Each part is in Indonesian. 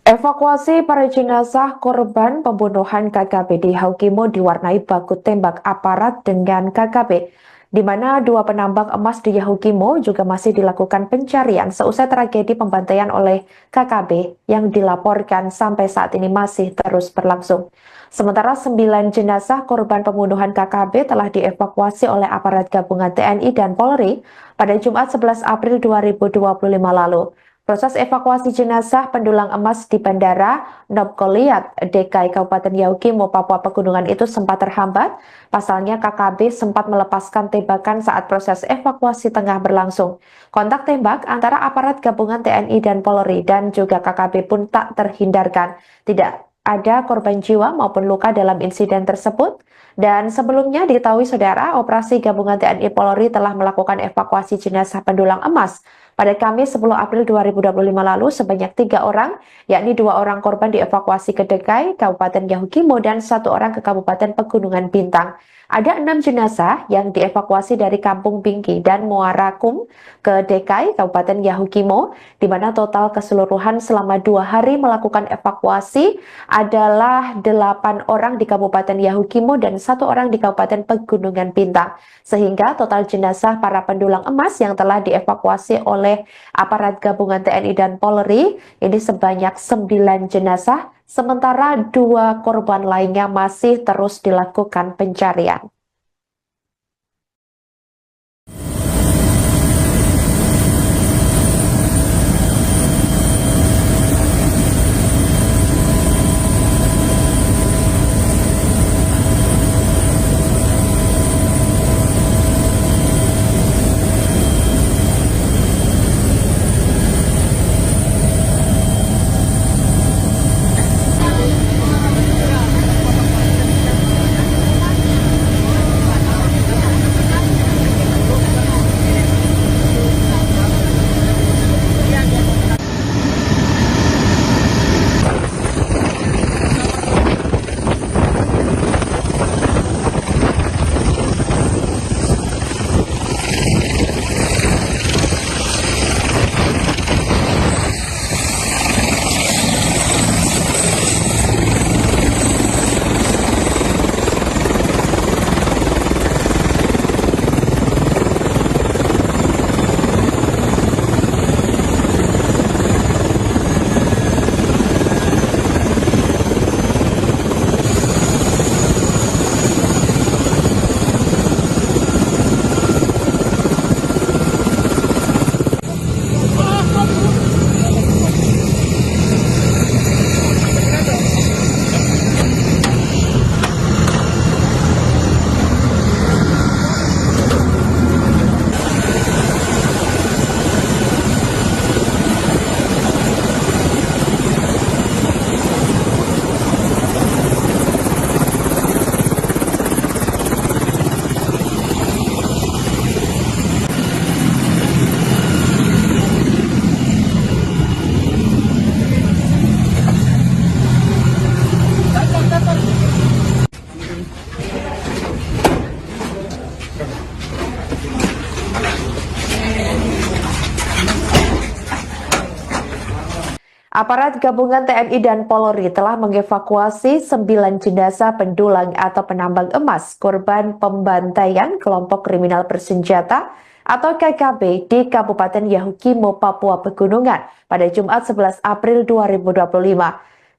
Evakuasi para jenazah korban pembunuhan KKB di Haukimo diwarnai baku tembak aparat dengan KKB, di mana dua penambang emas di Yahukimo juga masih dilakukan pencarian seusai tragedi pembantaian oleh KKB yang dilaporkan sampai saat ini masih terus berlangsung. Sementara 9 jenazah korban pembunuhan KKB telah dievakuasi oleh aparat gabungan TNI dan Polri pada Jumat 11 April 2025 lalu. Proses evakuasi jenazah pendulang emas di Bandara Nob Goliat, DKI Kabupaten Yahukimo, Papua Pegunungan itu sempat terhambat. Pasalnya KKB sempat melepaskan tembakan saat proses evakuasi tengah berlangsung. Kontak tembak antara aparat gabungan TNI dan Polri dan juga KKB pun tak terhindarkan. Tidak ada korban jiwa maupun luka dalam insiden tersebut. Dan sebelumnya diketahui saudara, operasi gabungan TNI Polri telah melakukan evakuasi jenazah pendulang emas pada Kamis 10 April 2025 lalu sebanyak 3 orang, yakni 2 orang korban dievakuasi ke DKI Kabupaten Yahukimo dan 1 orang ke Kabupaten Pegunungan Bintang. Ada 6 jenazah yang dievakuasi dari Kampung Bingki dan Muara Kum ke DKI Kabupaten Yahukimo, di mana total keseluruhan selama 2 hari melakukan evakuasi adalah 8 orang di Kabupaten Yahukimo dan 1 orang di Kabupaten Pegunungan Bintang. Sehingga total jenazah para pendulang emas yang telah dievakuasi oleh aparat gabungan TNI dan Polri ini sebanyak 9 jenazah, sementara 2 korban lainnya masih terus dilakukan pencarian. Aparat gabungan TNI dan Polri telah mengevakuasi 9 jenazah pendulang atau penambang emas korban pembantaian kelompok kriminal bersenjata atau KKB di Kabupaten Yahukimo, Papua Pegunungan pada Jumat 11 April 2025.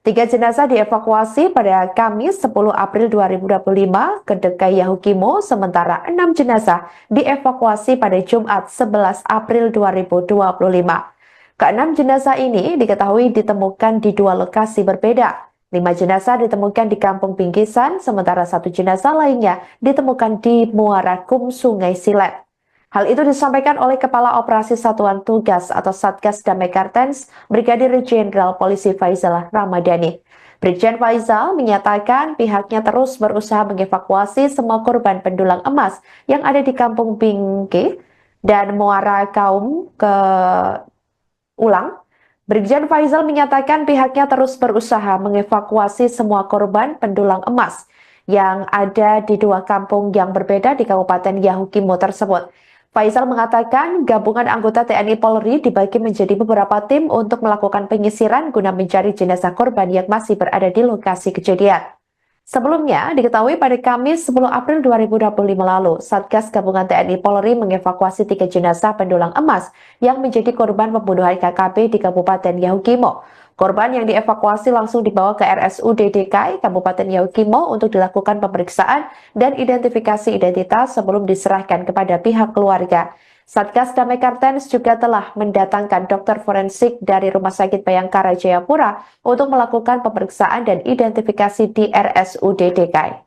3 jenazah dievakuasi pada Kamis 10 April 2025 ke DKI Yahukimo, sementara 6 jenazah dievakuasi pada Jumat 11 April 2025. Keenam jenazah ini diketahui ditemukan di 2 lokasi berbeda. 5 jenazah ditemukan di Kampung Bingkisan, sementara 1 jenazah lainnya ditemukan di Muara Kum, Sungai Silet. Hal itu disampaikan oleh Kepala Operasi Satuan Tugas atau Satgas Damai Kartens, Brigadir Jenderal Polisi Faizal Ramadhani. Brigjen Faizal menyatakan pihaknya terus berusaha mengevakuasi semua korban pendulang emas yang ada di Kampung Bingki dan Muara Kaum ke Brigjen Faizal menyatakan pihaknya terus berusaha mengevakuasi semua korban pendulang emas yang ada di 2 kampung yang berbeda di Kabupaten Yahukimo tersebut. Faisal mengatakan gabungan anggota TNI Polri dibagi menjadi beberapa tim untuk melakukan penyisiran guna mencari jenazah korban yang masih berada di lokasi kejadian. Sebelumnya, diketahui pada Kamis 10 April 2025 lalu, Satgas Gabungan TNI Polri mengevakuasi 3 jenazah pendulang emas yang menjadi korban pembunuhan KKP di Kabupaten Yahukimo. Korban yang dievakuasi langsung dibawa ke RSUD DKI Kabupaten Yahukimo untuk dilakukan pemeriksaan dan identifikasi identitas sebelum diserahkan kepada pihak keluarga. Satgas Damai Kartens juga telah mendatangkan dokter forensik dari Rumah Sakit Bayangkara Jayapura untuk melakukan pemeriksaan dan identifikasi di RSUD DKI.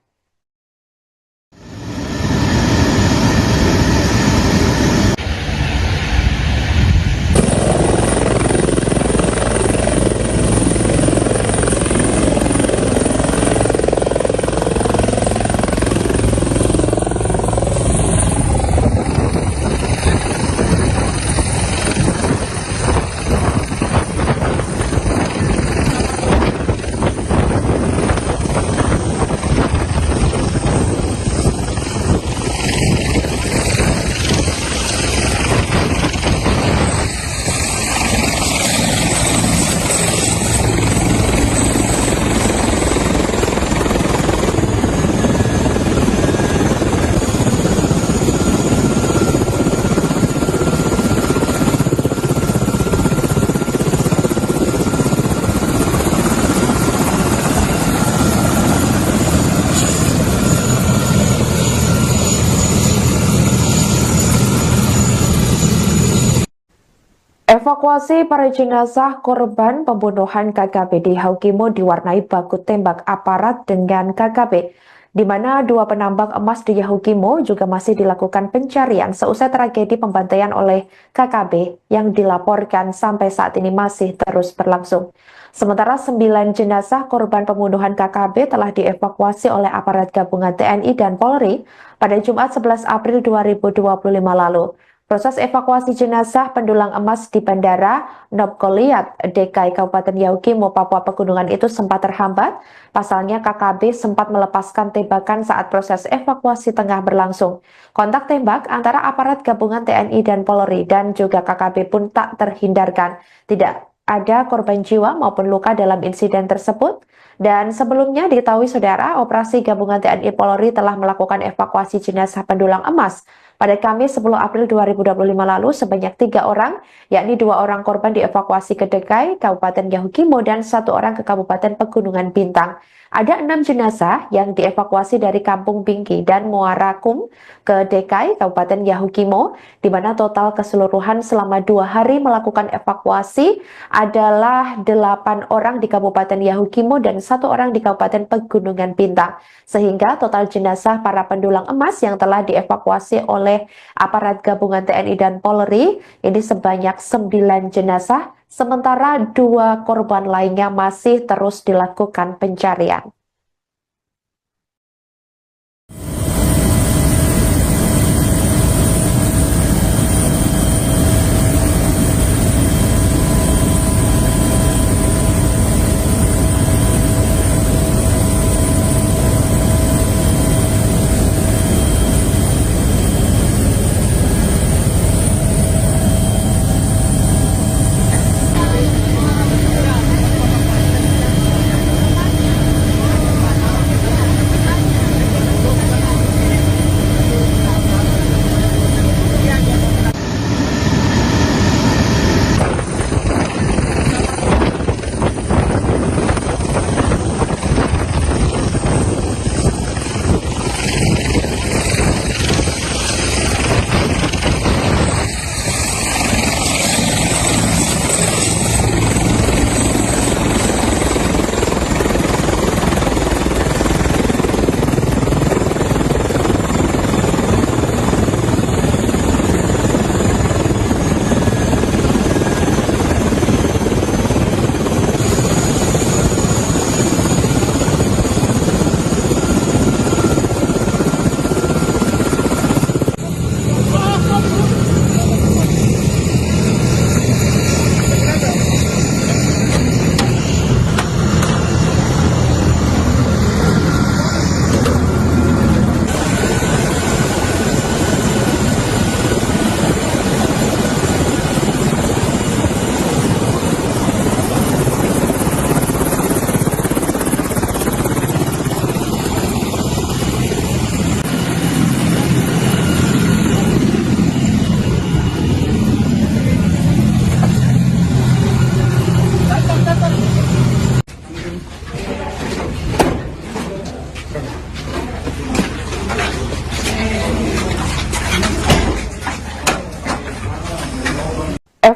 Evakuasi para jenazah korban pembunuhan KKP di Yahukimo diwarnai baku tembak aparat dengan KKP, di mana 2 penambang emas di Yahukimo juga masih dilakukan pencarian seusai tragedi pembantaian oleh KKP yang dilaporkan sampai saat ini masih terus berlangsung. Sementara 9 jenazah korban pembunuhan KKP telah dievakuasi oleh aparat gabungan TNI dan Polri pada Jumat 11 April 2025 lalu. Proses evakuasi jenazah pendulang emas di Bandara Nopgoliat, DKI Kabupaten Yahukimo, Papua Pegunungan itu sempat terhambat. Pasalnya KKB sempat melepaskan tembakan saat proses evakuasi tengah berlangsung. Kontak tembak antara aparat gabungan TNI dan Polri dan juga KKB pun tak terhindarkan. Tidak ada korban jiwa maupun luka dalam insiden tersebut. Dan sebelumnya diketahui saudara, operasi gabungan TNI Polri telah melakukan evakuasi jenazah pendulang emas pada Kamis 10 April 2025 lalu sebanyak 3 orang, yakni 2 orang korban dievakuasi ke DKI Kabupaten Yahukimo dan 1 orang ke Kabupaten Pegunungan Bintang. Ada 6 jenazah yang dievakuasi dari Kampung Bingki dan Muara Kum ke DKI Kabupaten Yahukimo, di mana total keseluruhan selama 2 hari melakukan evakuasi adalah 8 orang di Kabupaten Yahukimo dan 1 orang di Kabupaten Pegunungan Bintang. Sehingga total jenazah para pendulang emas yang telah dievakuasi oleh aparat gabungan TNI dan Polri ini sebanyak 9 jenazah, sementara 2 korban lainnya masih terus dilakukan pencarian.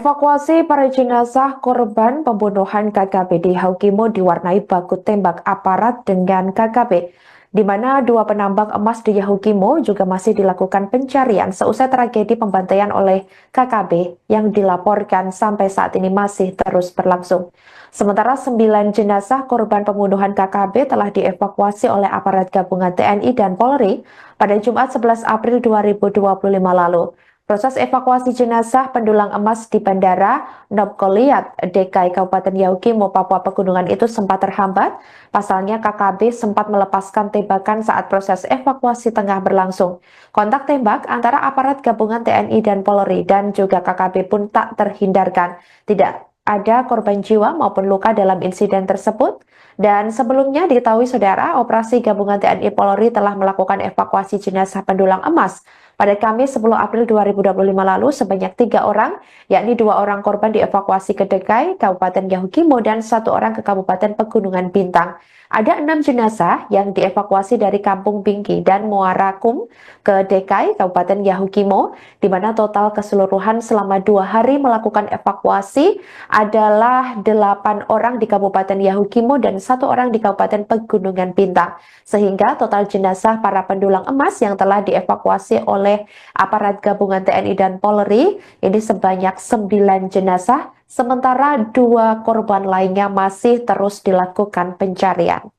Evakuasi para jenazah korban pembunuhan KKP di Haukimo diwarnai baku tembak aparat dengan KKP, di mana dua penambang emas di Yahukimo juga masih dilakukan pencarian seusai tragedi pembantaian oleh KKP yang dilaporkan sampai saat ini masih terus berlangsung. Sementara 9 jenazah korban pembunuhan KKP telah dievakuasi oleh aparat gabungan TNI dan Polri pada Jumat 11 April 2025 lalu. Proses evakuasi jenazah pendulang emas di Bandara Nobgoliat, DKI Kabupaten Yahukimo, Papua Pegunungan itu sempat terhambat. Pasalnya KKB sempat melepaskan tembakan saat proses evakuasi tengah berlangsung. Kontak tembak antara aparat gabungan TNI dan Polri dan juga KKB pun tak terhindarkan. Tidak ada korban jiwa maupun luka dalam insiden tersebut. Dan sebelumnya diketahui saudara, operasi gabungan TNI Polri telah melakukan evakuasi jenazah pendulang emas pada Kamis 10 April 2025 lalu sebanyak 3 orang, yakni 2 orang korban dievakuasi ke DKI Kabupaten Yahukimo dan 1 orang ke Kabupaten Pegunungan Bintang. Ada 6 jenazah yang dievakuasi dari Kampung Bingki dan Muara Kum ke DKI Kabupaten Yahukimo, di mana total keseluruhan selama 2 hari melakukan evakuasi adalah 8 orang di Kabupaten Yahukimo dan 1 orang di Kabupaten Pegunungan Bintang. Sehingga total jenazah para pendulang emas yang telah dievakuasi oleh aparat gabungan TNI dan Polri ini sebanyak 9 jenazah, sementara 2 korban lainnya masih terus dilakukan pencarian.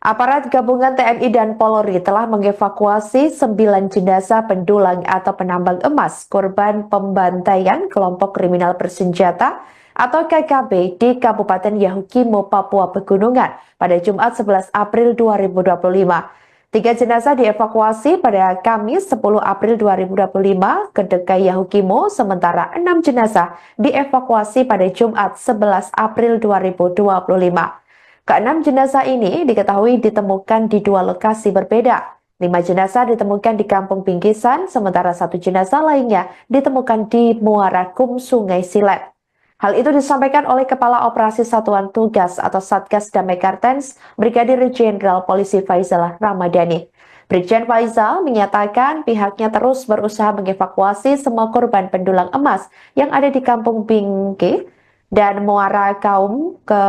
Aparat gabungan TNI dan Polri telah mengevakuasi 9 jenazah pendulang atau penambang emas korban pembantaian kelompok kriminal bersenjata atau KKB di Kabupaten Yahukimo, Papua Pegunungan pada Jumat 11 April 2025. 3 jenazah dievakuasi pada Kamis 10 April 2025 ke DKI Yahukimo, sementara 6 jenazah dievakuasi pada Jumat 11 April 2025. Keenam jenazah ini diketahui ditemukan di 2 lokasi berbeda. 5 jenazah ditemukan di Kampung Bingkisan, sementara 1 jenazah lainnya ditemukan di Muara Kum, Sungai Silet. Hal itu disampaikan oleh Kepala Operasi Satuan Tugas atau Satgas Damai Kartens, Brigadir Jenderal Polisi Faizal Ramadhani. Brigjen Faizal menyatakan pihaknya terus berusaha mengevakuasi semua korban pendulang emas yang ada di Kampung Bingki dan Muara Kaum ke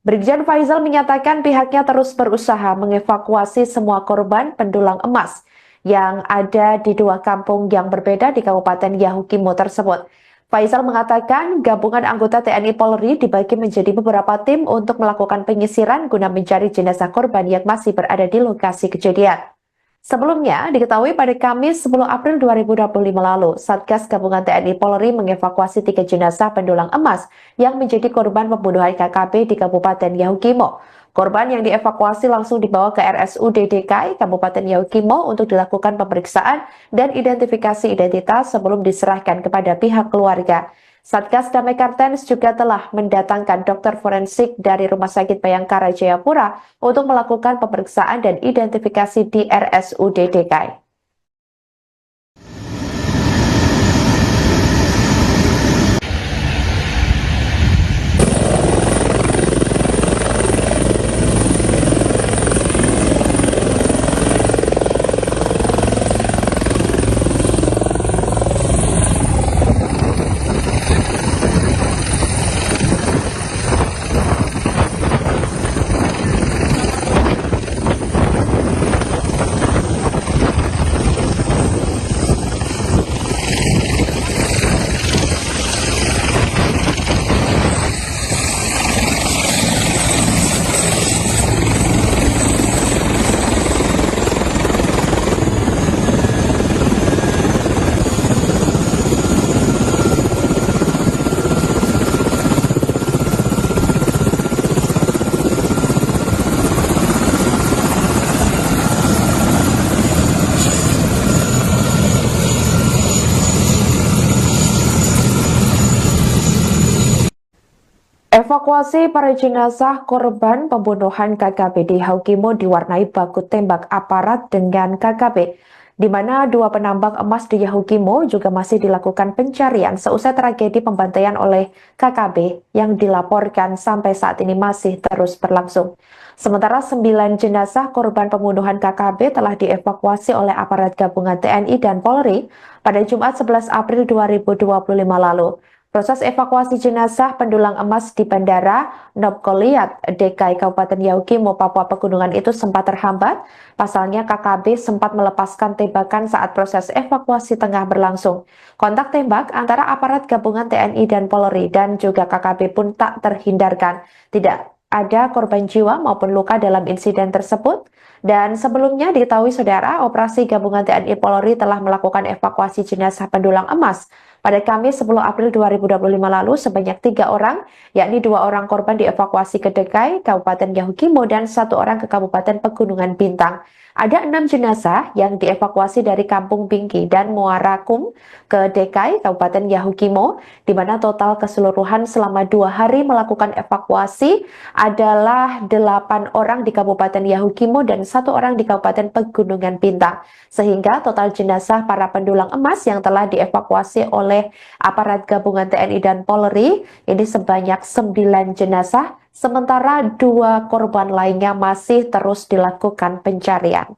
Brigjen Faizal menyatakan pihaknya terus berusaha mengevakuasi semua korban pendulang emas yang ada di 2 kampung yang berbeda di Kabupaten Yahukimo tersebut. Faisal mengatakan gabungan anggota TNI Polri dibagi menjadi beberapa tim untuk melakukan penyisiran guna mencari jenazah korban yang masih berada di lokasi kejadian. Sebelumnya, diketahui pada Kamis 10 April 2025 lalu, Satgas Gabungan TNI Polri mengevakuasi 3 jenazah pendulang emas yang menjadi korban pembunuhan KKB di Kabupaten Yahukimo. Korban yang dievakuasi langsung dibawa ke RSUD DKI Kabupaten Yahukimo untuk dilakukan pemeriksaan dan identifikasi identitas sebelum diserahkan kepada pihak keluarga. Satgas Damai Kartens juga telah mendatangkan dokter forensik dari Rumah Sakit Bayangkara Jayapura untuk melakukan pemeriksaan dan identifikasi di RSUD DKI. Evakuasi para jenazah korban pembunuhan KKB di Yahukimo diwarnai baku tembak aparat dengan KKB, di mana 2 penambang emas di Yahukimo juga masih dilakukan pencarian seusai tragedi pembantaian oleh KKB yang dilaporkan sampai saat ini masih terus berlangsung. Sementara 9 jenazah korban pembunuhan KKB telah dievakuasi oleh aparat gabungan TNI dan Polri pada Jumat 11 April 2025 lalu. Proses evakuasi jenazah pendulang emas di Bandara Nopkoliat, DKI Kabupaten Yahukimo, Papua Pegunungan itu sempat terhambat. Pasalnya KKB sempat melepaskan tembakan saat proses evakuasi tengah berlangsung. Kontak tembak antara aparat gabungan TNI dan Polri dan juga KKB pun tak terhindarkan. Tidak ada korban jiwa maupun luka dalam insiden tersebut. Dan sebelumnya diketahui saudara, operasi gabungan TNI Polri telah melakukan evakuasi jenazah pendulang emas pada Kamis 10 April 2025 lalu sebanyak 3 orang, yakni 2 orang korban dievakuasi ke DKI Kabupaten Yahukimo dan 1 orang ke Kabupaten Pegunungan Bintang. Ada 6 jenazah yang dievakuasi dari Kampung Bingki dan Muara Kum ke DKI Kabupaten Yahukimo, di mana total keseluruhan selama 2 hari melakukan evakuasi adalah 8 orang di Kabupaten Yahukimo dan 1 orang di Kabupaten Pegunungan Bintang. Sehingga total jenazah para pendulang emas yang telah dievakuasi oleh aparat gabungan TNI dan Polri ini sebanyak 9 jenazah, sementara 2 korban lainnya masih terus dilakukan pencarian.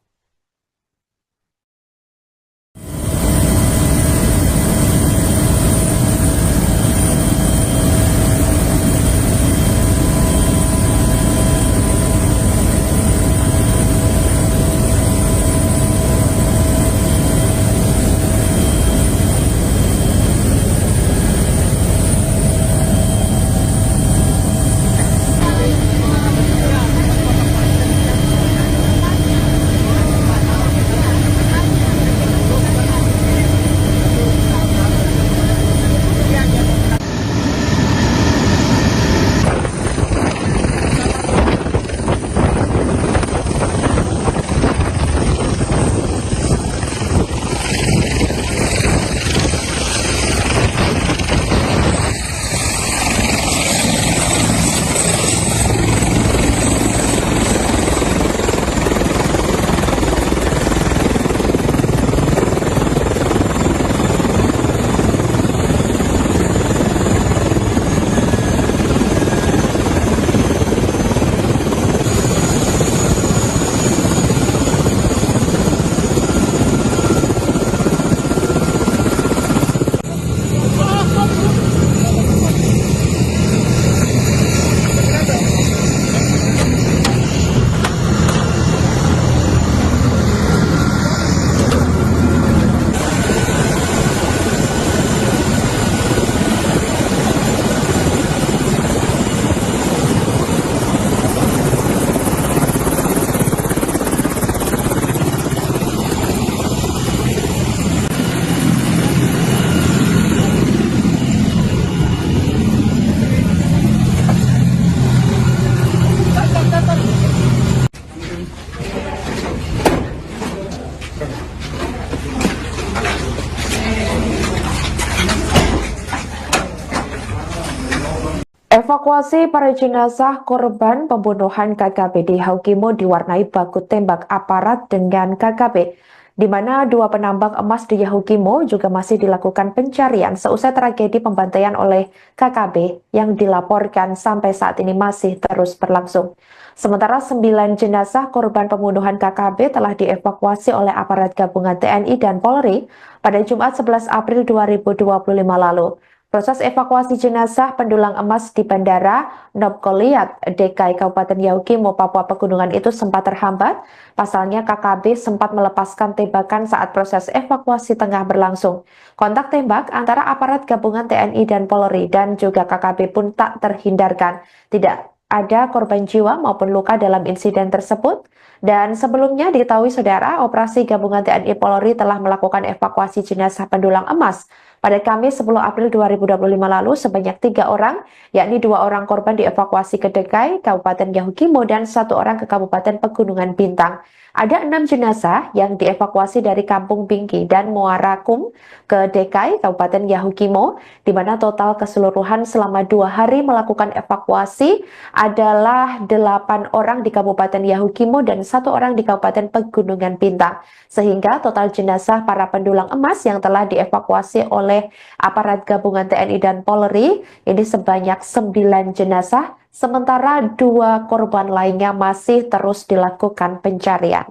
Evakuasi para jenazah korban pembunuhan KKP di Haukimo diwarnai baku tembak aparat dengan KKP, di mana dua penambang emas di Yahukimo juga masih dilakukan pencarian seusai tragedi pembantaian oleh KKP yang dilaporkan sampai saat ini masih terus berlangsung. Sementara 9 jenazah korban pembunuhan KKP telah dievakuasi oleh aparat gabungan TNI dan Polri pada Jumat 11 April 2025 lalu. Proses evakuasi jenazah pendulang emas di Bandara Nobgoliat, DKI Kabupaten Yahukimo, Papua Pegunungan itu sempat terhambat. Pasalnya KKB sempat melepaskan tembakan saat proses evakuasi tengah berlangsung. Kontak tembak antara aparat gabungan TNI dan Polri dan juga KKB pun tak terhindarkan. Tidak ada korban jiwa maupun luka dalam insiden tersebut. Dan sebelumnya diketahui saudara, operasi gabungan TNI Polri telah melakukan evakuasi jenazah pendulang emas pada Kamis 10 April 2025 lalu sebanyak 3 orang, yakni 2 orang korban dievakuasi ke DKI Kabupaten Yahukimo dan 1 orang ke Kabupaten Pegunungan Bintang. Ada 6 jenazah yang dievakuasi dari Kampung Bingki dan Muara Kum ke DKI Kabupaten Yahukimo, di mana total keseluruhan selama 2 hari melakukan evakuasi adalah 8 orang di Kabupaten Yahukimo dan 1 orang di Kabupaten Pegunungan Bintang. Sehingga total jenazah para pendulang emas yang telah dievakuasi oleh aparat gabungan TNI dan Polri ini sebanyak 9 jenazah, sementara 2 korban lainnya masih terus dilakukan pencarian.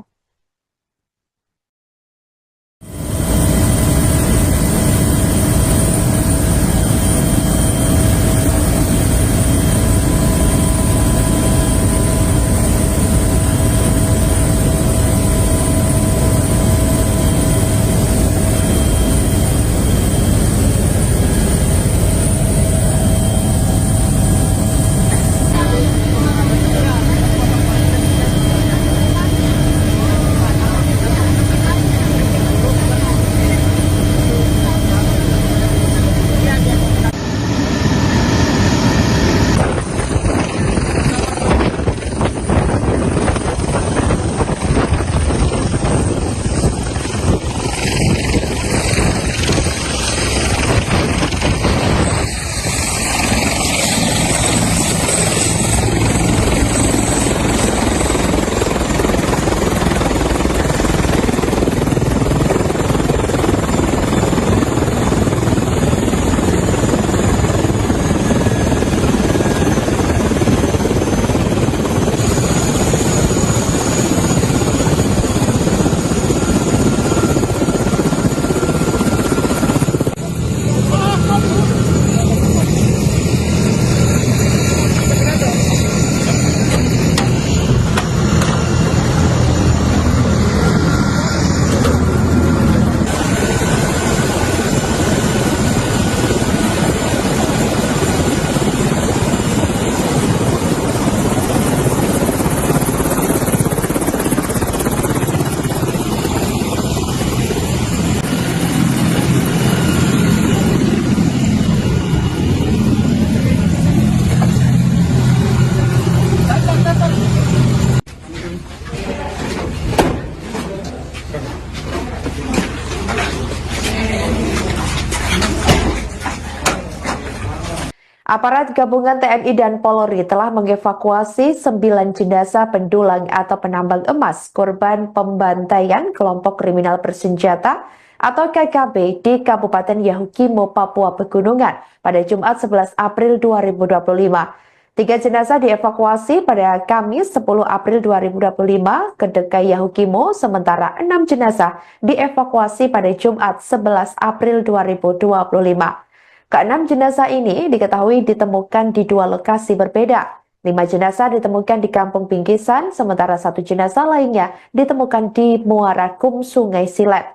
Aparat gabungan TNI dan Polri telah mengevakuasi 9 jenazah pendulang atau penambang emas korban pembantaian kelompok kriminal bersenjata atau KKB di Kabupaten Yahukimo, Papua Pegunungan pada Jumat 11 April 2025. 3 jenazah dievakuasi pada Kamis 10 April 2025 ke DKI Yahukimo, sementara 6 jenazah dievakuasi pada Jumat 11 April 2025. Keenam jenazah ini diketahui ditemukan di 2 lokasi berbeda. 5 jenazah ditemukan di Kampung Bingkisan, sementara 1 jenazah lainnya ditemukan di Muara Kum, Sungai Silet.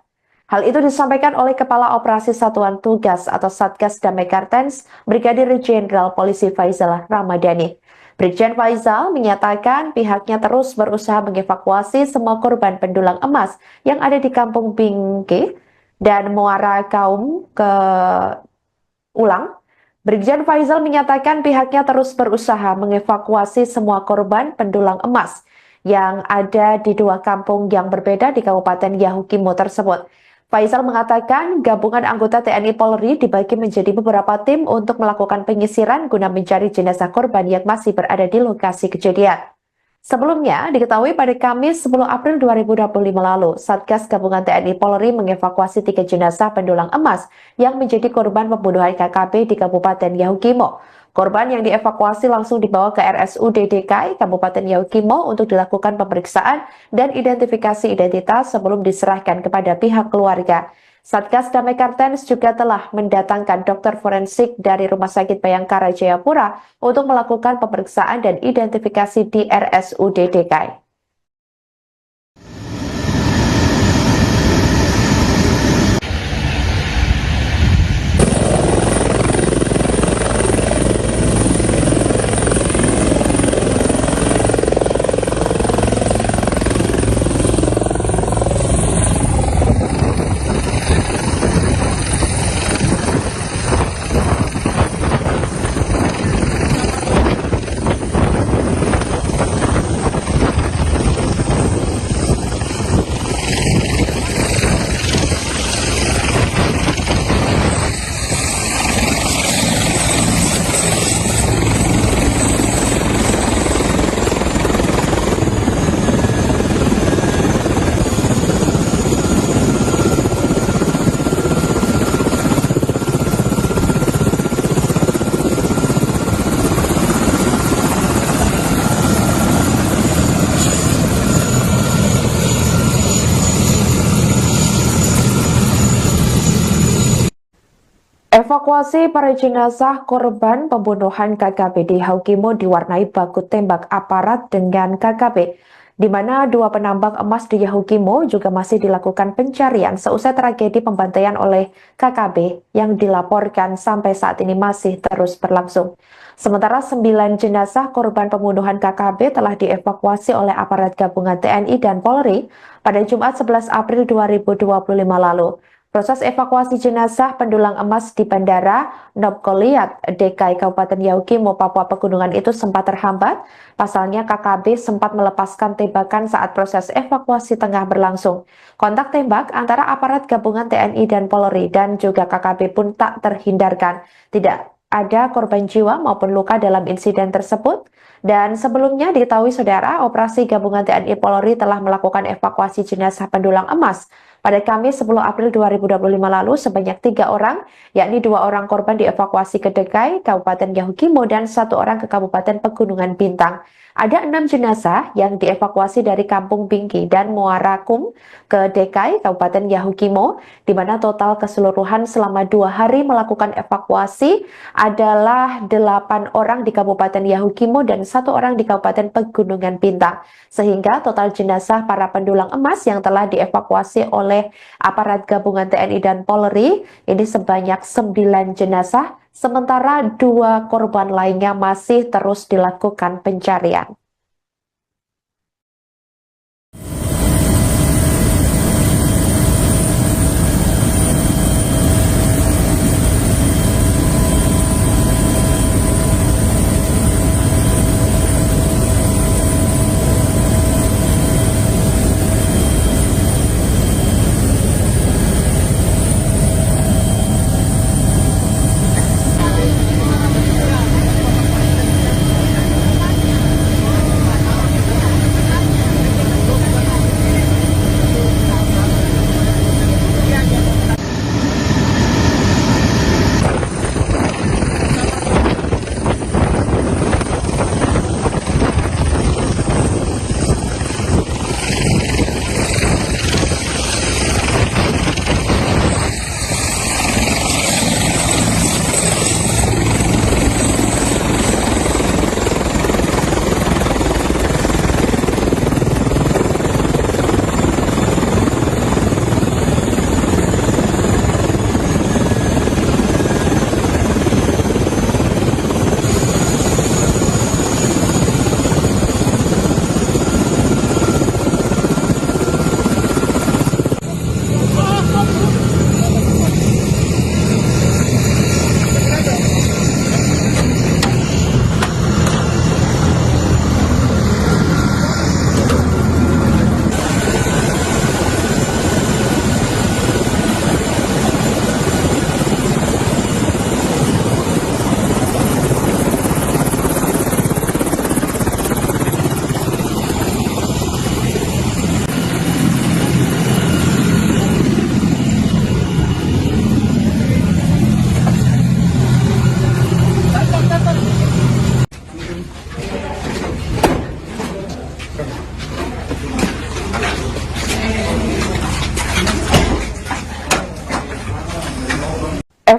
Hal itu disampaikan oleh Kepala Operasi Satuan Tugas atau Satgas Damai Kartens, Brigadir Jenderal Polisi Faizal Ramadhani. Brigjen Faizal menyatakan pihaknya terus berusaha mengevakuasi semua korban pendulang emas yang ada di Kampung Bingki dan Muara Kaum ke Brigjen Faizal menyatakan pihaknya terus berusaha mengevakuasi semua korban pendulang emas yang ada di 2 kampung yang berbeda di Kabupaten Yahukimo tersebut. Faisal mengatakan gabungan anggota TNI Polri dibagi menjadi beberapa tim untuk melakukan penyisiran guna mencari jenazah korban yang masih berada di lokasi kejadian. Sebelumnya, diketahui pada Kamis 10 April 2025 lalu, Satgas Gabungan TNI Polri mengevakuasi 3 jenazah pendulang emas yang menjadi korban pembunuhan KKB di Kabupaten Yahukimo. Korban yang dievakuasi langsung dibawa ke RSUD DKI Kabupaten Yahukimo untuk dilakukan pemeriksaan dan identifikasi identitas sebelum diserahkan kepada pihak keluarga. Satgas Damai Kartens juga telah mendatangkan dokter forensik dari Rumah Sakit Bayangkara Jayapura untuk melakukan pemeriksaan dan identifikasi di RSUD DKI. Evakuasi para jenazah korban pembunuhan KKB di Yahukimo diwarnai baku tembak aparat dengan KKB, di mana 2 penambang emas di Yahukimo juga masih dilakukan pencarian seusai tragedi pembantaian oleh KKB yang dilaporkan sampai saat ini masih terus berlangsung. Sementara 9 jenazah korban pembunuhan KKB telah dievakuasi oleh aparat gabungan TNI dan Polri pada Jumat 11 April 2025 lalu. Proses evakuasi jenazah pendulang emas di Bandara Nobgoliat, DKI Kabupaten Yahukimo, Papua Pegunungan itu sempat terhambat. Pasalnya KKB sempat melepaskan tembakan saat proses evakuasi tengah berlangsung. Kontak tembak antara aparat gabungan TNI dan Polri dan juga KKB pun tak terhindarkan. Tidak ada korban jiwa maupun luka dalam insiden tersebut. Dan sebelumnya diketahui saudara, operasi gabungan TNI Polri telah melakukan evakuasi jenazah pendulang emas pada Kamis 10 April 2025 lalu sebanyak 3 orang, yakni 2 orang korban dievakuasi ke DKI Kabupaten Yahukimo dan 1 orang ke Kabupaten Pegunungan Bintang. Ada 6 jenazah yang dievakuasi dari Kampung Bingki dan Muarakum ke DKI Kabupaten Yahukimo, di mana total keseluruhan selama 2 hari melakukan evakuasi adalah 8 orang di Kabupaten Yahukimo dan 1 orang di Kabupaten Pegunungan Bintang. Sehingga total jenazah para pendulang emas yang telah dievakuasi oleh aparat gabungan TNI dan Polri ini sebanyak 9 jenazah, sementara 2 korban lainnya masih terus dilakukan pencarian.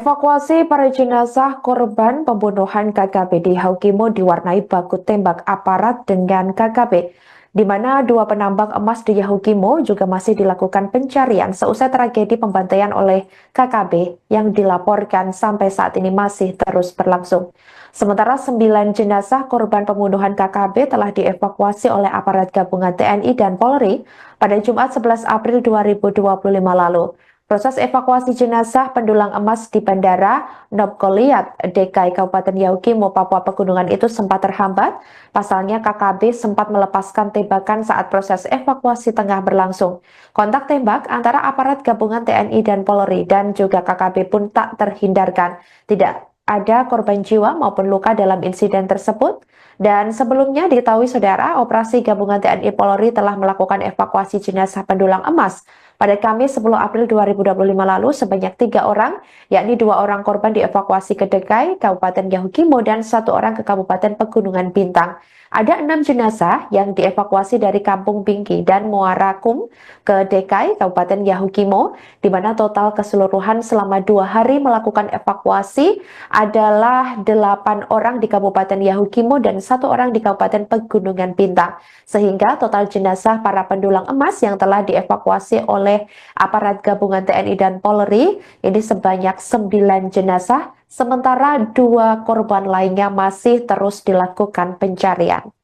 Evakuasi para jenazah korban pembunuhan KKB di Haukimo diwarnai baku tembak aparat dengan KKB, di mana dua penambang emas di Yahukimo juga masih dilakukan pencarian seusai tragedi pembantaian oleh KKB yang dilaporkan sampai saat ini masih terus berlangsung. Sementara 9 jenazah korban pembunuhan KKB telah dievakuasi oleh aparat gabungan TNI dan Polri pada Jumat 11 April 2025 lalu. Proses evakuasi jenazah pendulang emas di Bandara Nopgoliat, DKI Kabupaten Yahukimo, Papua Pegunungan itu sempat terhambat. Pasalnya KKB sempat melepaskan tembakan saat proses evakuasi tengah berlangsung. Kontak tembak antara aparat gabungan TNI dan Polri dan juga KKB pun tak terhindarkan. Tidak ada korban jiwa maupun luka dalam insiden tersebut. Dan sebelumnya diketahui saudara, operasi gabungan TNI Polri telah melakukan evakuasi jenazah pendulang emas pada Kamis 10 April 2025 lalu sebanyak 3 orang, yakni 2 orang korban dievakuasi ke DKI Kabupaten Yahukimo dan 1 orang ke Kabupaten Pegunungan Bintang. Ada 6 jenazah yang dievakuasi dari Kampung Bingki dan Muara Kum ke DKI Kabupaten Yahukimo, di mana total keseluruhan selama 2 hari melakukan evakuasi adalah 8 orang di Kabupaten Yahukimo dan 1 orang di Kabupaten Pegunungan Bintang. Sehingga total jenazah para pendulang emas yang telah dievakuasi oleh aparat gabungan TNI dan Polri ini sebanyak 9 jenazah, sementara 2 korban lainnya masih terus dilakukan pencarian.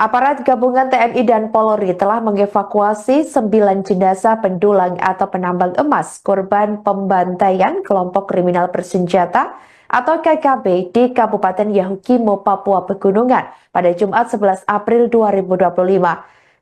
Aparat gabungan TNI dan Polri telah mengevakuasi 9 jenazah pendulang atau penambang emas korban pembantaian kelompok kriminal bersenjata atau KKB di Kabupaten Yahukimo, Papua Pegunungan pada Jumat 11 April 2025.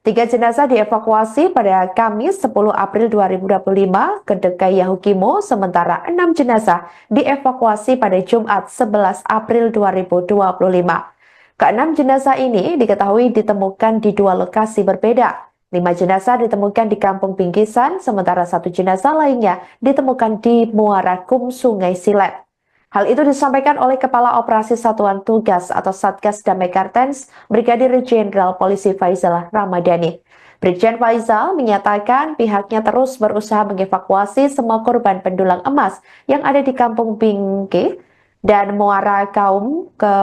3 jenazah dievakuasi pada Kamis 10 April 2025 ke DKI Yahukimo, sementara 6 jenazah dievakuasi pada Jumat 11 April 2025. Keenam jenazah ini diketahui ditemukan di 2 lokasi berbeda. 5 jenazah ditemukan di Kampung Bingkisan, sementara 1 jenazah lainnya ditemukan di Muara Kum, Sungai Silet. Hal itu disampaikan oleh Kepala Operasi Satuan Tugas atau Satgas Damai Kartens, Brigadir Jenderal Polisi Faizal Ramadhani. Brigjen Faizal menyatakan pihaknya terus berusaha mengevakuasi semua korban pendulang emas yang ada di Kampung Bingki dan Muara Kaum ke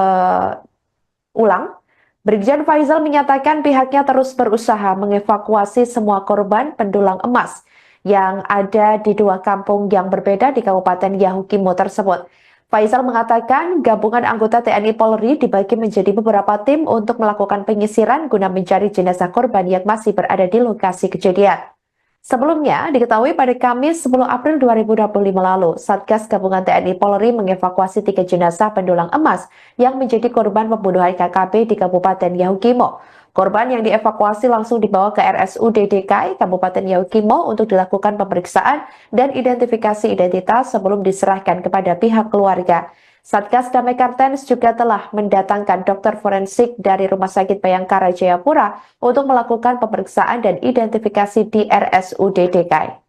Brigjen Faizal menyatakan pihaknya terus berusaha mengevakuasi semua korban pendulang emas yang ada di 2 kampung yang berbeda di Kabupaten Yahukimo tersebut. Faisal mengatakan gabungan anggota TNI Polri dibagi menjadi beberapa tim untuk melakukan penyisiran guna mencari jenazah korban yang masih berada di lokasi kejadian. Sebelumnya, diketahui pada Kamis 10 April 2025 lalu, Satgas Gabungan TNI Polri mengevakuasi 3 jenazah pendulang emas yang menjadi korban pembunuhan KKB di Kabupaten Yahukimo. Korban yang dievakuasi langsung dibawa ke RSUD DKI Kabupaten Yahukimo untuk dilakukan pemeriksaan dan identifikasi identitas sebelum diserahkan kepada pihak keluarga. Satgas Damai Kartens juga telah mendatangkan dokter forensik dari Rumah Sakit Bayangkara Jayapura untuk melakukan pemeriksaan dan identifikasi di RSUD DKI.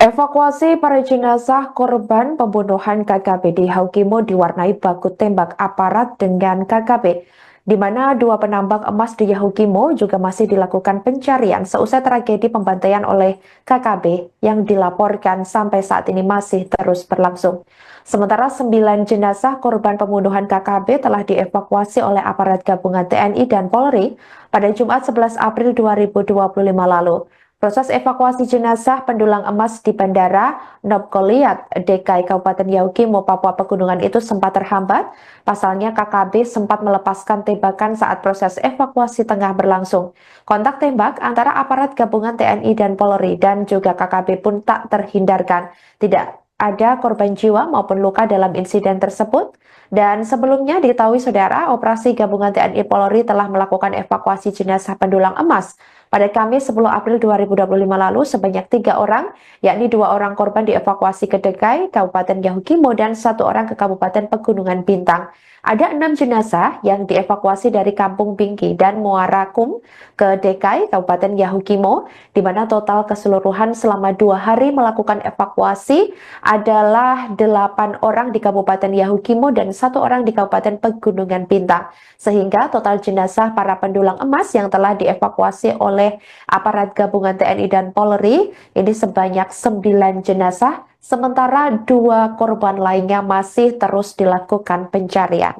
Evakuasi para jenazah korban pembunuhan KKB di Yahukimo diwarnai baku tembak aparat dengan KKB, di mana 2 penambang emas di Yahukimo juga masih dilakukan pencarian seusai tragedi pembantaian oleh KKB yang dilaporkan sampai saat ini masih terus berlangsung. Sementara 9 jenazah korban pembunuhan KKB telah dievakuasi oleh aparat gabungan TNI dan Polri pada Jumat 11 April 2025 lalu. Proses evakuasi jenazah pendulang emas di Bandara Nobgoliat, DKI Kabupaten Yahukimo, Papua Pegunungan itu sempat terhambat. Pasalnya KKB sempat melepaskan tembakan saat proses evakuasi tengah berlangsung. Kontak tembak antara aparat gabungan TNI dan Polri dan juga KKB pun tak terhindarkan. Tidak ada korban jiwa maupun luka dalam insiden tersebut. Dan sebelumnya diketahui saudara, operasi gabungan TNI Polri telah melakukan evakuasi jenazah pendulang emas pada Kamis 10 April 2025 lalu sebanyak 3 orang, yakni 2 orang korban dievakuasi ke DKI Kabupaten Yahukimo dan 1 orang ke Kabupaten Pegunungan Bintang. Ada 6 jenazah yang dievakuasi dari Kampung Bingki dan Muarakum ke DKI Kabupaten Yahukimo, di mana total keseluruhan selama 2 hari melakukan evakuasi adalah 8 orang di Kabupaten Yahukimo dan 1 orang di Kabupaten Pegunungan Bintang. Sehingga total jenazah para pendulang emas yang telah dievakuasi oleh aparat gabungan TNI dan Polri ini sebanyak 9 jenazah, sementara 2 korban lainnya masih terus dilakukan pencarian.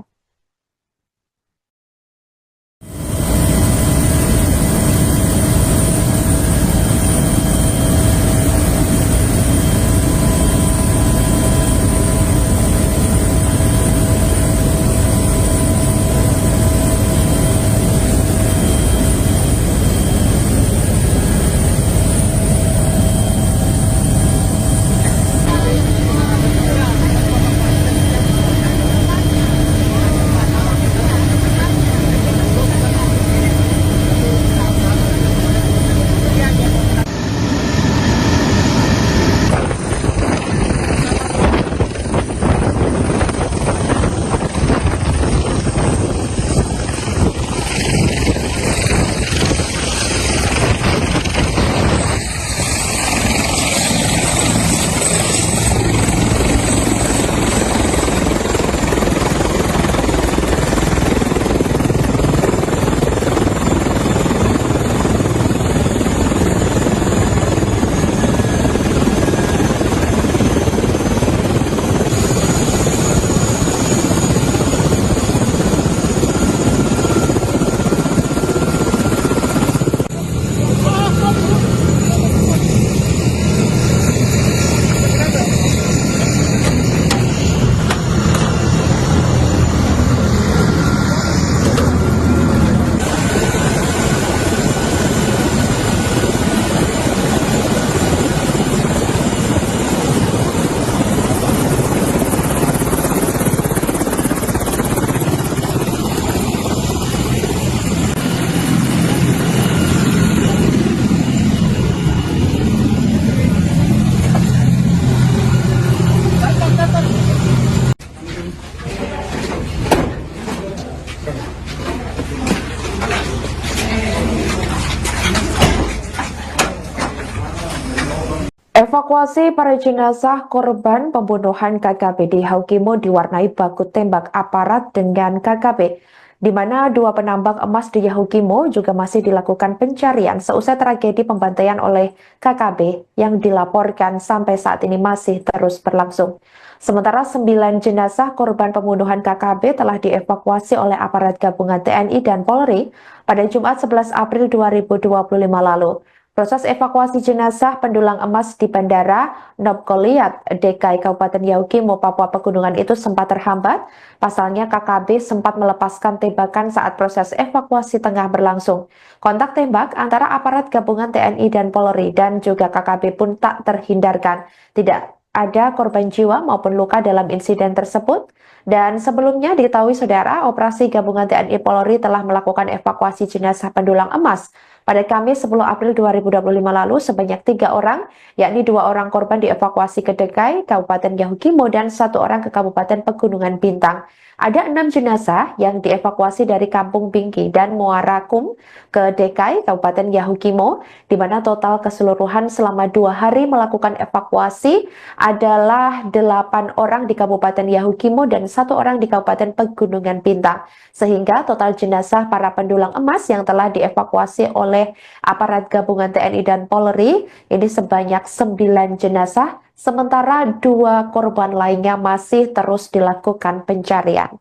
Evakuasi para jenazah korban pembunuhan KKP di Haukimo diwarnai baku tembak aparat dengan KKP, di mana dua penambang emas di Yahukimo juga masih dilakukan pencarian seusai tragedi pembantaian oleh KKP yang dilaporkan sampai saat ini masih terus berlangsung. Sementara 9 jenazah korban pembunuhan KKP telah dievakuasi oleh aparat gabungan TNI dan Polri pada Jumat 11 April 2025 lalu. Proses evakuasi jenazah pendulang emas di Bandara Nob Goliat, DKI Kabupaten Yahukimo, Papua Pegunungan itu sempat terhambat. Pasalnya KKB sempat melepaskan tembakan saat proses evakuasi tengah berlangsung. Kontak tembak antara aparat gabungan TNI dan Polri dan juga KKB pun tak terhindarkan. Tidak ada korban jiwa maupun luka dalam insiden tersebut. Dan sebelumnya diketahui saudara, operasi gabungan TNI Polri telah melakukan evakuasi jenazah pendulang emas pada Kamis 10 April 2025 lalu sebanyak 3 orang, yakni 2 orang korban dievakuasi ke DKI Kabupaten Yahukimo dan 1 orang ke Kabupaten Pegunungan Bintang. Ada 6 jenazah yang dievakuasi dari Kampung Bingki dan Muara Kum ke DKI Kabupaten Yahukimo, di mana total keseluruhan selama 2 hari melakukan evakuasi adalah 8 orang di Kabupaten Yahukimo dan 1 orang di Kabupaten Pegunungan Bintang. Sehingga total jenazah para pendulang emas yang telah dievakuasi oleh aparat gabungan TNI dan Polri ini sebanyak 9 jenazah, sementara 2 korban lainnya masih terus dilakukan pencarian.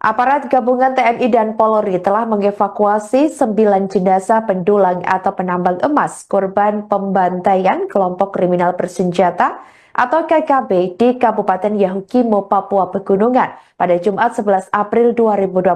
Aparat gabungan TNI dan Polri telah mengevakuasi 9 jenazah pendulang atau penambang emas korban pembantaian kelompok kriminal bersenjata atau KKB di Kabupaten Yahukimo, Papua Pegunungan pada Jumat 11 April 2025.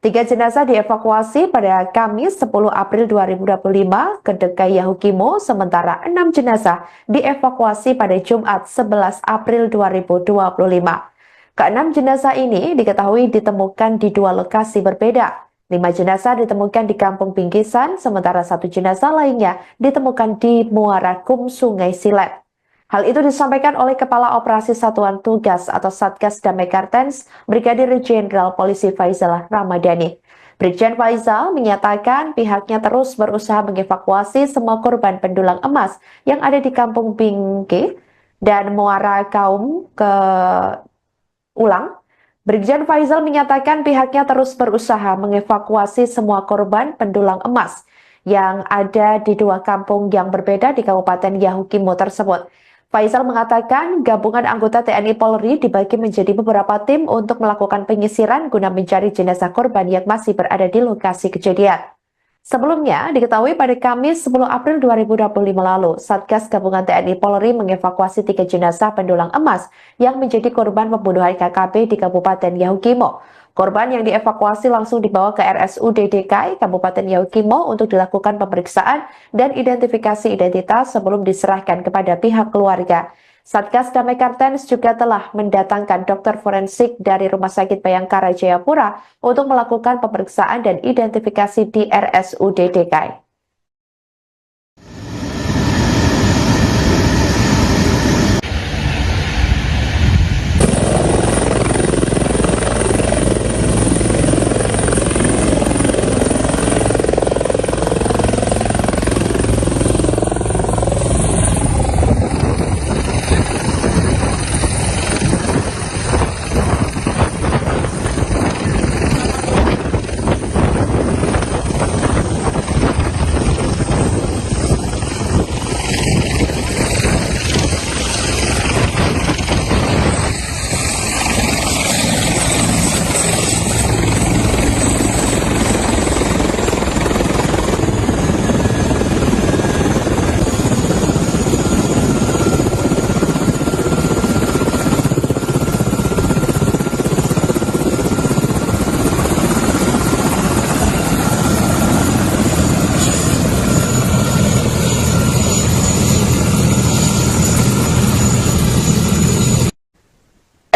3 jenazah dievakuasi pada Kamis 10 April 2025 ke DKI Yahukimo, sementara 6 jenazah dievakuasi pada Jumat 11 April 2025. Keenam jenazah ini diketahui ditemukan di 2 lokasi berbeda. 5 jenazah ditemukan di Kampung Bingkisan, sementara 1 jenazah lainnya ditemukan di Muara Kum, Sungai Silet. Hal itu disampaikan oleh Kepala Operasi Satuan Tugas atau Satgas Damai Kartens, Brigadir Jenderal Polisi Faizal Ramadhani. Brigjen Faizal menyatakan pihaknya terus berusaha mengevakuasi semua korban pendulang emas yang ada di Kampung Bingki dan Muara Kaum ke Brigjen Faizal menyatakan pihaknya terus berusaha mengevakuasi semua korban pendulang emas yang ada di 2 kampung yang berbeda di Kabupaten Yahukimo tersebut. Faisal mengatakan gabungan anggota TNI Polri dibagi menjadi beberapa tim untuk melakukan penyisiran guna mencari jenazah korban yang masih berada di lokasi kejadian. Sebelumnya, diketahui pada Kamis 10 April 2025 lalu, Satgas Gabungan TNI Polri mengevakuasi 3 jenazah pendulang emas yang menjadi korban pembunuhan KKP di Kabupaten Yahukimo. Korban yang dievakuasi langsung dibawa ke RSUD DKI Kabupaten Yahukimo untuk dilakukan pemeriksaan dan identifikasi identitas sebelum diserahkan kepada pihak keluarga. Satgas Damai Kartens juga telah mendatangkan dokter forensik dari Rumah Sakit Bayangkara Jayapura untuk melakukan pemeriksaan dan identifikasi di RSUD DKI.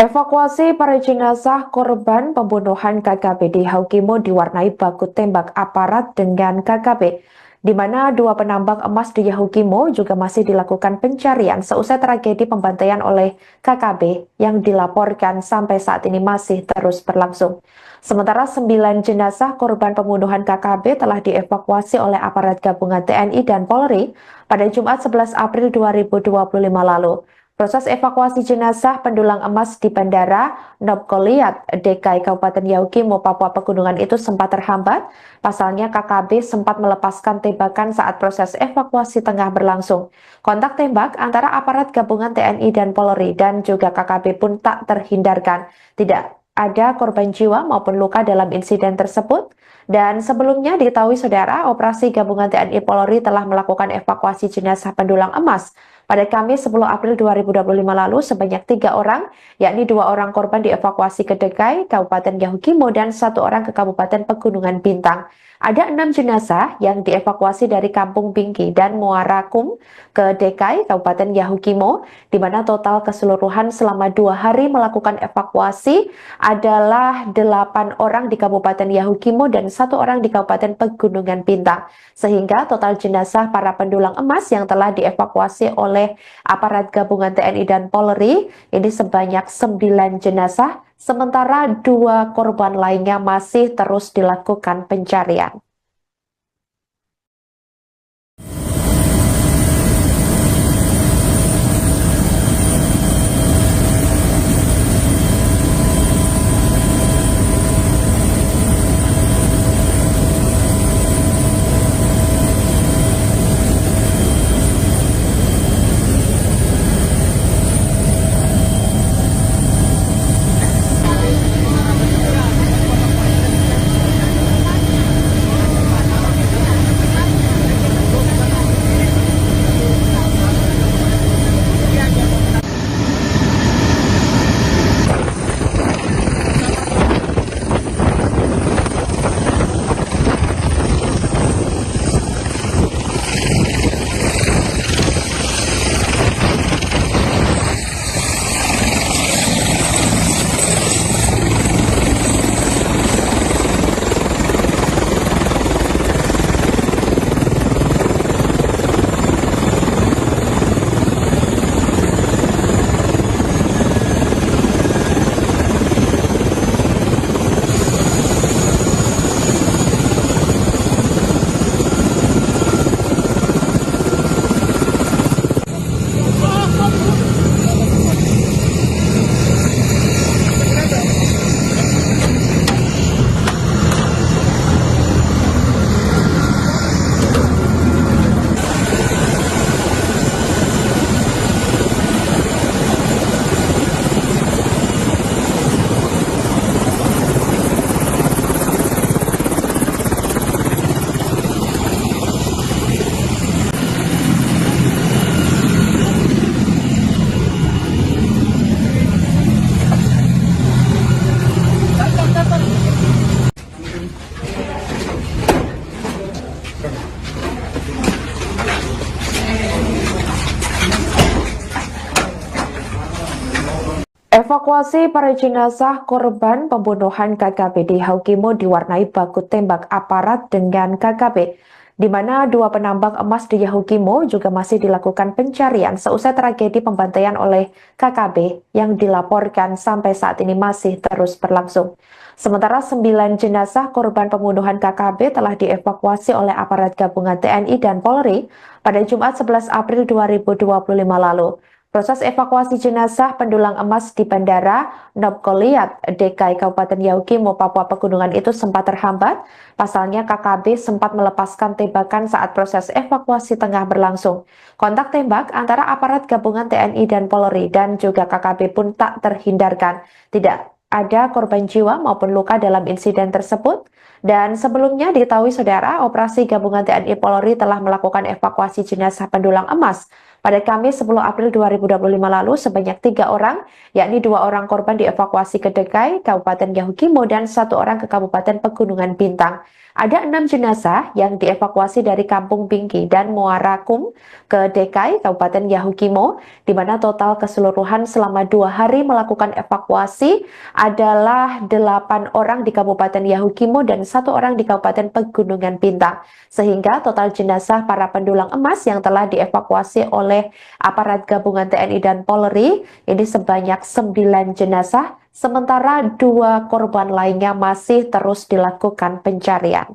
Evakuasi para jenazah korban pembunuhan KKP di Yahukimo diwarnai baku tembak aparat dengan KKP, di mana 2 penambang emas di Yahukimo juga masih dilakukan pencarian seusai tragedi pembantaian oleh KKP yang dilaporkan sampai saat ini masih terus berlangsung. Sementara 9 jenazah korban pembunuhan KKP telah dievakuasi oleh aparat gabungan TNI dan Polri pada Jumat 11 April 2025 lalu. Proses evakuasi jenazah pendulang emas di Bandara Nobgoliat, DKI Kabupaten Yahukimo, Papua Pegunungan itu sempat terhambat. Pasalnya KKB sempat melepaskan tembakan saat proses evakuasi tengah berlangsung. Kontak tembak antara aparat gabungan TNI dan Polri dan juga KKB pun tak terhindarkan. Tidak ada korban jiwa maupun luka dalam insiden tersebut. Dan sebelumnya diketahui saudara, operasi gabungan TNI Polri telah melakukan evakuasi jenazah pendulang emas pada Kamis 10 April 2025 lalu sebanyak 3 orang, yakni 2 orang korban dievakuasi ke DKI Kabupaten Yahukimo dan 1 orang ke Kabupaten Pegunungan Bintang. Ada 6 jenazah yang dievakuasi dari Kampung Bingki dan Muarakum ke DKI Kabupaten Yahukimo, di mana total keseluruhan selama 2 hari melakukan evakuasi adalah 8 orang di Kabupaten Yahukimo dan 1 orang di Kabupaten Pegunungan Bintang. Sehingga total jenazah para pendulang emas yang telah dievakuasi oleh aparat gabungan TNI dan Polri ini sebanyak 9 jenazah, sementara 2 korban lainnya masih terus dilakukan pencarian. Evakuasi para jenazah korban pembunuhan KKP di Haukimo diwarnai baku tembak aparat dengan KKP, di mana dua penambang emas di Yahukimo juga masih dilakukan pencarian seusai tragedi pembantaian oleh KKP yang dilaporkan sampai saat ini masih terus berlangsung. Sementara 9 jenazah korban pembunuhan KKP telah dievakuasi oleh aparat gabungan TNI dan Polri pada Jumat 11 April 2025 lalu. Proses evakuasi jenazah pendulang emas di Bandara Nob Goliat, DKI Kabupaten Yahukimo, Papua Pegunungan itu sempat terhambat. Pasalnya KKB sempat melepaskan tembakan saat proses evakuasi tengah berlangsung. Kontak tembak antara aparat gabungan TNI dan Polri dan juga KKB pun tak terhindarkan. Tidak ada korban jiwa maupun luka dalam insiden tersebut. Dan sebelumnya diketahui saudara, operasi gabungan TNI Polri telah melakukan evakuasi jenazah pendulang emas pada Kamis 10 April 2025 lalu sebanyak 3 orang, yakni 2 orang korban dievakuasi ke DKI Kabupaten Yahukimo dan 1 orang ke Kabupaten Pegunungan Bintang. Ada 6 jenazah yang dievakuasi dari Kampung Bingki dan Muara Kum ke DKI Kabupaten Yahukimo, di mana total keseluruhan selama 2 hari melakukan evakuasi adalah 8 orang di Kabupaten Yahukimo dan 1 orang di Kabupaten Pegunungan Bintang. Sehingga total jenazah para pendulang emas yang telah dievakuasi oleh aparat gabungan TNI dan Polri ini sebanyak 9 jenazah, sementara 2 korban lainnya masih terus dilakukan pencarian.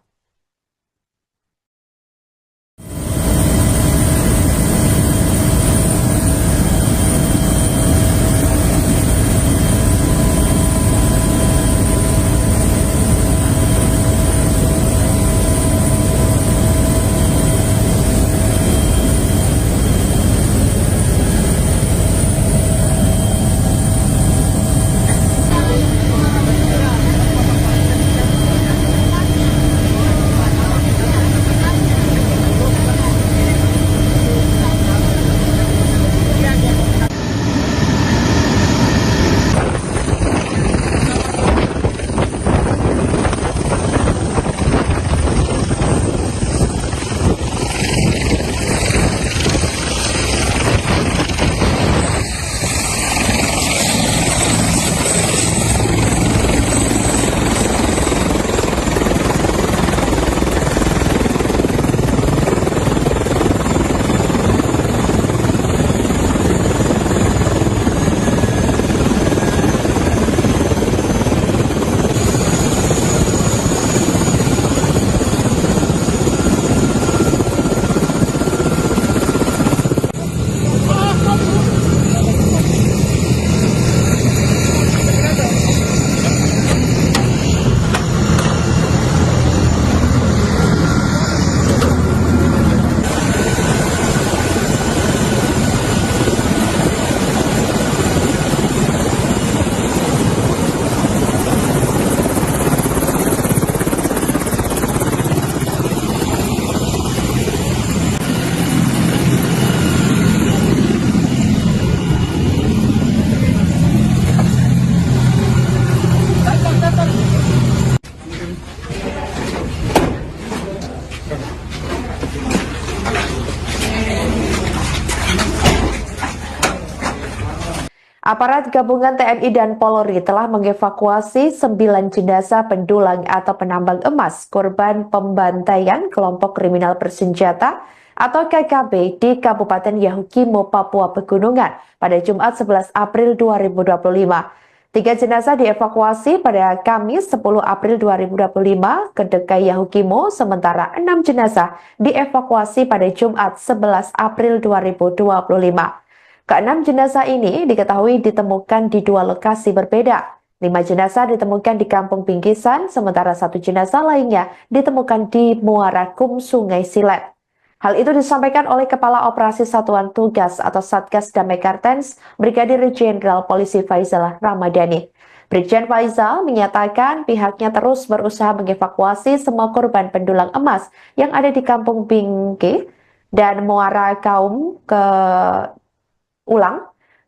Aparat gabungan TNI dan Polri telah mengevakuasi 9 jenazah pendulang atau penambang emas korban pembantaian kelompok kriminal bersenjata atau KKB di Kabupaten Yahukimo, Papua Pegunungan pada Jumat 11 April 2025. 3 jenazah dievakuasi pada Kamis 10 April 2025 ke DKI Yahukimo, sementara 6 jenazah dievakuasi pada Jumat 11 April 2025. Keenam jenazah ini diketahui ditemukan di 2 lokasi berbeda. 5 jenazah ditemukan di Kampung Bingkisan, sementara 1 jenazah lainnya ditemukan di Muara Kum, Sungai Silet. Hal itu disampaikan oleh Kepala Operasi Satuan Tugas atau Satgas Damai Kartens, Brigadir Jenderal Polisi Faizal Ramadhani. Brigjen Faizal menyatakan pihaknya terus berusaha mengevakuasi semua korban pendulang emas yang ada di Kampung Bingki dan Muara Kaum ke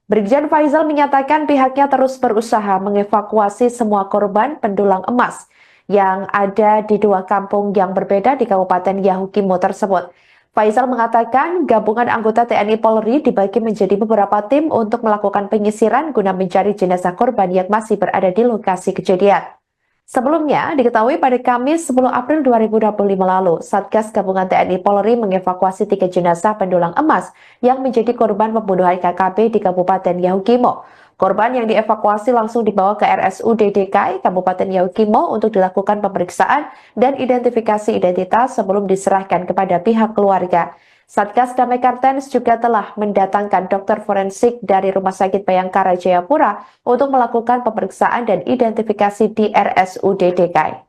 Brigjen Faizal menyatakan pihaknya terus berusaha mengevakuasi semua korban pendulang emas yang ada di 2 kampung yang berbeda di Kabupaten Yahukimo tersebut. Faisal mengatakan gabungan anggota TNI Polri dibagi menjadi beberapa tim untuk melakukan penyisiran guna mencari jenazah korban yang masih berada di lokasi kejadian. Sebelumnya, diketahui pada Kamis 10 April 2025 lalu, Satgas Gabungan TNI Polri mengevakuasi 3 jenazah pendulang emas yang menjadi korban pembunuhan KKB di Kabupaten Yahukimo. Korban yang dievakuasi langsung dibawa ke RSUD DKI Kabupaten Yahukimo untuk dilakukan pemeriksaan dan identifikasi identitas sebelum diserahkan kepada pihak keluarga. Satgas Damai Kartens juga telah mendatangkan dokter forensik dari Rumah Sakit Bayangkara Jayapura untuk melakukan pemeriksaan dan identifikasi di RSUD DKI.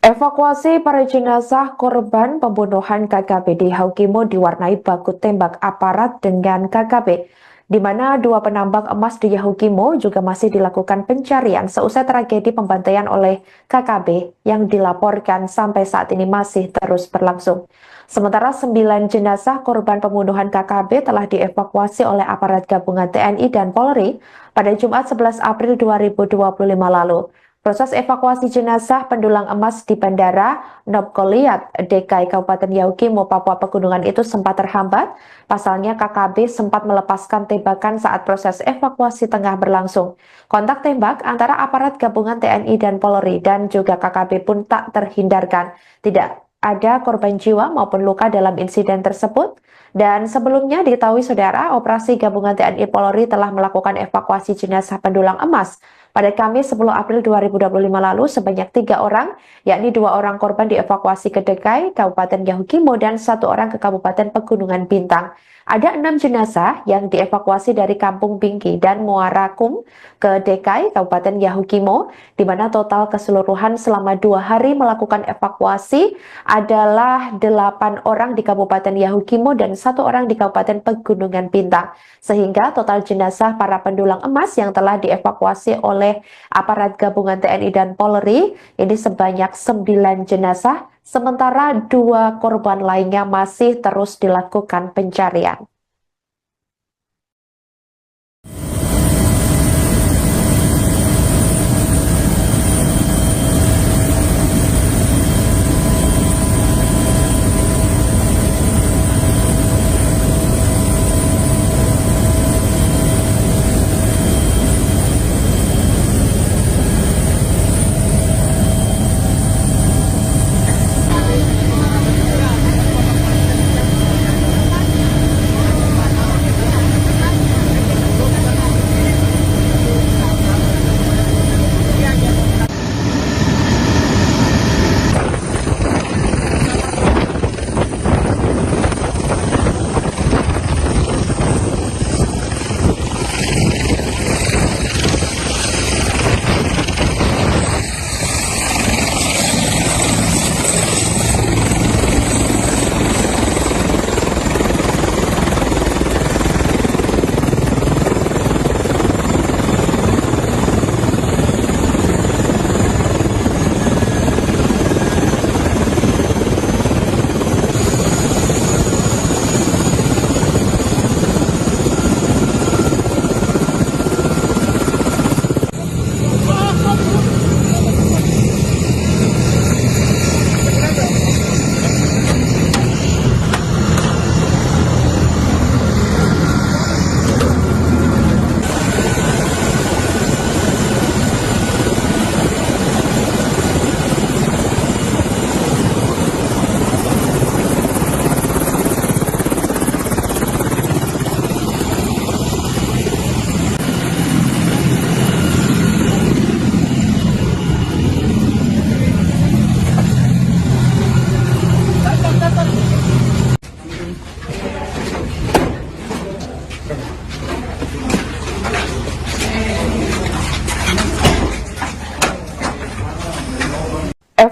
Evakuasi para jenazah korban pembunuhan KKB di Yahukimo diwarnai baku tembak aparat dengan KKB, di mana 2 penambang emas di Yahukimo juga masih dilakukan pencarian seusai tragedi pembantaian oleh KKB yang dilaporkan sampai saat ini masih terus berlangsung. Sementara 9 jenazah korban pembunuhan KKB telah dievakuasi oleh aparat gabungan TNI dan Polri pada Jumat 11 April 2025 lalu. Proses evakuasi jenazah pendulang emas di Bandara Nopkoliat, DKI Kabupaten Yahukimo, Papua Pegunungan itu sempat terhambat. Pasalnya KKB sempat melepaskan tembakan saat proses evakuasi tengah berlangsung. Kontak tembak antara aparat gabungan TNI dan Polri dan juga KKB pun tak terhindarkan. Tidak ada korban jiwa maupun luka dalam insiden tersebut. Dan sebelumnya diketahui saudara, operasi gabungan TNI Polri telah melakukan evakuasi jenazah pendulang emas pada Kamis 10 April 2025 lalu sebanyak 3 orang, yakni 2 orang korban dievakuasi ke DKI Kabupaten Yahukimo dan 1 orang ke Kabupaten Pegunungan Bintang. Ada 6 jenazah yang dievakuasi dari Kampung Bingki dan Muara Kum ke DKI Kabupaten Yahukimo, di mana total keseluruhan selama 2 hari melakukan evakuasi adalah 8 orang di Kabupaten Yahukimo dan 1 orang di Kabupaten Pegunungan Bintang. Sehingga total jenazah para pendulang emas yang telah dievakuasi oleh aparat gabungan TNI dan Polri ini sebanyak 9 jenazah, sementara 2 korban lainnya masih terus dilakukan pencarian.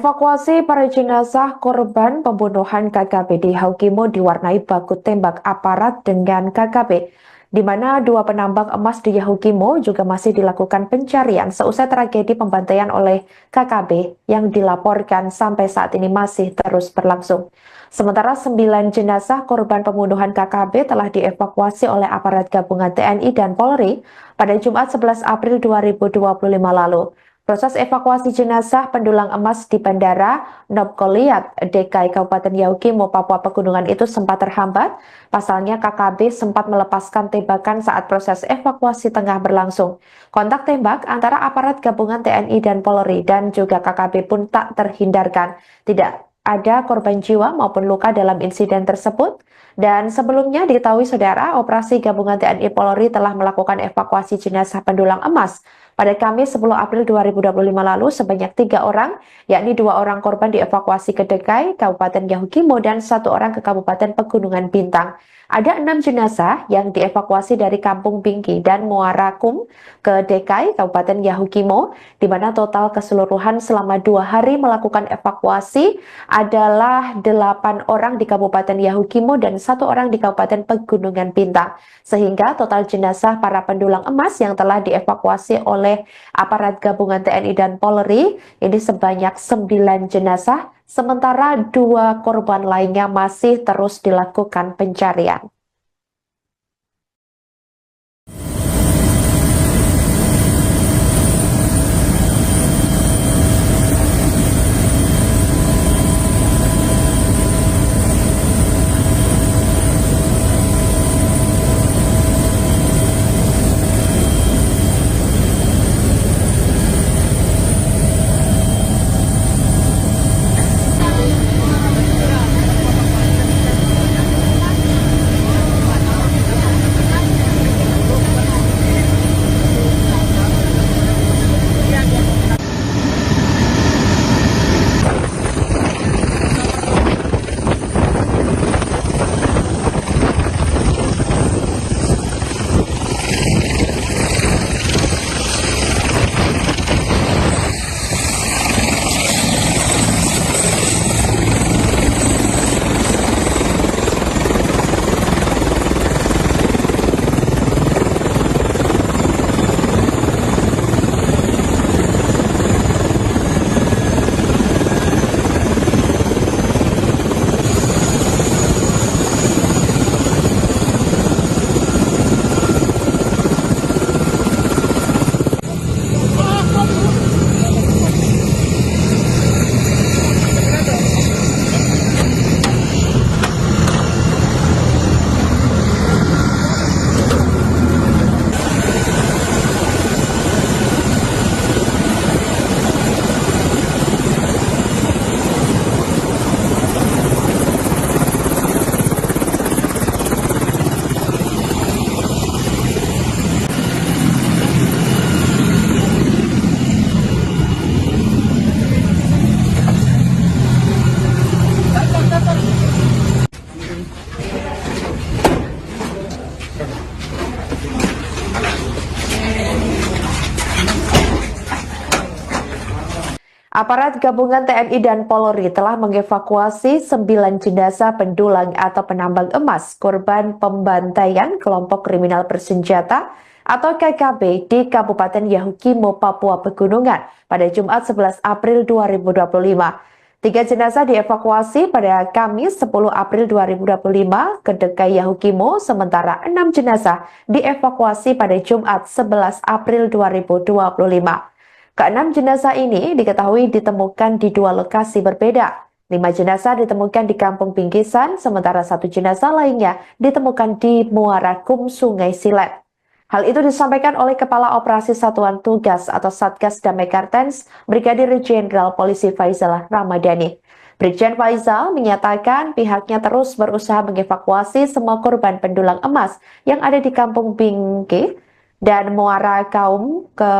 Evakuasi para jenazah korban pembunuhan KKP di Haukimo diwarnai baku tembak aparat dengan KKP, di mana dua penambang emas di Yahukimo juga masih dilakukan pencarian seusai tragedi pembantaian oleh KKP yang dilaporkan sampai saat ini masih terus berlangsung. Sementara 9 jenazah korban pembunuhan KKP telah dievakuasi oleh aparat gabungan TNI dan Polri pada Jumat 11 April 2025 lalu. Proses evakuasi jenazah pendulang emas di Bandara Nobgoliat, DKI Kabupaten Yahukimo, Papua Pegunungan itu sempat terhambat. Pasalnya KKB sempat melepaskan tembakan saat proses evakuasi tengah berlangsung. Kontak tembak antara aparat gabungan TNI dan Polri dan juga KKB pun tak terhindarkan. Tidak ada korban jiwa maupun luka dalam insiden tersebut. Dan sebelumnya diketahui saudara, operasi gabungan TNI Polri telah melakukan evakuasi jenazah pendulang emas pada Kamis 10 April 2025 lalu sebanyak 3 orang, yakni 2 orang korban dievakuasi ke DKI Kabupaten Yahukimo dan 1 orang ke Kabupaten Pegunungan Bintang. Ada 6 jenazah yang dievakuasi dari Kampung Bingki dan Muara Kum ke DKI Kabupaten Yahukimo, di mana total keseluruhan selama 2 hari melakukan evakuasi adalah 8 orang di Kabupaten Yahukimo dan 1 orang di Kabupaten Pegunungan Bintang. Sehingga total jenazah para pendulang emas yang telah dievakuasi oleh aparat gabungan TNI dan Polri ini sebanyak 9 jenazah, sementara 2 korban lainnya masih terus dilakukan pencarian. Aparat gabungan TNI dan Polri telah mengevakuasi 9 jenazah pendulang atau penambang emas korban pembantaian kelompok kriminal bersenjata atau KKB di Kabupaten Yahukimo, Papua Pegunungan pada Jumat 11 April 2025. 3 jenazah dievakuasi pada Kamis 10 April 2025 ke DKI Yahukimo, sementara 6 jenazah dievakuasi pada Jumat 11 April 2025. Keenam jenazah ini diketahui ditemukan di 2 lokasi berbeda. 5 jenazah ditemukan di Kampung Bingkisan, sementara 1 jenazah lainnya ditemukan di Muara Kum, Sungai Silet. Hal itu disampaikan oleh Kepala Operasi Satuan Tugas atau Satgas Damai Kartens, Brigadir Jenderal Polisi Faizal Ramadhani. Brigjen Faizal menyatakan pihaknya terus berusaha mengevakuasi semua korban pendulang emas yang ada di Kampung Bingki dan Muara Kaum ke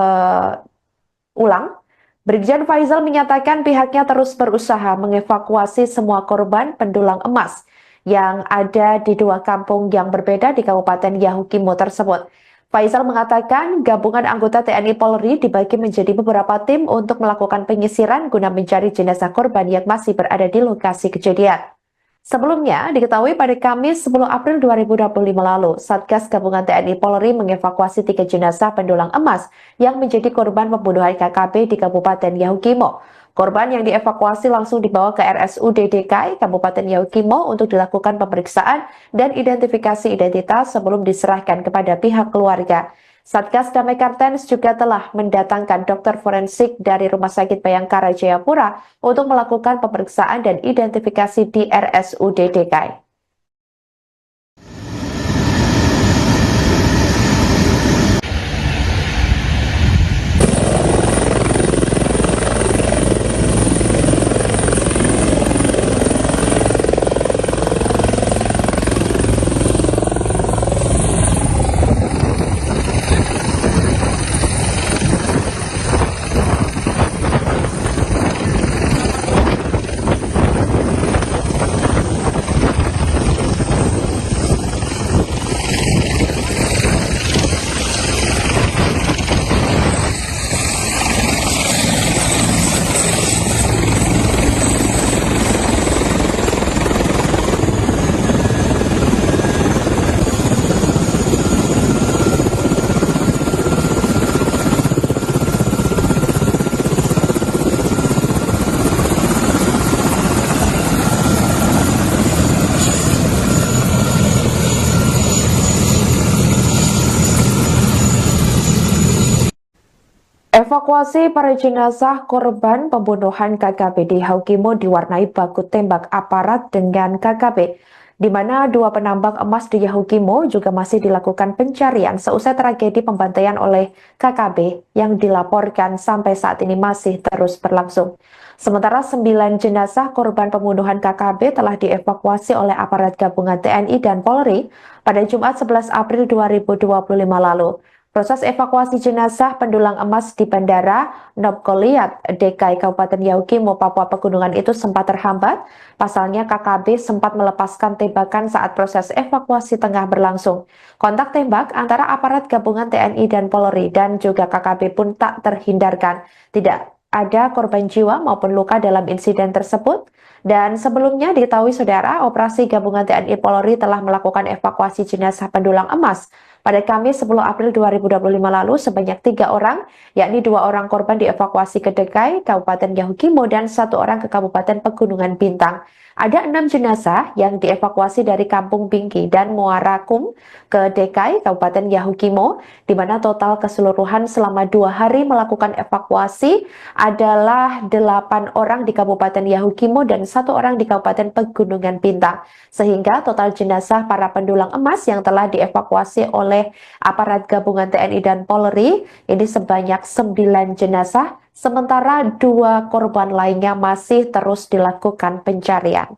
Brigjen Faizal menyatakan pihaknya terus berusaha mengevakuasi semua korban pendulang emas yang ada di 2 kampung yang berbeda di Kabupaten Yahukimo tersebut. Faisal mengatakan gabungan anggota TNI Polri dibagi menjadi beberapa tim untuk melakukan penyisiran guna mencari jenazah korban yang masih berada di lokasi kejadian. Sebelumnya, diketahui pada Kamis 10 April 2025 lalu, Satgas Gabungan TNI Polri mengevakuasi 3 jenazah pendulang emas yang menjadi korban pembunuhan KKB di Kabupaten Yahukimo. Korban yang dievakuasi langsung dibawa ke RSUD DKI Kabupaten Yahukimo untuk dilakukan pemeriksaan dan identifikasi identitas sebelum diserahkan kepada pihak keluarga. Satgas Damai Kartens juga telah mendatangkan dokter forensik dari Rumah Sakit Bayangkara Jayapura untuk melakukan pemeriksaan dan identifikasi di RSUD DKI. Evakuasi para jenazah korban pembunuhan KKB di Yahukimo diwarnai baku tembak aparat dengan KKB, di mana 2 penambang emas di Yahukimo juga masih dilakukan pencarian seusai tragedi pembantaian oleh KKB yang dilaporkan sampai saat ini masih terus berlangsung. Sementara 9 jenazah korban pembunuhan KKB telah dievakuasi oleh aparat gabungan TNI dan Polri pada Jumat 11 April 2025 lalu. Proses evakuasi jenazah pendulang emas di Bandara Nobgoliat, DKI Kabupaten Yahukimo, Papua Pegunungan itu sempat terhambat. Pasalnya KKB sempat melepaskan tembakan saat proses evakuasi tengah berlangsung. Kontak tembak antara aparat gabungan TNI dan Polri dan juga KKB pun tak terhindarkan. Tidak ada korban jiwa maupun luka dalam insiden tersebut. Dan sebelumnya diketahui saudara, operasi gabungan TNI Polri telah melakukan evakuasi jenazah pendulang emas pada Kamis 10 April 2025 lalu sebanyak 3 orang, yakni 2 orang korban dievakuasi ke DKI Kabupaten Yahukimo dan 1 orang ke Kabupaten Pegunungan Bintang. Ada 6 jenazah yang dievakuasi dari Kampung Bingki dan Muara Kum ke DKI Kabupaten Yahukimo, di mana total keseluruhan selama 2 hari melakukan evakuasi adalah 8 orang di Kabupaten Yahukimo dan 1 orang di Kabupaten Pegunungan Bintang. Sehingga total jenazah para pendulang emas yang telah dievakuasi oleh aparat gabungan TNI dan Polri ini sebanyak 9 jenazah, sementara 2 korban lainnya masih terus dilakukan pencarian.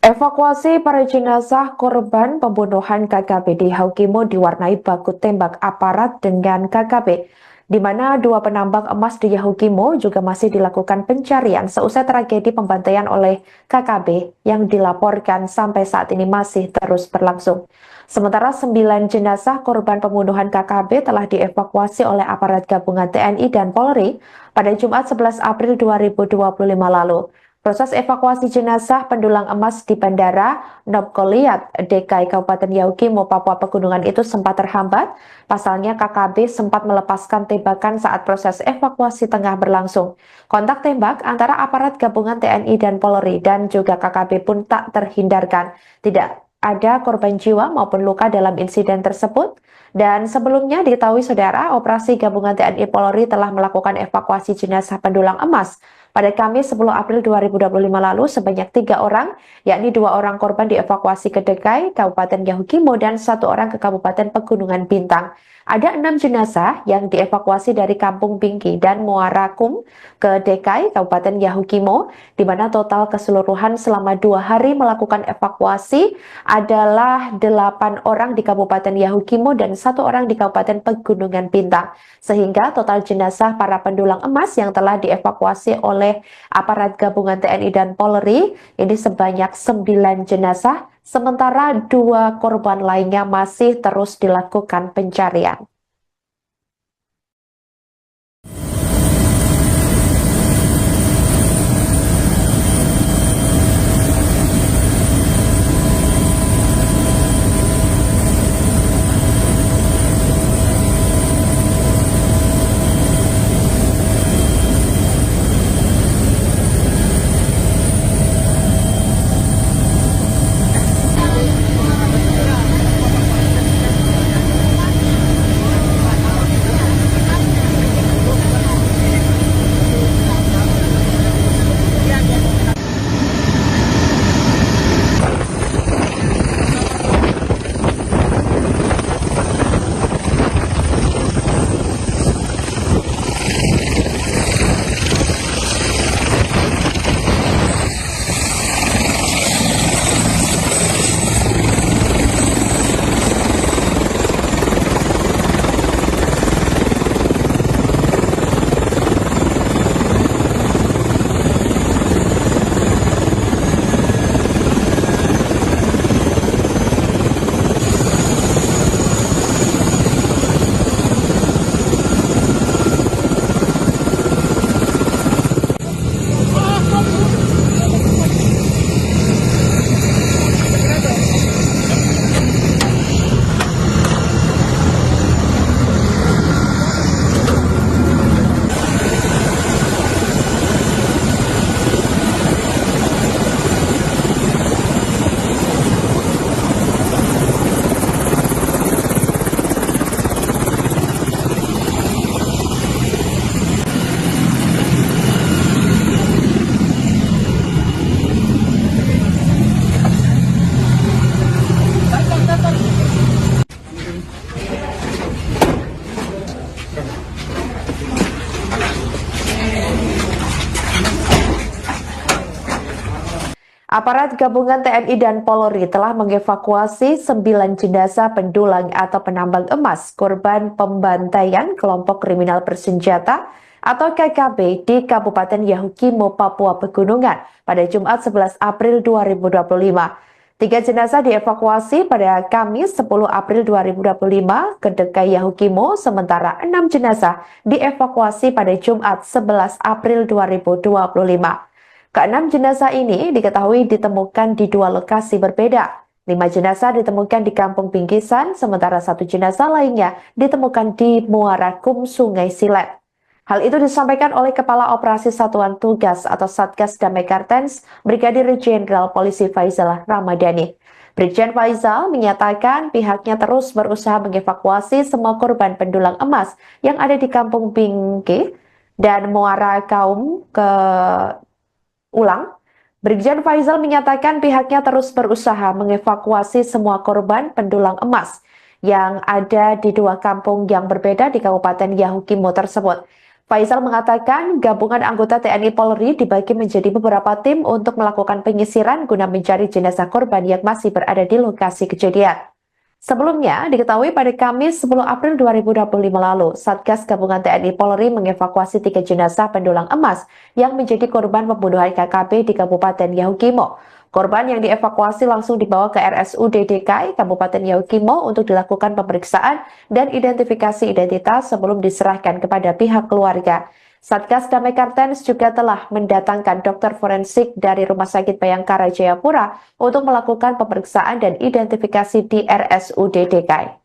Evakuasi para jenazah korban pembunuhan KKP di Haukimo diwarnai baku tembak aparat dengan KKP, di mana dua penambang emas di Yahukimo juga masih dilakukan pencarian seusai tragedi pembantaian oleh KKP yang dilaporkan sampai saat ini masih terus berlangsung. Sementara 9 jenazah korban pembunuhan KKP telah dievakuasi oleh aparat gabungan TNI dan Polri pada Jumat 11 April 2025 lalu. Proses evakuasi jenazah pendulang emas di Bandara Nobgoliat, DKI Kabupaten Yahukimo, Papua Pegunungan itu sempat terhambat. Pasalnya KKB sempat melepaskan tembakan saat proses evakuasi tengah berlangsung. Kontak tembak antara aparat gabungan TNI dan Polri dan juga KKB pun tak terhindarkan. Tidak ada korban jiwa maupun luka dalam insiden tersebut. Dan sebelumnya diketahui saudara, operasi gabungan TNI Polri telah melakukan evakuasi jenazah pendulang emas pada Kamis 10 April 2025 lalu sebanyak 3 orang, yakni 2 orang korban dievakuasi ke DKI Kabupaten Yahukimo dan 1 orang ke Kabupaten Pegunungan Bintang. Ada 6 jenazah yang dievakuasi dari Kampung Bingki dan Muara Kum ke DKI Kabupaten Yahukimo, di mana total keseluruhan selama 2 hari melakukan evakuasi adalah 8 orang di Kabupaten Yahukimo dan 1 orang di Kabupaten Pegunungan Bintang. Sehingga total jenazah para pendulang emas yang telah dievakuasi oleh aparat gabungan TNI dan Polri ini sebanyak 9 jenazah, sementara 2 korban lainnya masih terus dilakukan pencarian. Aparat gabungan TNI dan Polri telah mengevakuasi 9 jenazah pendulang atau penambang emas korban pembantaian kelompok kriminal bersenjata atau KKB di Kabupaten Yahukimo, Papua Pegunungan pada Jumat 11 April 2025. 3 jenazah dievakuasi pada Kamis 10 April 2025 ke DKI Yahukimo, sementara 6 jenazah dievakuasi pada Jumat 11 April 2025. Keenam jenazah ini diketahui ditemukan di 2 lokasi berbeda. 5 jenazah ditemukan di Kampung Bingkisan, sementara 1 jenazah lainnya ditemukan di Muara Kum, Sungai Silet. Hal itu disampaikan oleh Kepala Operasi Satuan Tugas atau Satgas Damai Kartens, Brigadir Jenderal Polisi Faizal Ramadhani. Brigjen Faizal menyatakan pihaknya terus berusaha mengevakuasi semua korban pendulang emas yang ada di Kampung Bingki dan Muara Kaum ke Brigjen Faizal menyatakan pihaknya terus berusaha mengevakuasi semua korban pendulang emas yang ada di 2 kampung yang berbeda di Kabupaten Yahukimo tersebut. Faisal mengatakan gabungan anggota TNI Polri dibagi menjadi beberapa tim untuk melakukan penyisiran guna mencari jenazah korban yang masih berada di lokasi kejadian. Sebelumnya, diketahui pada Kamis 10 April 2025 lalu, Satgas Gabungan TNI Polri mengevakuasi 3 jenazah pendulang emas yang menjadi korban pembunuhan KKB di Kabupaten Yahukimo. Korban yang dievakuasi langsung dibawa ke RSUD DKI Kabupaten Yahukimo untuk dilakukan pemeriksaan dan identifikasi identitas sebelum diserahkan kepada pihak keluarga. Satgas Damai Kartens juga telah mendatangkan dokter forensik dari Rumah Sakit Bayangkara Jayapura untuk melakukan pemeriksaan dan identifikasi di RSUD DKI.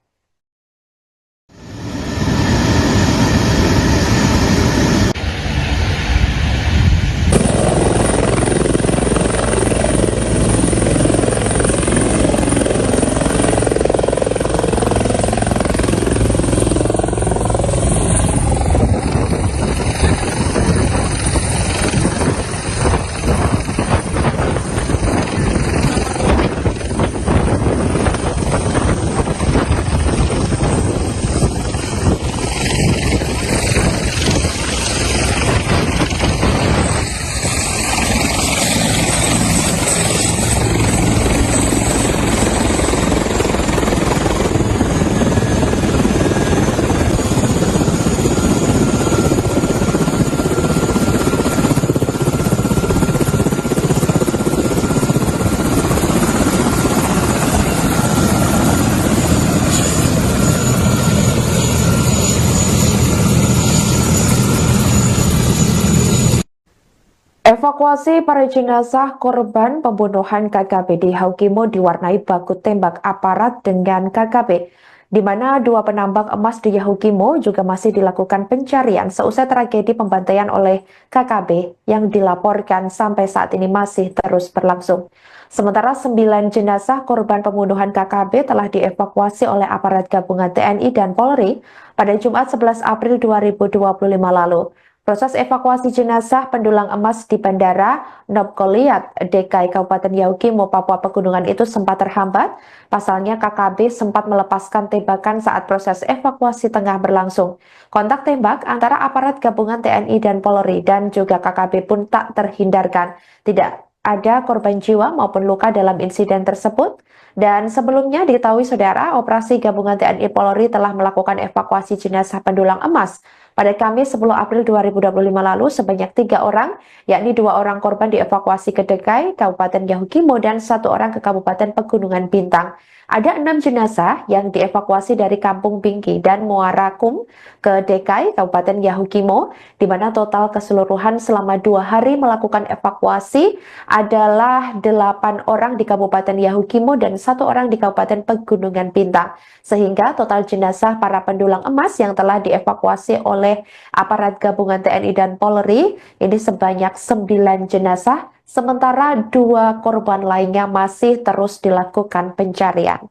Evakuasi para jenazah korban pembunuhan KKB di Yahukimo diwarnai baku tembak aparat dengan KKB, di mana 2 penambang emas di Yahukimo juga masih dilakukan pencarian seusai tragedi pembantaian oleh KKB yang dilaporkan sampai saat ini masih terus berlangsung. Sementara 9 jenazah korban pembunuhan KKB telah dievakuasi oleh aparat gabungan TNI dan Polri pada Jumat 11 April 2025 lalu. Proses evakuasi jenazah pendulang emas di Bandara Nobgoliat, DKI Kabupaten Yahukimo, Papua Pegunungan itu sempat terhambat. Pasalnya KKB sempat melepaskan tembakan saat proses evakuasi tengah berlangsung. Kontak tembak antara aparat gabungan TNI dan Polri dan juga KKB pun tak terhindarkan. Tidak ada korban jiwa maupun luka dalam insiden tersebut. Dan sebelumnya diketahui saudara, operasi gabungan TNI Polri telah melakukan evakuasi jenazah pendulang emas pada Kamis 10 April 2025 lalu sebanyak 3 orang, yakni 2 orang korban dievakuasi ke DKI Kabupaten Yahukimo dan 1 orang ke Kabupaten Pegunungan Bintang. Ada 6 jenazah yang dievakuasi dari Kampung Bingki dan Muara Kum ke DKI Kabupaten Yahukimo, di mana total keseluruhan selama 2 hari melakukan evakuasi adalah 8 orang di Kabupaten Yahukimo dan 1 orang di Kabupaten Pegunungan Bintang. Sehingga total jenazah para pendulang emas yang telah dievakuasi oleh aparat gabungan TNI dan Polri ini sebanyak 9 jenazah, sementara 2 korban lainnya masih terus dilakukan pencarian.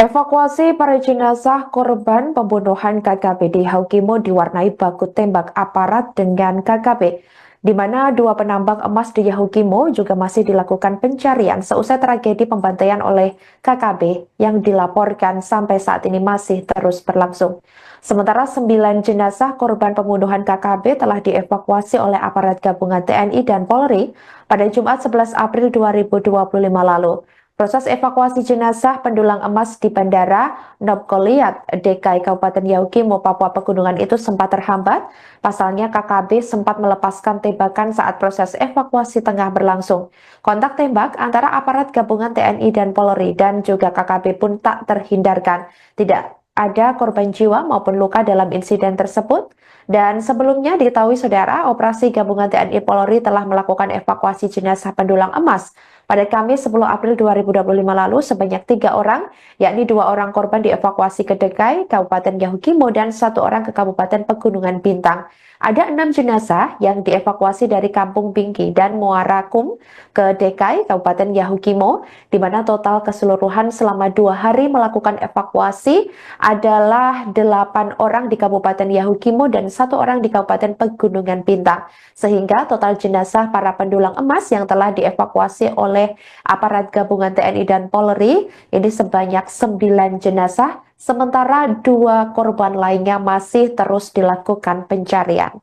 Evakuasi para jenazah korban pembunuhan KKP di Haukimo diwarnai baku tembak aparat dengan KKP, di mana dua penambang emas di Yahukimo juga masih dilakukan pencarian seusai tragedi pembantaian oleh KKP yang dilaporkan sampai saat ini masih terus berlangsung. Sementara 9 jenazah korban pembunuhan KKP telah dievakuasi oleh aparat gabungan TNI dan Polri pada Jumat 11 April 2025 lalu. Proses evakuasi jenazah pendulang emas di Bandara Nopkoliat, DKI Kabupaten Yahukimo, Papua Pegunungan itu sempat terhambat. Pasalnya KKB sempat melepaskan tembakan saat proses evakuasi tengah berlangsung. Kontak tembak antara aparat gabungan TNI dan Polri dan juga KKB pun tak terhindarkan. Tidak ada korban jiwa maupun luka dalam insiden tersebut. Dan sebelumnya diketahui saudara, operasi gabungan TNI Polri telah melakukan evakuasi jenazah pendulang emas pada Kamis 10 April 2025 lalu sebanyak 3 orang, yakni 2 orang korban dievakuasi ke DKI Kabupaten Yahukimo dan 1 orang ke Kabupaten Pegunungan Bintang. Ada 6 jenazah yang dievakuasi dari Kampung Bingki dan Muara Kum ke DKI Kabupaten Yahukimo, di mana total keseluruhan selama 2 hari melakukan evakuasi adalah 8 orang di Kabupaten Yahukimo dan 1 orang di Kabupaten Pegunungan Bintang. Sehingga total jenazah para pendulang emas yang telah dievakuasi oleh aparat gabungan TNI dan Polri ini sebanyak 9 jenazah, sementara 2 korban lainnya masih terus dilakukan pencarian.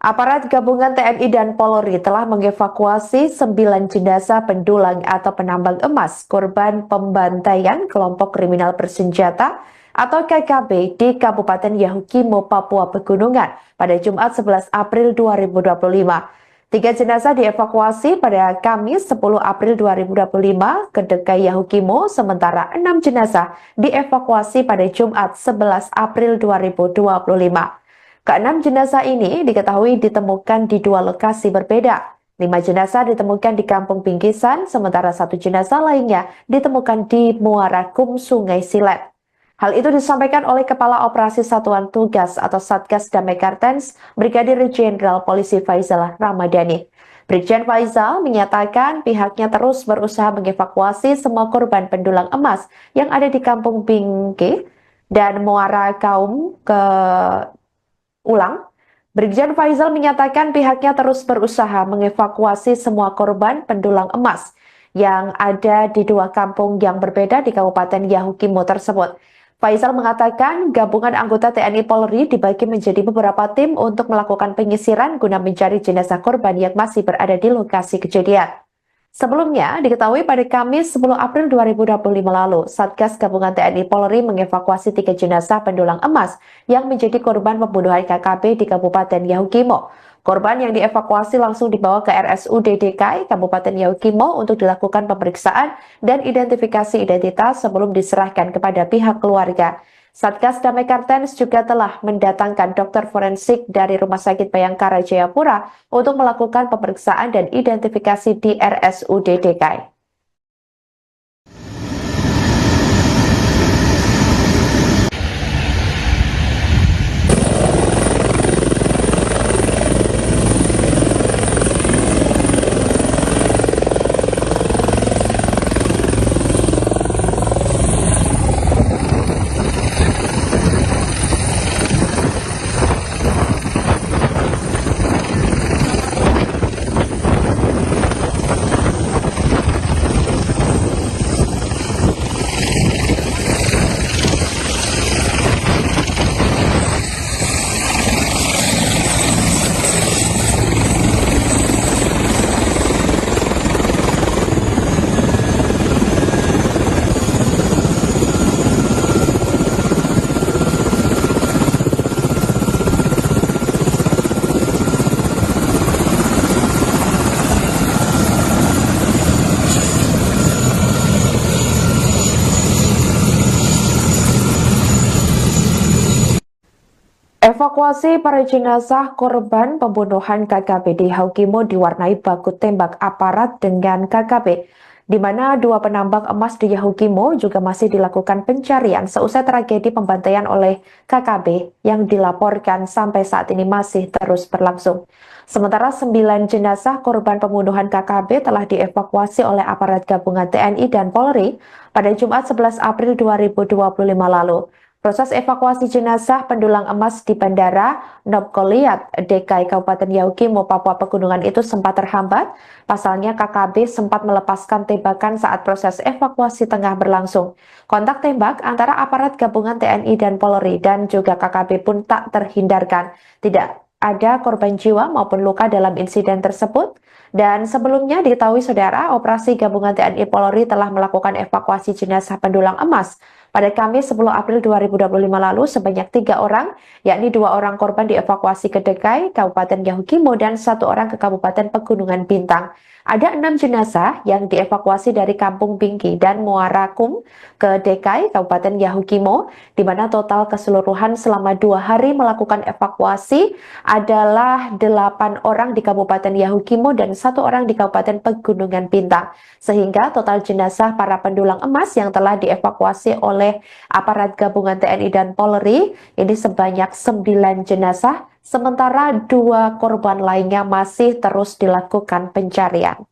Aparat gabungan TNI dan Polri telah mengevakuasi 9 jenazah pendulang atau penambang emas korban pembantaian kelompok kriminal bersenjata atau KKB di Kabupaten Yahukimo, Papua Pegunungan pada Jumat 11 April 2025. 3 jenazah dievakuasi pada Kamis 10 April 2025 ke DKI Yahukimo, sementara 6 jenazah dievakuasi pada Jumat 11 April 2025. Keenam jenazah ini diketahui ditemukan di 2 lokasi berbeda. 5 jenazah ditemukan di Kampung Bingkisan, sementara 1 jenazah lainnya ditemukan di Muara Kum, Sungai Silet. Hal itu disampaikan oleh Kepala Operasi Satuan Tugas atau Satgas Damai Kartens, Brigadir Jenderal Polisi Faizal Ramadhani. Brigjen Faizal menyatakan pihaknya terus berusaha mengevakuasi semua korban pendulang emas yang ada di Kampung Bingki dan Muara Kaum ke Brigjen Faizal menyatakan pihaknya terus berusaha mengevakuasi semua korban pendulang emas yang ada di 2 kampung yang berbeda di Kabupaten Yahukimo tersebut. Faisal mengatakan gabungan anggota TNI Polri dibagi menjadi beberapa tim untuk melakukan penyisiran guna mencari jenazah korban yang masih berada di lokasi kejadian. Sebelumnya, diketahui pada Kamis 10 April 2025 lalu, Satgas Gabungan TNI Polri mengevakuasi 3 jenazah pendulang emas yang menjadi korban pembunuhan KKB di Kabupaten Yahukimo. Korban yang dievakuasi langsung dibawa ke RSUD DKI Kabupaten Yahukimo untuk dilakukan pemeriksaan dan identifikasi identitas sebelum diserahkan kepada pihak keluarga. Satgas Damai Kartens juga telah mendatangkan dokter forensik dari Rumah Sakit Bayangkara Jayapura untuk melakukan pemeriksaan dan identifikasi di RSUD DKI. Evakuasi para jenazah korban pembunuhan KKB di Yahukimo diwarnai baku tembak aparat dengan KKB, di mana 2 penambang emas di Yahukimo juga masih dilakukan pencarian seusai tragedi pembantaian oleh KKB yang dilaporkan sampai saat ini masih terus berlangsung. Sementara 9 jenazah korban pembunuhan KKB telah dievakuasi oleh aparat gabungan TNI dan Polri pada Jumat 11 April 2025 lalu. Proses evakuasi jenazah pendulang emas di Bandara Nobgoliat, DKI Kabupaten Yahukimo, Papua Pegunungan itu sempat terhambat. Pasalnya KKB sempat melepaskan tembakan saat proses evakuasi tengah berlangsung. Kontak tembak antara aparat gabungan TNI dan Polri dan juga KKB pun tak terhindarkan. Tidak ada korban jiwa maupun luka dalam insiden tersebut. Dan sebelumnya diketahui saudara, operasi gabungan TNI Polri telah melakukan evakuasi jenazah pendulang emas pada Kamis 10 April 2025 lalu sebanyak 3 orang, yakni 2 orang korban dievakuasi ke DKI Kabupaten Yahukimo dan 1 orang ke Kabupaten Pegunungan Bintang. Ada 6 jenazah yang dievakuasi dari Kampung Bingki dan Muarakum ke DKI Kabupaten Yahukimo, di mana total keseluruhan selama 2 hari melakukan evakuasi adalah 8 orang di Kabupaten Yahukimo dan 1 orang di Kabupaten Pegunungan Bintang. Sehingga total jenazah para pendulang emas yang telah dievakuasi oleh aparat gabungan TNI dan Polri ini sebanyak 9 jenazah, sementara 2 korban lainnya masih terus dilakukan pencarian.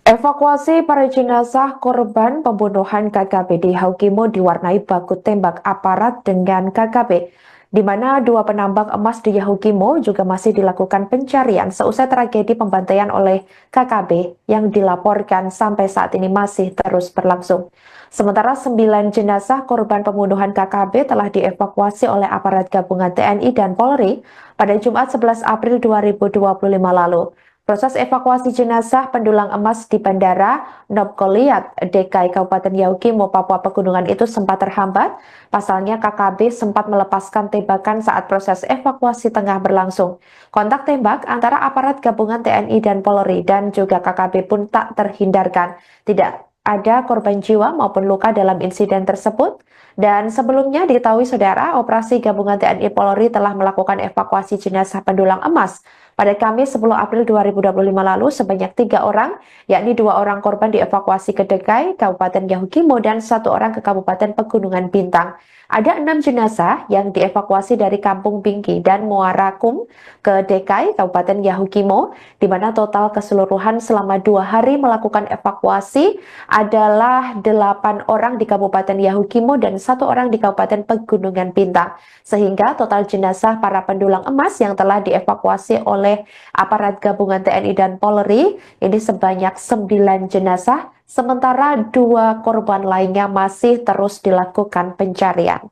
Evakuasi para jenazah korban pembunuhan KKP di Haukimo diwarnai baku tembak aparat dengan KKP, di mana dua penambang emas di Yahukimo juga masih dilakukan pencarian seusai tragedi pembantaian oleh KKP yang dilaporkan sampai saat ini masih terus berlangsung. Sementara 9 jenazah korban pembunuhan KKP telah dievakuasi oleh aparat gabungan TNI dan Polri pada Jumat 11 April 2025 lalu. Proses evakuasi jenazah pendulang emas di Bandara Nob Goliat, DKI Kabupaten Yahukimo, Papua Pegunungan itu sempat terhambat. Pasalnya KKB sempat melepaskan tembakan saat proses evakuasi tengah berlangsung. Kontak tembak antara aparat gabungan TNI dan Polri dan juga KKB pun tak terhindarkan. Tidak ada korban jiwa maupun luka dalam insiden tersebut. Dan sebelumnya diketahui saudara, operasi gabungan TNI Polri telah melakukan evakuasi jenazah pendulang emas pada Kamis 10 April 2025 lalu sebanyak 3 orang, yakni 2 orang korban dievakuasi ke DKI Kabupaten Yahukimo dan 1 orang ke Kabupaten Pegunungan Bintang. Ada 6 jenazah yang dievakuasi dari Kampung Bingki dan Muara Kum ke DKI Kabupaten Yahukimo, di mana total keseluruhan selama 2 hari melakukan evakuasi adalah 8 orang di Kabupaten Yahukimo dan 1 orang di Kabupaten Pegunungan Bintang. Sehingga total jenazah para pendulang emas yang telah dievakuasi oleh aparat gabungan TNI dan Polri ini sebanyak 9 jenazah, sementara 2 korban lainnya masih terus dilakukan pencarian.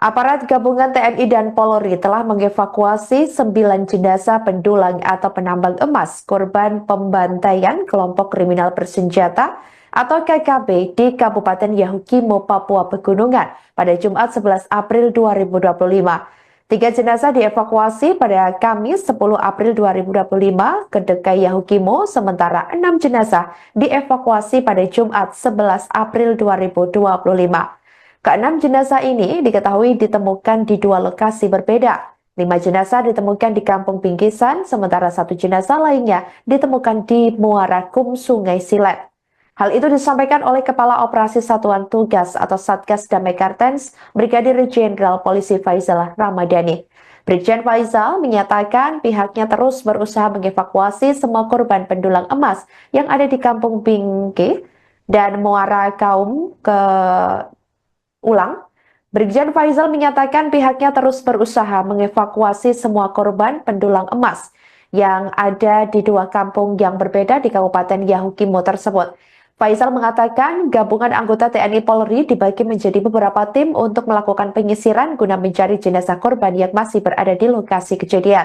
Aparat gabungan TNI dan Polri telah mengevakuasi 9 jenazah pendulang atau penambang emas korban pembantaian kelompok kriminal bersenjata atau KKB di Kabupaten Yahukimo, Papua Pegunungan pada Jumat 11 April 2025. 3 jenazah dievakuasi pada Kamis 10 April 2025 ke DKI Yahukimo, sementara 6 jenazah dievakuasi pada Jumat 11 April 2025. Keenam jenazah ini diketahui ditemukan di 2 lokasi berbeda. 5 jenazah ditemukan di Kampung Bingkisan, sementara 1 jenazah lainnya ditemukan di Muara Kum, Sungai Silet. Hal itu disampaikan oleh Kepala Operasi Satuan Tugas atau Satgas Damai Kartens, Brigadir Jenderal Polisi Faizal Ramadhani. Brigjen Faizal menyatakan pihaknya terus berusaha mengevakuasi semua korban pendulang emas yang ada di Kampung Bingki dan Muara Kaum ke Brigjen Faizal menyatakan pihaknya terus berusaha mengevakuasi semua korban pendulang emas yang ada di 2 kampung yang berbeda di Kabupaten Yahukimo tersebut. Faisal mengatakan gabungan anggota TNI Polri dibagi menjadi beberapa tim untuk melakukan penyisiran guna mencari jenazah korban yang masih berada di lokasi kejadian.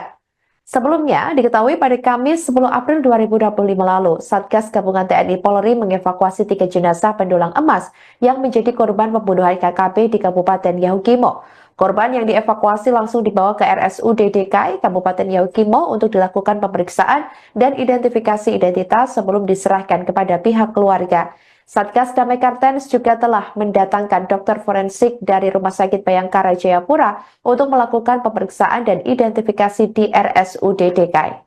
Sebelumnya, diketahui pada Kamis 10 April 2025 lalu, Satgas Gabungan TNI Polri mengevakuasi 3 jenazah pendulang emas yang menjadi korban pembunuhan KKP di Kabupaten Yahukimo. Korban yang dievakuasi langsung dibawa ke RSUD DKI Kabupaten Yahukimo untuk dilakukan pemeriksaan dan identifikasi identitas sebelum diserahkan kepada pihak keluarga. Satgas Damai Kartens juga telah mendatangkan dokter forensik dari Rumah Sakit Bayangkara Jayapura untuk melakukan pemeriksaan dan identifikasi di RSUD DKI.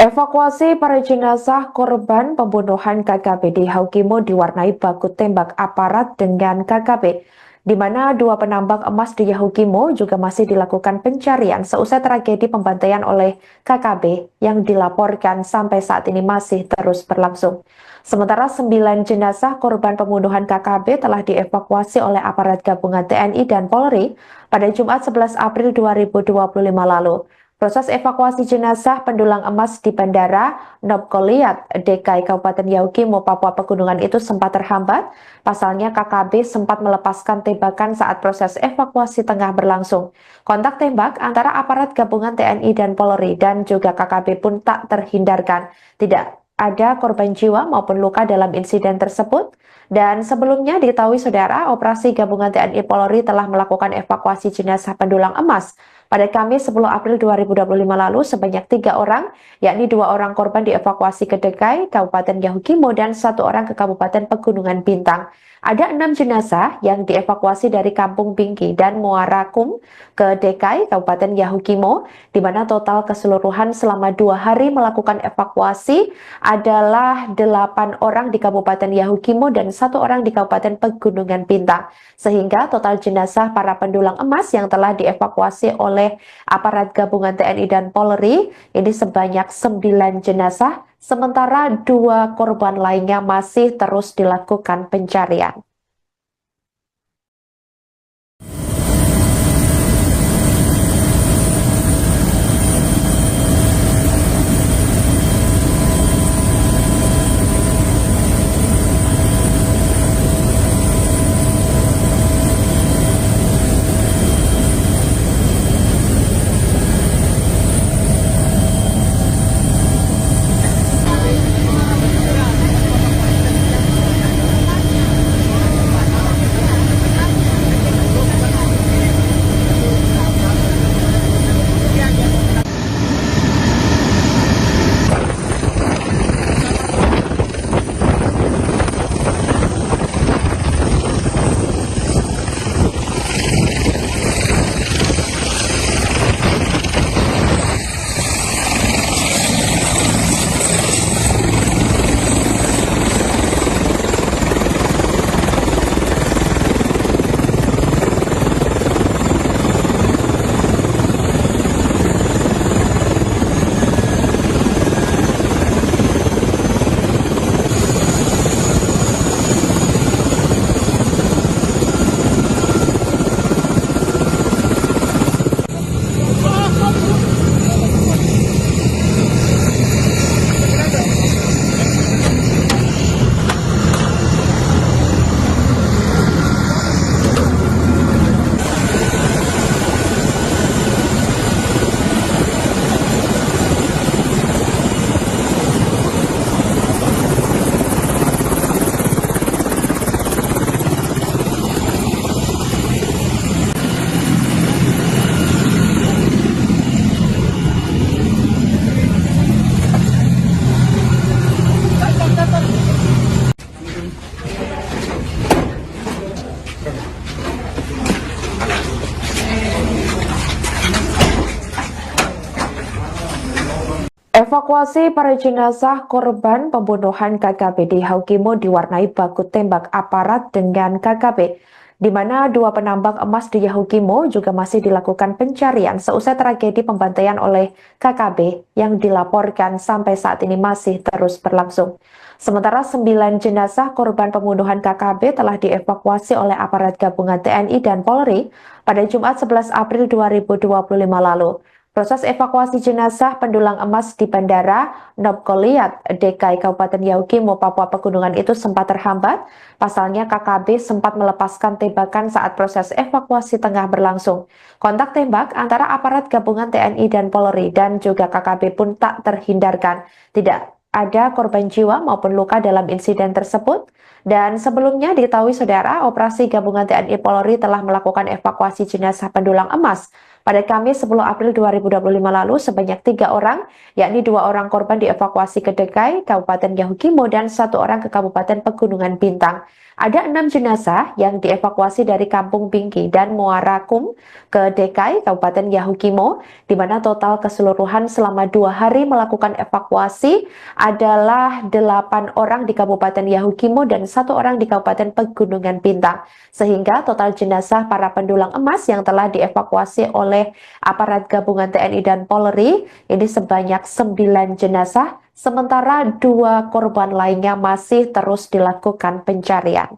Evakuasi para jenazah korban pembunuhan KKP di Yahukimo diwarnai baku tembak aparat dengan KKP, di mana 2 penambang emas di Yahukimo juga masih dilakukan pencarian seusai tragedi pembantaian oleh KKP yang dilaporkan sampai saat ini masih terus berlangsung. Sementara 9 jenazah korban pembunuhan KKP telah dievakuasi oleh aparat gabungan TNI dan Polri pada Jumat 11 April 2025 lalu. Proses evakuasi jenazah pendulang emas di Bandara Nobgoliat, DKI Kabupaten Yahukimo, Papua Pegunungan itu sempat terhambat. Pasalnya KKB sempat melepaskan tembakan saat proses evakuasi tengah berlangsung. Kontak tembak antara aparat gabungan TNI dan Polri dan juga KKB pun tak terhindarkan. Tidak ada korban jiwa maupun luka dalam insiden tersebut. Dan sebelumnya diketahui saudara, operasi gabungan TNI Polri telah melakukan evakuasi jenazah pendulang emas pada Kamis 10 April 2025 lalu sebanyak 3 orang, yakni 2 orang korban dievakuasi ke DKI Kabupaten Yahukimo dan 1 orang ke Kabupaten Pegunungan Bintang. Ada 6 jenazah yang dievakuasi dari Kampung Bingki dan Muarakum ke DKI Kabupaten Yahukimo, di mana total keseluruhan selama 2 hari melakukan evakuasi adalah 8 orang di Kabupaten Yahukimo dan 1 orang di Kabupaten Pegunungan Bintang. Sehingga total jenazah para pendulang emas yang telah dievakuasi oleh aparat gabungan TNI dan Polri ini sebanyak 9 jenazah, sementara 2 korban lainnya masih terus dilakukan pencarian. Evakuasi para jenazah korban pembunuhan KKP di Haukimo diwarnai baku tembak aparat dengan KKP, di mana dua penambang emas di Yahukimo juga masih dilakukan pencarian seusai tragedi pembantaian oleh KKP yang dilaporkan sampai saat ini masih terus berlangsung. Sementara 9 jenazah korban pembunuhan KKP telah dievakuasi oleh aparat gabungan TNI dan Polri pada Jumat 11 April 2025 lalu. Proses evakuasi jenazah pendulang emas di Bandara Nobgoliat, DKI Kabupaten Yahukimo, Papua Pegunungan itu sempat terhambat. Pasalnya KKB sempat melepaskan tembakan saat proses evakuasi tengah berlangsung. Kontak tembak antara aparat gabungan TNI dan Polri dan juga KKB pun tak terhindarkan. Tidak ada korban jiwa maupun luka dalam insiden tersebut. Dan sebelumnya diketahui saudara, operasi gabungan TNI Polri telah melakukan evakuasi jenazah pendulang emas pada Kamis 10 April 2025 lalu sebanyak 3 orang, yakni 2 orang korban dievakuasi ke DKI Kabupaten Yahukimo dan 1 orang ke Kabupaten Pegunungan Bintang. Ada 6 jenazah yang dievakuasi dari Kampung Bingki dan Muara Kum ke DKI Kabupaten Yahukimo, di mana total keseluruhan selama 2 hari melakukan evakuasi adalah 8 orang di Kabupaten Yahukimo dan 1 orang di Kabupaten Pegunungan Bintang. Sehingga total jenazah para pendulang emas yang telah dievakuasi oleh aparat gabungan TNI dan Polri ini sebanyak 9 jenazah, sementara 2 korban lainnya masih terus dilakukan pencarian.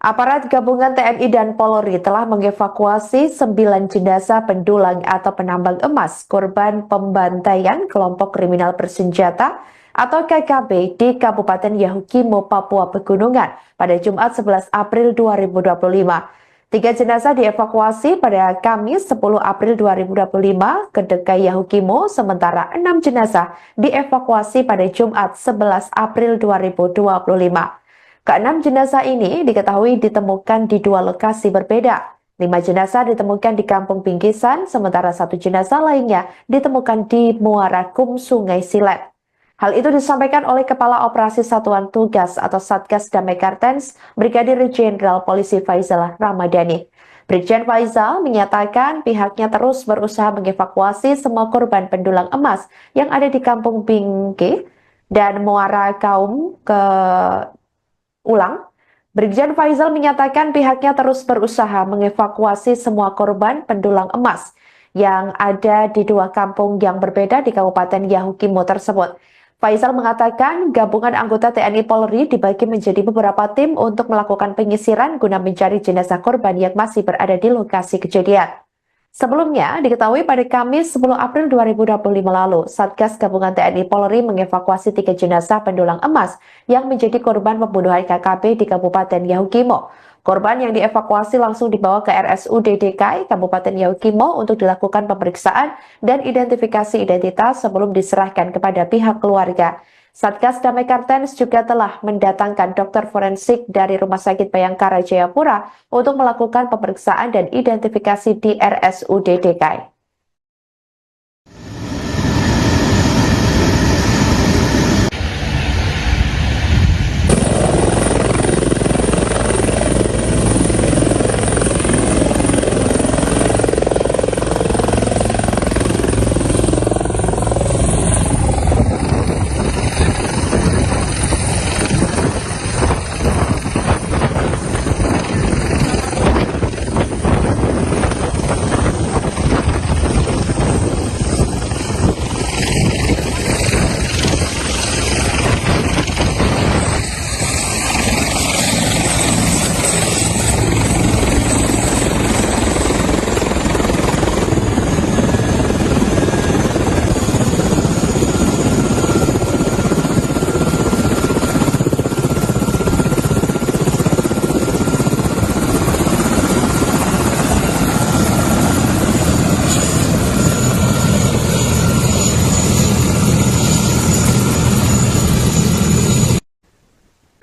Aparat gabungan TNI dan Polri telah mengevakuasi 9 jenazah pendulang atau penambang emas korban pembantaian kelompok kriminal bersenjata atau KKB di Kabupaten Yahukimo, Papua Pegunungan pada Jumat 11 April 2025. 3 jenazah dievakuasi pada Kamis 10 April 2025 ke DKI Yahukimo, sementara 6 jenazah dievakuasi pada Jumat 11 April 2025. Keenam jenazah ini diketahui ditemukan di 2 lokasi berbeda. 5 jenazah ditemukan di Kampung Bingkisan, sementara 1 jenazah lainnya ditemukan di Muara Kum, Sungai Silet. Hal itu disampaikan oleh Kepala Operasi Satuan Tugas atau Satgas Damai Kartens, Brigadir Jenderal Polisi Faizal Ramadhani. Brigjen Faizal menyatakan pihaknya terus berusaha mengevakuasi semua korban pendulang emas yang ada di Kampung Bingki dan Muara Kaum ke Brigjen Faizal menyatakan pihaknya terus berusaha mengevakuasi semua korban pendulang emas yang ada di 2 kampung yang berbeda di Kabupaten Yahukimo tersebut. Faisal mengatakan gabungan anggota TNI Polri dibagi menjadi beberapa tim untuk melakukan penyisiran guna mencari jenazah korban yang masih berada di lokasi kejadian. Sebelumnya, diketahui pada Kamis 10 April 2025 lalu, Satgas Gabungan TNI Polri mengevakuasi 3 jenazah pendulang emas yang menjadi korban pembunuhan KKB di Kabupaten Yahukimo. Korban yang dievakuasi langsung dibawa ke RSUD DKI Kabupaten Yahukimo untuk dilakukan pemeriksaan dan identifikasi identitas sebelum diserahkan kepada pihak keluarga. Satgas Damai Kartens juga telah mendatangkan dokter forensik dari Rumah Sakit Bayangkara Jayapura untuk melakukan pemeriksaan dan identifikasi di RSUD DKI.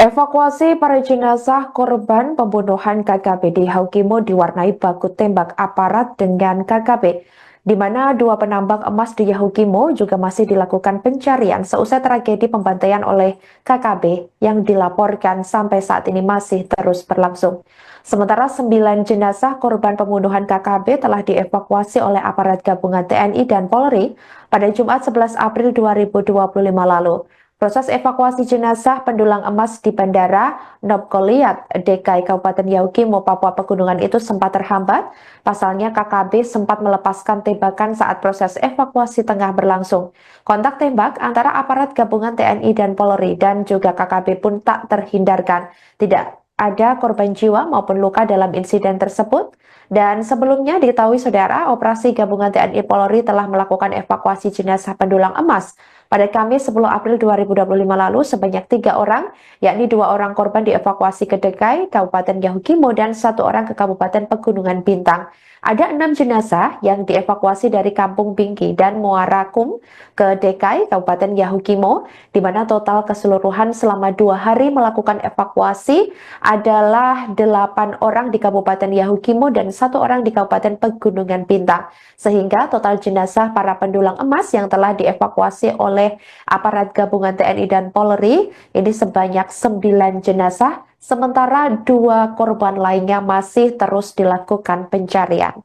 Evakuasi para jenazah korban pembunuhan KKB di Yahukimo diwarnai baku tembak aparat dengan KKB, di mana 2 penambang emas di Yahukimo juga masih dilakukan pencarian seusai tragedi pembantaian oleh KKB yang dilaporkan sampai saat ini masih terus berlangsung. Sementara 9 jenazah korban pembunuhan KKB telah dievakuasi oleh aparat gabungan TNI dan Polri pada Jumat 11 April 2025 lalu. Proses evakuasi jenazah pendulang emas di Bandara Nopkoliat, DKI Kabupaten Yahukimo, Papua Pegunungan itu sempat terhambat. Pasalnya KKB sempat melepaskan tembakan saat proses evakuasi tengah berlangsung. Kontak tembak antara aparat gabungan TNI dan Polri dan juga KKB pun tak terhindarkan. Tidak ada korban jiwa maupun luka dalam insiden tersebut. Dan sebelumnya diketahui saudara, operasi gabungan TNI Polri telah melakukan evakuasi jenazah pendulang emas pada Kamis 10 April 2025 lalu sebanyak 3 orang, yakni 2 orang korban dievakuasi ke DKI Kabupaten Yahukimo dan 1 orang ke Kabupaten Pegunungan Bintang. Ada 6 jenazah yang dievakuasi dari Kampung Bingki dan Muara Kum ke DKI Kabupaten Yahukimo, di mana total keseluruhan selama 2 hari melakukan evakuasi adalah 8 orang di Kabupaten Yahukimo dan 1 orang di Kabupaten Pegunungan Bintang. Sehingga total jenazah para pendulang emas yang telah dievakuasi oleh aparat gabungan TNI dan Polri ini sebanyak 9 jenazah, sementara 2 korban lainnya masih terus dilakukan pencarian.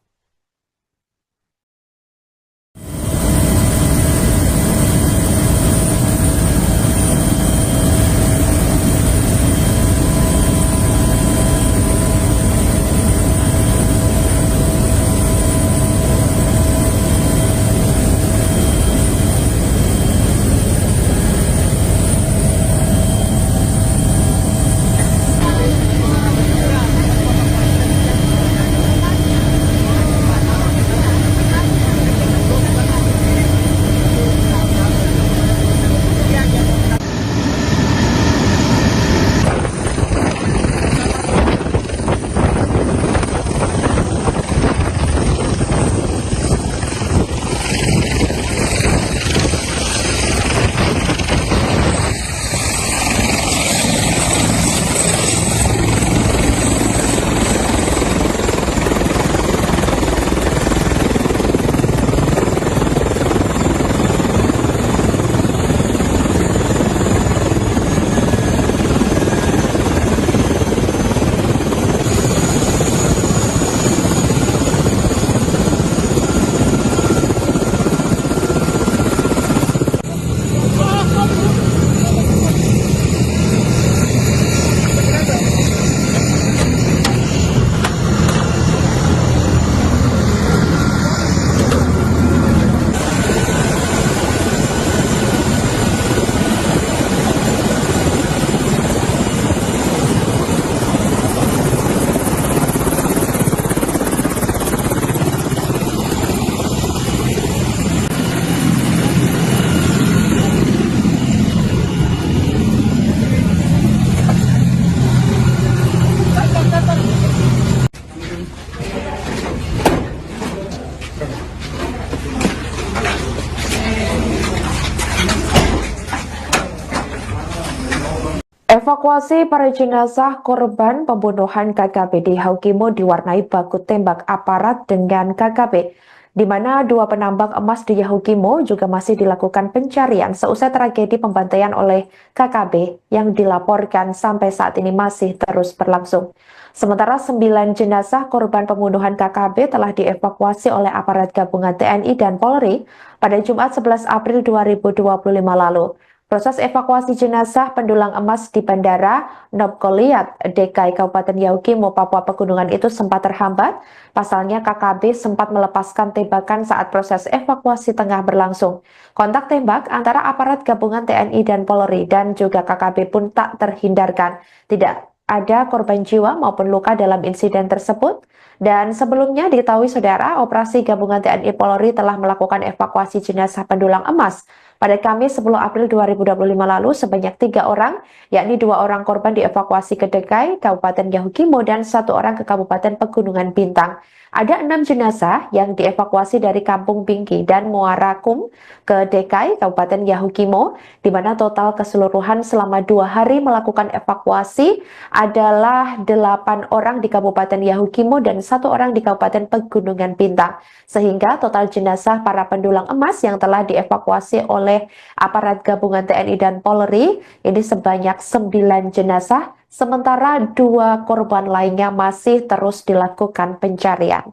Evakuasi para jenazah korban pembunuhan KKP di Haukimo diwarnai baku tembak aparat dengan KKP, di mana dua penambang emas di Yahukimo juga masih dilakukan pencarian seusai tragedi pembantaian oleh KKP yang dilaporkan sampai saat ini masih terus berlangsung. Sementara 9 jenazah korban pembunuhan KKP telah dievakuasi oleh aparat gabungan TNI dan Polri pada Jumat 11 April 2025 lalu. Proses evakuasi jenazah pendulang emas di Bandara Nobgoliat, DKI Kabupaten Yahukimo, Papua Pegunungan itu sempat terhambat. Pasalnya KKB sempat melepaskan tembakan saat proses evakuasi tengah berlangsung. Kontak tembak antara aparat gabungan TNI dan Polri dan juga KKB pun tak terhindarkan. Tidak ada korban jiwa maupun luka dalam insiden tersebut. Dan sebelumnya diketahui saudara, operasi gabungan TNI Polri telah melakukan evakuasi jenazah pendulang emas pada Kamis 10 April 2025 lalu sebanyak 3 orang, yakni 2 orang korban dievakuasi ke DKI Kabupaten Yahukimo dan 1 orang ke Kabupaten Pegunungan Bintang. Ada 6 jenazah yang dievakuasi dari Kampung Bingki dan Muara Kum ke DKI Kabupaten Yahukimo, di mana total keseluruhan selama 2 hari melakukan evakuasi adalah 8 orang di Kabupaten Yahukimo dan 1 orang di Kabupaten Pegunungan Bintang. Sehingga total jenazah para pendulang emas yang telah dievakuasi oleh aparat gabungan TNI dan Polri ini sebanyak 9 jenazah, sementara 2 korban lainnya masih terus dilakukan pencarian.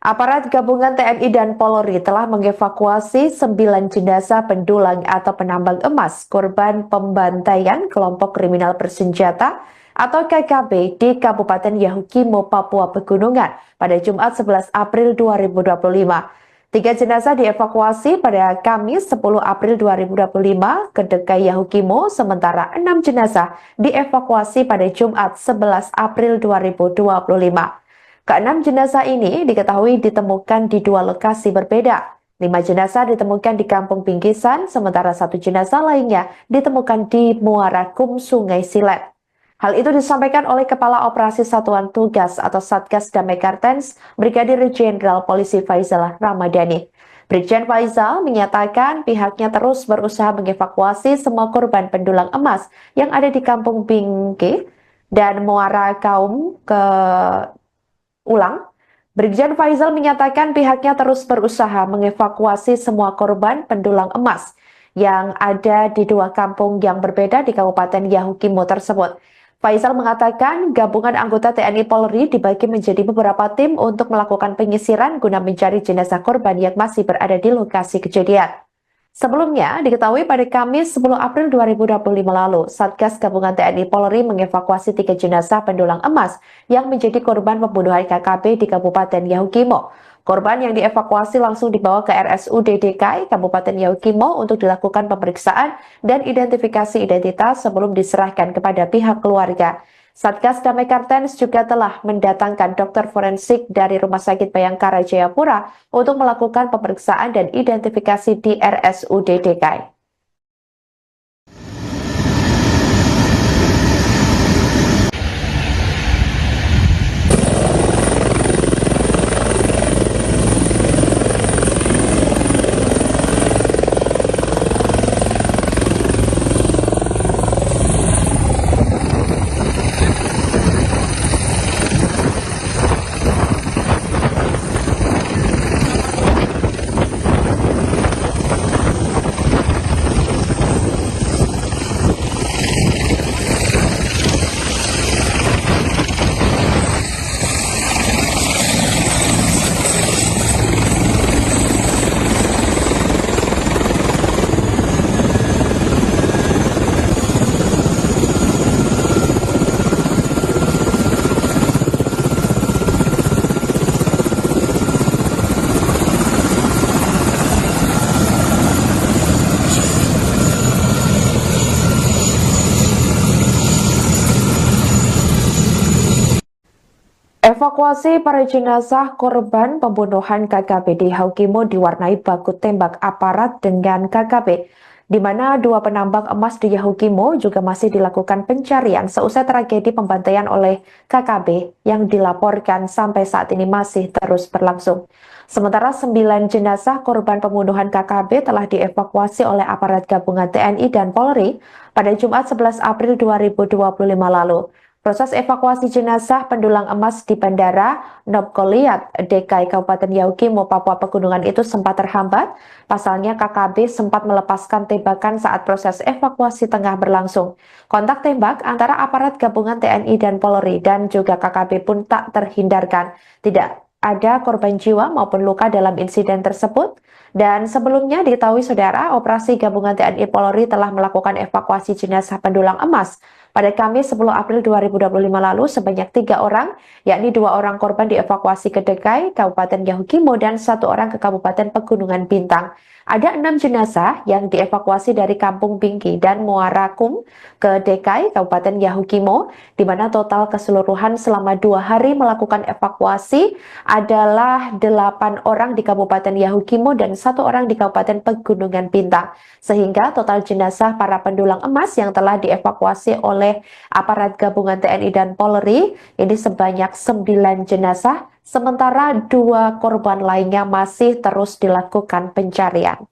Aparat gabungan TNI dan Polri telah mengevakuasi 9 jenazah pendulang atau penambang emas korban pembantaian kelompok kriminal bersenjata atau KKB di Kabupaten Yahukimo, Papua Pegunungan pada Jumat 11 April 2025. 3 jenazah dievakuasi pada Kamis 10 April 2025 ke DKI Yahukimo, sementara 6 jenazah dievakuasi pada Jumat 11 April 2025. Keenam jenazah ini diketahui ditemukan di 2 lokasi berbeda. 5 jenazah ditemukan di Kampung Bingkisan, sementara 1 jenazah lainnya ditemukan di Muara Kum, Sungai Silet. Hal itu disampaikan oleh Kepala Operasi Satuan Tugas atau Satgas Damai Kartens, Brigadir Jenderal Polisi Faizal Ramadhani. Brigjen Faizal menyatakan pihaknya terus berusaha mengevakuasi semua korban pendulang emas yang ada di Kampung Bingki dan Muara Kaum ke Brigjen Faizal menyatakan pihaknya terus berusaha mengevakuasi semua korban pendulang emas yang ada di 2 kampung yang berbeda di Kabupaten Yahukimo tersebut. Faisal mengatakan gabungan anggota TNI Polri dibagi menjadi beberapa tim untuk melakukan penyisiran guna mencari jenazah korban yang masih berada di lokasi kejadian. Sebelumnya, diketahui pada Kamis 10 April 2025 lalu, Satgas Gabungan TNI Polri mengevakuasi 3 jenazah pendulang emas yang menjadi korban pembunuhan KKB di Kabupaten Yahukimo. Korban yang dievakuasi langsung dibawa ke RSUD DKI Kabupaten Yahukimo untuk dilakukan pemeriksaan dan identifikasi identitas sebelum diserahkan kepada pihak keluarga. Satgas Damai Kartens juga telah mendatangkan dokter forensik dari Rumah Sakit Bayangkara Jayapura untuk melakukan pemeriksaan dan identifikasi di RSUD DKI. Evakuasi para jenazah korban pembunuhan KKB di Yahukimo diwarnai baku tembak aparat dengan KKB, di mana 2 penambang emas di Yahukimo juga masih dilakukan pencarian seusai tragedi pembantaian oleh KKB yang dilaporkan sampai saat ini masih terus berlangsung. Sementara 9 jenazah korban pembunuhan KKB telah dievakuasi oleh aparat gabungan TNI dan Polri pada Jumat 11 April 2025 lalu. Proses evakuasi jenazah pendulang emas di Bandara Nobgoliat, DKI Kabupaten Yahukimo, Papua Pegunungan itu sempat terhambat. Pasalnya KKB sempat melepaskan tembakan saat proses evakuasi tengah berlangsung. Kontak tembak antara aparat gabungan TNI dan Polri dan juga KKB pun tak terhindarkan. Tidak ada korban jiwa maupun luka dalam insiden tersebut. Dan sebelumnya diketahui saudara, operasi gabungan TNI Polri telah melakukan evakuasi jenazah pendulang emas pada Kamis 10 April 2025 lalu sebanyak 3 orang, yakni 2 orang korban dievakuasi ke DKI Kabupaten Yahukimo dan 1 orang ke Kabupaten Pegunungan Bintang. Ada 6 jenazah yang dievakuasi dari Kampung Bingki dan Muara Kum ke DKI Kabupaten Yahukimo, di mana total keseluruhan selama 2 hari melakukan evakuasi adalah 8 orang di Kabupaten Yahukimo dan 1 orang di Kabupaten Pegunungan Bintang. Sehingga total jenazah para pendulang emas yang telah dievakuasi oleh aparat gabungan TNI dan Polri ini sebanyak 9 jenazah, sementara 2 korban lainnya masih terus dilakukan pencarian.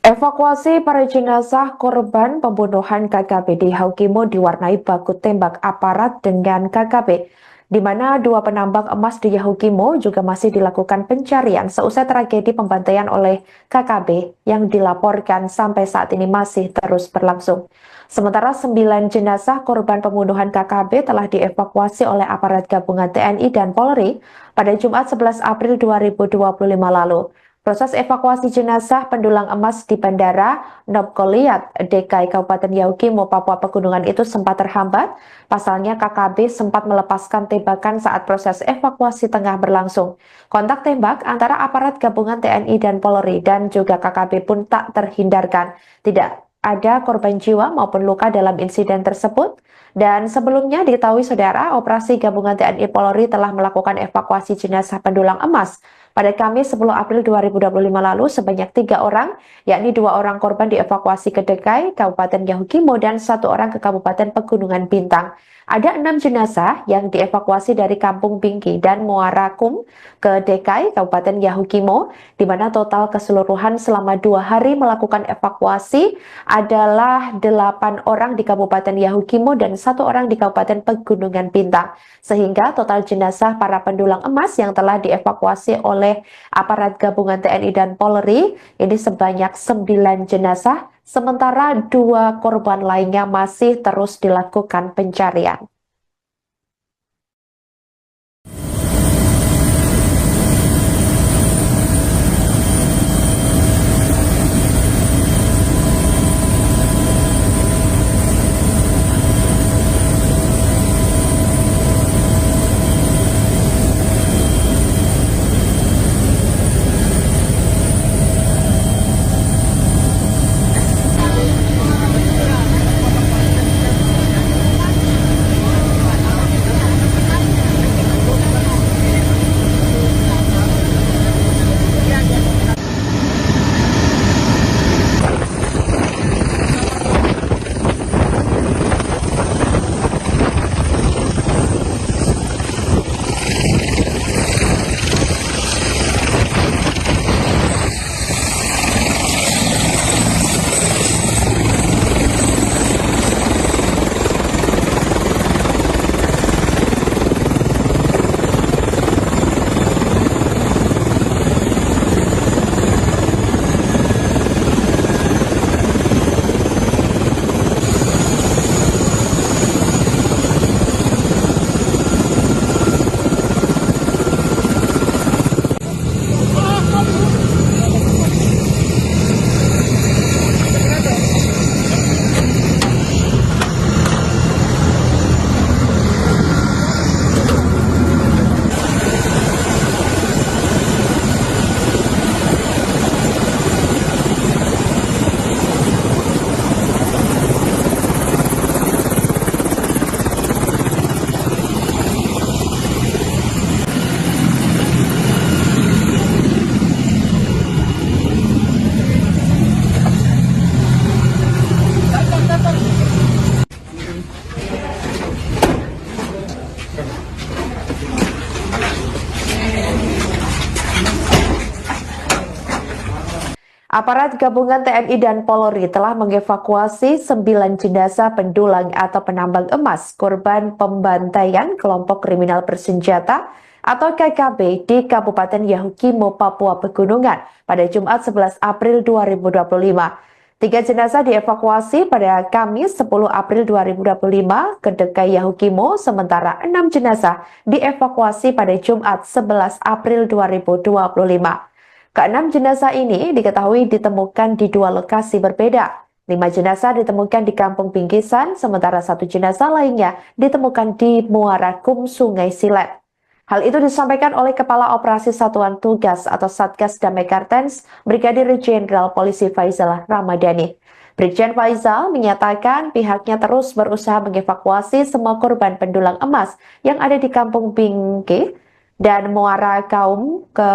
Evakuasi para jenazah korban pembunuhan KKP di Haukimo diwarnai baku tembak aparat dengan KKP, di mana dua penambang emas di Yahukimo juga masih dilakukan pencarian seusai tragedi pembantaian oleh KKP yang dilaporkan sampai saat ini masih terus berlangsung. Sementara 9 jenazah korban pembunuhan KKP telah dievakuasi oleh aparat gabungan TNI dan Polri pada Jumat 11 April 2025 lalu. Proses evakuasi jenazah pendulang emas di Bandara Nopgoliat, DKI Kabupaten Yahukimo, Papua Pegunungan itu sempat terhambat. Pasalnya KKB sempat melepaskan tembakan saat proses evakuasi tengah berlangsung. Kontak tembak antara aparat gabungan TNI dan Polri dan juga KKB pun tak terhindarkan. Tidak ada korban jiwa maupun luka dalam insiden tersebut. Dan sebelumnya diketahui saudara, operasi gabungan TNI Polri telah melakukan evakuasi jenazah pendulang emas pada Kamis 10 April 2025 lalu sebanyak 3 orang, yakni 2 orang korban dievakuasi ke DKI Kabupaten Yahukimo dan 1 orang ke Kabupaten Pegunungan Bintang. Ada 6 jenazah yang dievakuasi dari Kampung Bingki dan Muara Kum ke DKI Kabupaten Yahukimo, di mana total keseluruhan selama 2 hari melakukan evakuasi adalah 8 orang di Kabupaten Yahukimo dan 1 orang di Kabupaten Pegunungan Bintang. Sehingga total jenazah para pendulang emas yang telah dievakuasi oleh aparat gabungan TNI dan Polri ini sebanyak 9 jenazah, sementara 2 korban lainnya masih terus dilakukan pencarian. Aparat gabungan TNI dan Polri telah mengevakuasi 9 jenazah pendulang atau penambang emas korban pembantaian kelompok kriminal bersenjata atau KKB di Kabupaten Yahukimo, Papua Pegunungan pada Jumat 11 April 2025. 3 jenazah dievakuasi pada Kamis 10 April 2025 ke DKI Yahukimo, sementara 6 jenazah dievakuasi pada Jumat 11 April 2025. Keenam jenazah ini diketahui ditemukan di 2 lokasi berbeda. 5 jenazah ditemukan di Kampung Bingkisan, sementara 1 jenazah lainnya ditemukan di Muara Kum, Sungai Silet. Hal itu disampaikan oleh Kepala Operasi Satuan Tugas atau Satgas Damai Kartens, Brigadir Jenderal Polisi Faizal Ramadhani. Brigjen Faizal menyatakan pihaknya terus berusaha mengevakuasi semua korban pendulang emas yang ada di Kampung Bingki dan Muara Kaum ke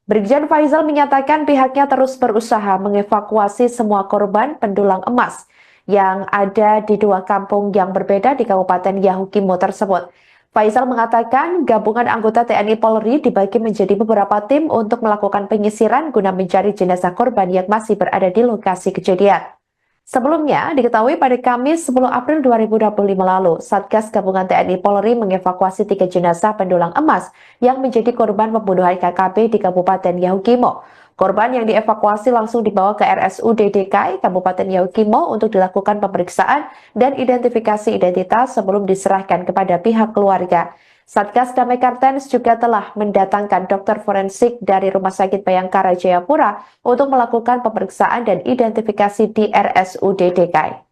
Brigjen Faizal menyatakan pihaknya terus berusaha mengevakuasi semua korban pendulang emas yang ada di 2 kampung yang berbeda di Kabupaten Yahukimo tersebut. Faisal mengatakan gabungan anggota TNI Polri dibagi menjadi beberapa tim untuk melakukan penyisiran guna mencari jenazah korban yang masih berada di lokasi kejadian. Sebelumnya, diketahui pada Kamis 10 April 2025 lalu, Satgas Gabungan TNI Polri mengevakuasi 3 jenazah pendulang emas yang menjadi korban pembunuhan KKB di Kabupaten Yahukimo. Korban yang dievakuasi langsung dibawa ke RSUD DKI Kabupaten Yahukimo untuk dilakukan pemeriksaan dan identifikasi identitas sebelum diserahkan kepada pihak keluarga. Satgas Damai Kartens juga telah mendatangkan dokter forensik dari Rumah Sakit Bayangkara Jayapura untuk melakukan pemeriksaan dan identifikasi di RSUD DKI.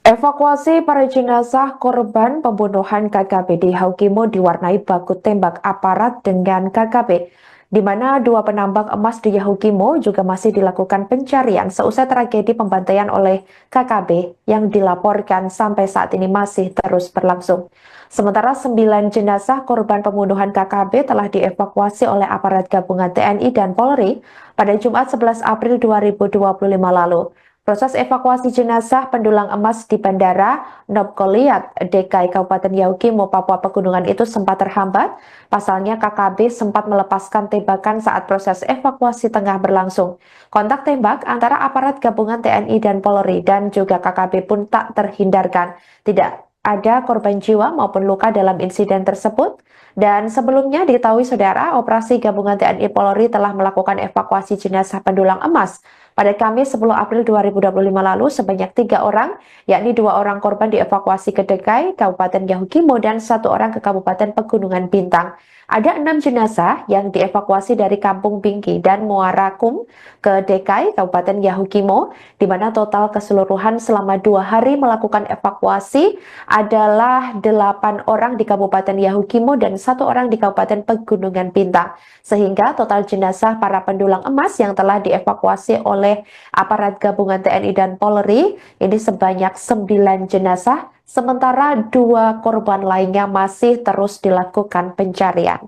Evakuasi para jenazah korban pembunuhan KKB di Yahukimo diwarnai baku tembak aparat dengan KKB, di mana 2 penambang emas di Yahukimo juga masih dilakukan pencarian seusai tragedi pembantaian oleh KKB yang dilaporkan sampai saat ini masih terus berlangsung. Sementara 9 jenazah korban pembunuhan KKB telah dievakuasi oleh aparat gabungan TNI dan Polri pada Jumat 11 April 2025 lalu. Proses evakuasi jenazah pendulang emas di Bandara Nobgoliat, DKI Kabupaten Yahukimo, Papua Pegunungan itu sempat terhambat. Pasalnya KKB sempat melepaskan tembakan saat proses evakuasi tengah berlangsung. Kontak tembak antara aparat gabungan TNI dan Polri dan juga KKB pun tak terhindarkan. Tidak ada korban jiwa maupun luka dalam insiden tersebut. Dan sebelumnya diketahui saudara, operasi gabungan TNI Polri telah melakukan evakuasi jenazah pendulang emas pada Kamis 10 April 2025 lalu sebanyak 3 orang, yakni 2 orang korban dievakuasi ke DKI Kabupaten Yahukimo dan 1 orang ke Kabupaten Pegunungan Bintang. Ada 6 jenazah yang dievakuasi dari Kampung Bingki dan Muara Kum ke DKI Kabupaten Yahukimo, di mana total keseluruhan selama 2 hari melakukan evakuasi adalah 8 orang di Kabupaten Yahukimo dan 1 orang di Kabupaten Pegunungan Bintang. Sehingga total jenazah para pendulang emas yang telah dievakuasi oleh aparat gabungan TNI dan Polri ini sebanyak 9 jenazah, sementara 2 korban lainnya masih terus dilakukan pencarian.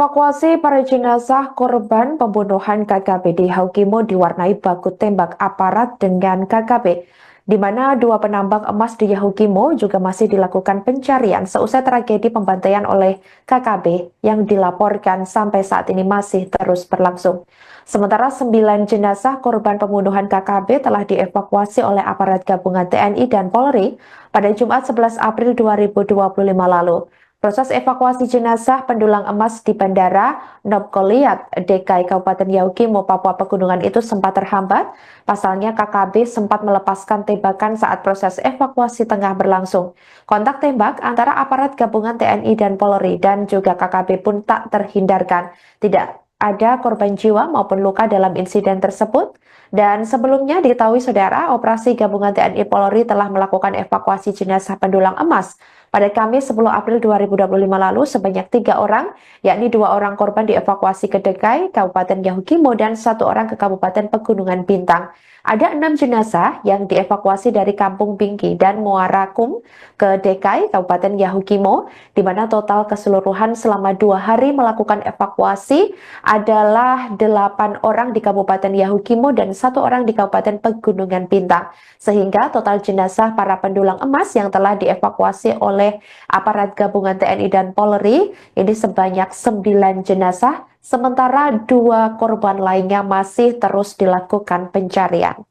Evakuasi para jenazah korban pembunuhan KKP di Haukimo diwarnai baku tembak aparat dengan KKP, di mana dua penambang emas di Yahukimo juga masih dilakukan pencarian seusai tragedi pembantaian oleh KKP yang dilaporkan sampai saat ini masih terus berlangsung. Sementara 9 jenazah korban pembunuhan KKP telah dievakuasi oleh aparat gabungan TNI dan Polri pada Jumat 11 April 2025 lalu. Proses evakuasi jenazah pendulang emas di Bandara Nobkoliat, DKI Kabupaten Yahukimo, Papua Pegunungan itu sempat terhambat. Pasalnya KKB sempat melepaskan tembakan saat proses evakuasi tengah berlangsung. Kontak tembak antara aparat gabungan TNI dan Polri dan juga KKB pun tak terhindarkan. Tidak ada korban jiwa maupun luka dalam insiden tersebut. Dan sebelumnya diketahui saudara, operasi gabungan TNI Polri telah melakukan evakuasi jenazah pendulang emas pada Kamis 10 April 2025 lalu sebanyak 3 orang, yakni 2 orang korban dievakuasi ke DKI Kabupaten Yahukimo dan 1 orang ke Kabupaten Pegunungan Bintang. Ada 6 jenazah yang dievakuasi dari Kampung Bingki dan Muara Kum ke DKI Kabupaten Yahukimo, di mana total keseluruhan selama 2 hari melakukan evakuasi adalah 8 orang di Kabupaten Yahukimo dan 1 orang di Kabupaten Pegunungan Bintang. Sehingga total jenazah para pendulang emas yang telah dievakuasi oleh aparat gabungan TNI dan Polri ini sebanyak 9 jenazah, sementara 2 korban lainnya masih terus dilakukan pencarian.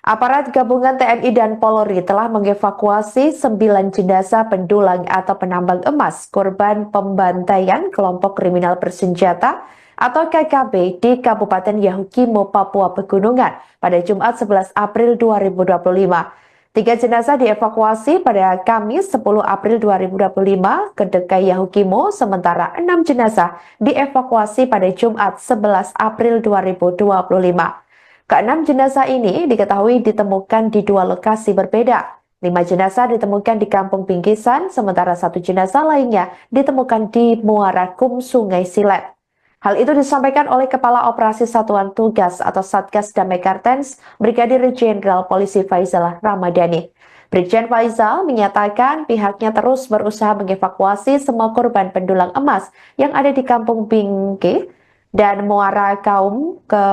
Aparat gabungan TNI dan Polri telah mengevakuasi 9 jenazah pendulang atau penambang emas korban pembantaian kelompok kriminal bersenjata atau KKB di Kabupaten Yahukimo, Papua Pegunungan pada Jumat 11 April 2025. 3 jenazah dievakuasi pada Kamis 10 April 2025 ke DKI Yahukimo, sementara 6 jenazah dievakuasi pada Jumat 11 April 2025. Keenam jenazah ini diketahui ditemukan di 2 lokasi berbeda. 5 jenazah ditemukan di Kampung Bingkisan, sementara 1 jenazah lainnya ditemukan di Muara Kum, Sungai Silet. Hal itu disampaikan oleh Kepala Operasi Satuan Tugas atau Satgas Damai Kartens, Brigadir Jenderal Polisi Faizal Ramadhani. Brigjen Faizal menyatakan pihaknya terus berusaha mengevakuasi semua korban pendulang emas yang ada di Kampung Bingki dan Muara Kaum ke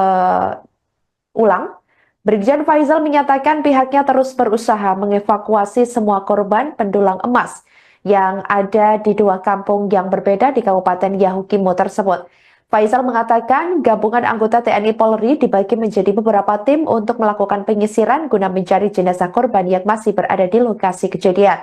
Brigjen Faizal menyatakan pihaknya terus berusaha mengevakuasi semua korban pendulang emas yang ada di 2 kampung yang berbeda di Kabupaten Yahukimo tersebut. Faisal mengatakan gabungan anggota TNI Polri dibagi menjadi beberapa tim untuk melakukan penyisiran guna mencari jenazah korban yang masih berada di lokasi kejadian.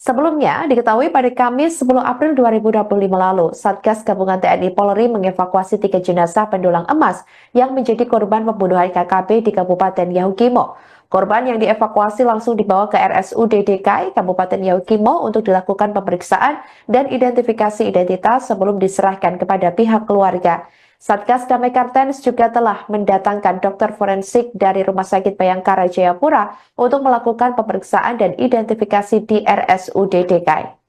Sebelumnya, diketahui pada Kamis 10 April 2025 lalu, Satgas Gabungan TNI Polri mengevakuasi 3 jenazah pendulang emas yang menjadi korban pembunuhan KKB di Kabupaten Yahukimo. Korban yang dievakuasi langsung dibawa ke RSUD DKI Kabupaten Yahukimo untuk dilakukan pemeriksaan dan identifikasi identitas sebelum diserahkan kepada pihak keluarga. Satgas Damai Kartens juga telah mendatangkan dokter forensik dari Rumah Sakit Bayangkara Jayapura untuk melakukan pemeriksaan dan identifikasi di RSUD DKI.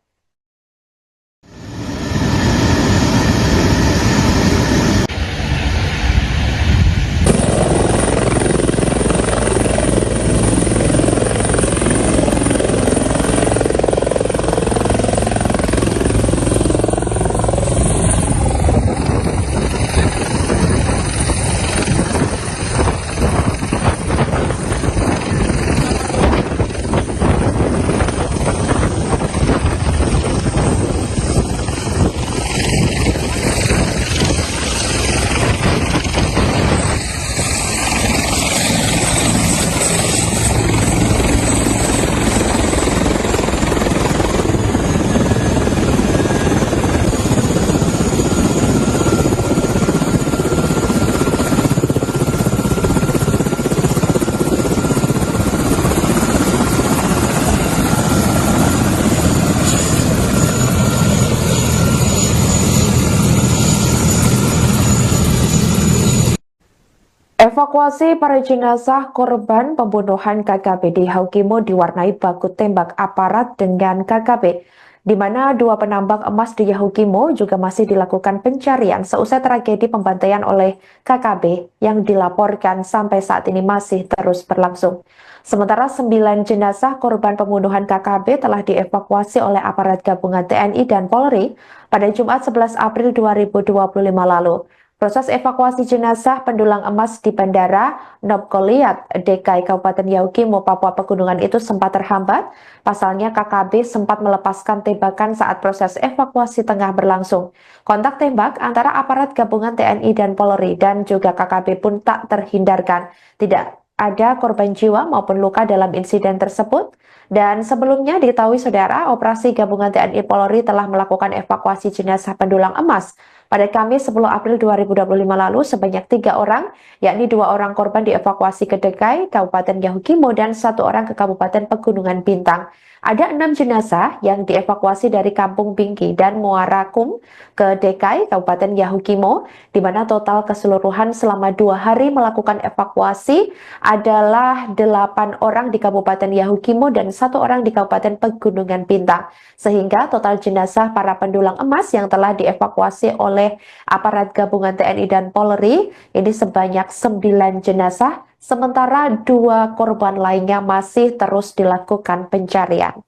Evakuasi para jenazah korban pembunuhan KKB di Yahukimo diwarnai baku tembak aparat dengan KKB, di mana 2 penambang emas di Yahukimo juga masih dilakukan pencarian seusai tragedi pembantaian oleh KKB yang dilaporkan sampai saat ini masih terus berlangsung. Sementara 9 jenazah korban pembunuhan KKB telah dievakuasi oleh aparat gabungan TNI dan Polri pada Jumat 11 April 2025 lalu. Proses evakuasi jenazah pendulang emas di Bandara Nobgoliat, DKI Kabupaten Yahukimo, Papua Pegunungan itu sempat terhambat. Pasalnya KKB sempat melepaskan tembakan saat proses evakuasi tengah berlangsung. Kontak tembak antara aparat gabungan TNI dan Polri dan juga KKB pun tak terhindarkan. Tidak ada korban jiwa maupun luka dalam insiden tersebut. Dan sebelumnya diketahui saudara, operasi gabungan TNI Polri telah melakukan evakuasi jenazah pendulang emas pada Kamis 10 April 2025 lalu sebanyak 3 orang, yakni 2 orang korban dievakuasi ke DKI Kabupaten Yahukimo dan 1 orang ke Kabupaten Pegunungan Bintang. Ada 6 jenazah yang dievakuasi dari Kampung Bingki dan Muara Kum ke DKI Kabupaten Yahukimo, di mana total keseluruhan selama 2 hari melakukan evakuasi adalah 8 orang di Kabupaten Yahukimo dan 1 orang di Kabupaten Pegunungan Bintang. Sehingga total jenazah para pendulang emas yang telah dievakuasi oleh aparat gabungan TNI dan Polri ini sebanyak 9 jenazah, sementara 2 korban lainnya masih terus dilakukan pencarian.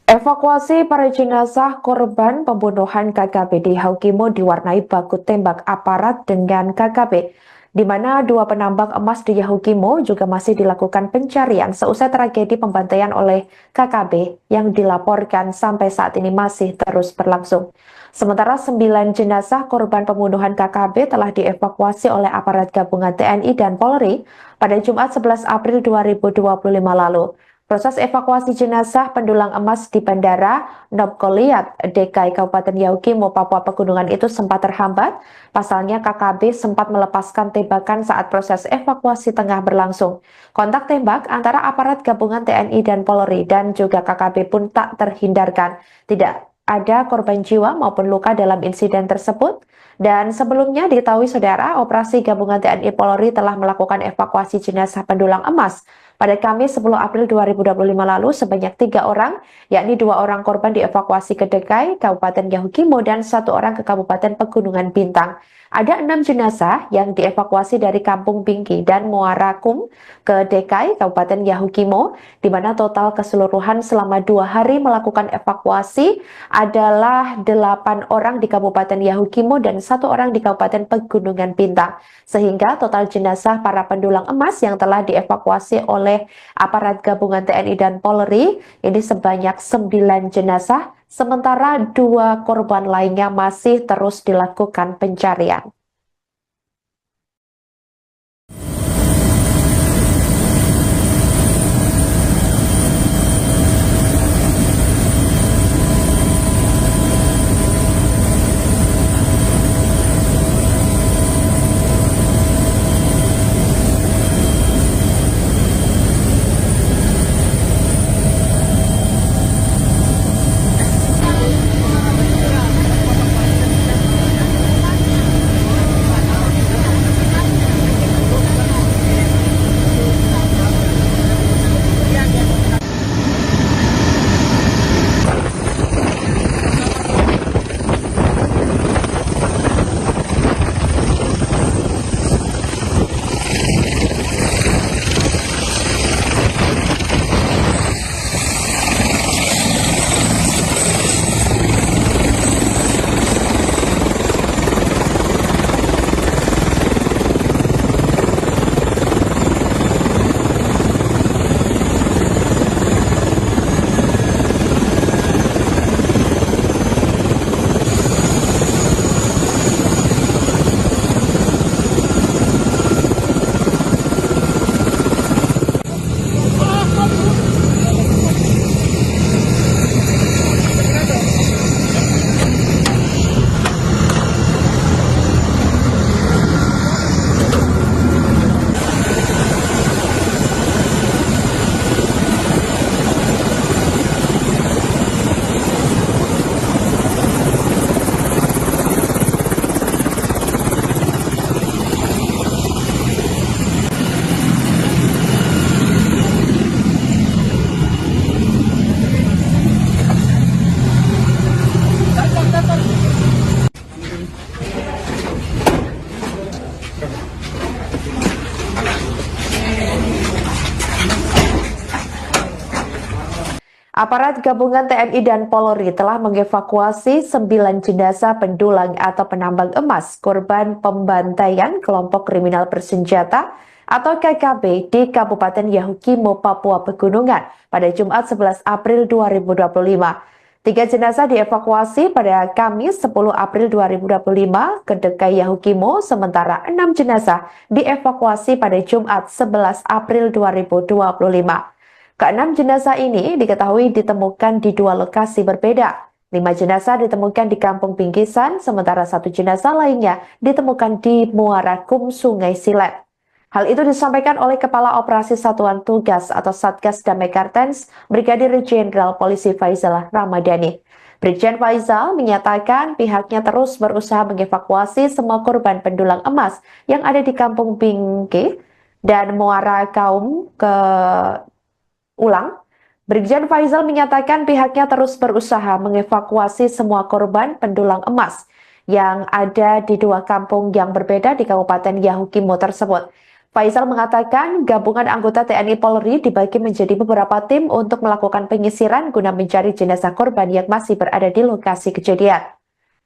Evakuasi para jenazah korban pembunuhan KKP di Haukimo diwarnai baku tembak aparat dengan KKP, di mana dua penambang emas di Yahukimo juga masih dilakukan pencarian seusai tragedi pembantaian oleh KKP yang dilaporkan sampai saat ini masih terus berlangsung. Sementara 9 jenazah korban pembunuhan KKP telah dievakuasi oleh aparat gabungan TNI dan Polri pada Jumat 11 April 2025 lalu. Proses evakuasi jenazah pendulang emas di Bandara Nobgoliat, DKI Kabupaten Yahukimo, Papua Pegunungan itu sempat terhambat. Pasalnya KKB sempat melepaskan tembakan saat proses evakuasi tengah berlangsung. Kontak tembak antara aparat gabungan TNI dan Polri dan juga KKB pun tak terhindarkan. Tidak ada korban jiwa maupun luka dalam insiden tersebut. Dan sebelumnya diketahui saudara, operasi gabungan TNI Polri telah melakukan evakuasi jenazah pendulang emas pada Kamis 10 April 2025 lalu sebanyak 3 orang, yakni 2 orang korban dievakuasi ke DKI Kabupaten Yahukimo dan 1 orang ke Kabupaten Pegunungan Bintang. Ada 6 jenazah yang dievakuasi dari Kampung Bingki dan Muara Kum ke DKI Kabupaten Yahukimo, di mana total keseluruhan selama 2 hari melakukan evakuasi adalah 8 orang di Kabupaten Yahukimo dan 1 orang di Kabupaten Pegunungan Bintang. Sehingga total jenazah para pendulang emas yang telah dievakuasi oleh aparat gabungan TNI dan Polri ini sebanyak 9 jenazah, sementara 2 korban lainnya masih terus dilakukan pencarian. Aparat gabungan TNI dan Polri telah mengevakuasi 9 jenazah pendulang atau penambang emas korban pembantaian kelompok kriminal bersenjata atau KKB di Kabupaten Yahukimo, Papua Pegunungan pada Jumat 11 April 2025. 3 jenazah dievakuasi pada Kamis 10 April 2025 ke DKI Yahukimo, sementara 6 jenazah dievakuasi pada Jumat 11 April 2025. Keenam jenazah ini diketahui ditemukan di 2 lokasi berbeda. 5 jenazah ditemukan di Kampung Bingkisan, sementara 1 jenazah lainnya ditemukan di Muara Kum, Sungai Silet. Hal itu disampaikan oleh Kepala Operasi Satuan Tugas atau Satgas Damai Kartens, Brigadir Jenderal Polisi Faizal Ramadhani. Brigjen Faizal menyatakan pihaknya terus berusaha mengevakuasi semua korban pendulang emas yang ada di Kampung Bingki dan Muara Kaum ke Brigjen Faizal menyatakan pihaknya terus berusaha mengevakuasi semua korban pendulang emas yang ada di 2 kampung yang berbeda di Kabupaten Yahukimo tersebut. Faisal mengatakan gabungan anggota TNI Polri dibagi menjadi beberapa tim untuk melakukan penyisiran guna mencari jenazah korban yang masih berada di lokasi kejadian.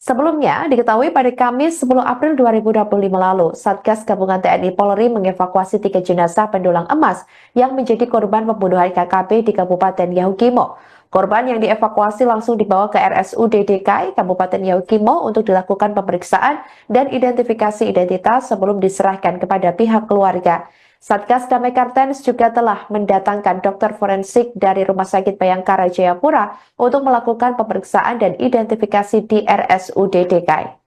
Sebelumnya, diketahui pada Kamis 10 April 2025 lalu, Satgas Gabungan TNI Polri mengevakuasi 3 jenazah pendulang emas yang menjadi korban pembunuhan KKP di Kabupaten Yahukimo. Korban yang dievakuasi langsung dibawa ke RSUD DKI Kabupaten Yahukimo untuk dilakukan pemeriksaan dan identifikasi identitas sebelum diserahkan kepada pihak keluarga. Satgas Damai Kartens juga telah mendatangkan dokter forensik dari Rumah Sakit Bayangkara Jayapura untuk melakukan pemeriksaan dan identifikasi di RSUD DKI.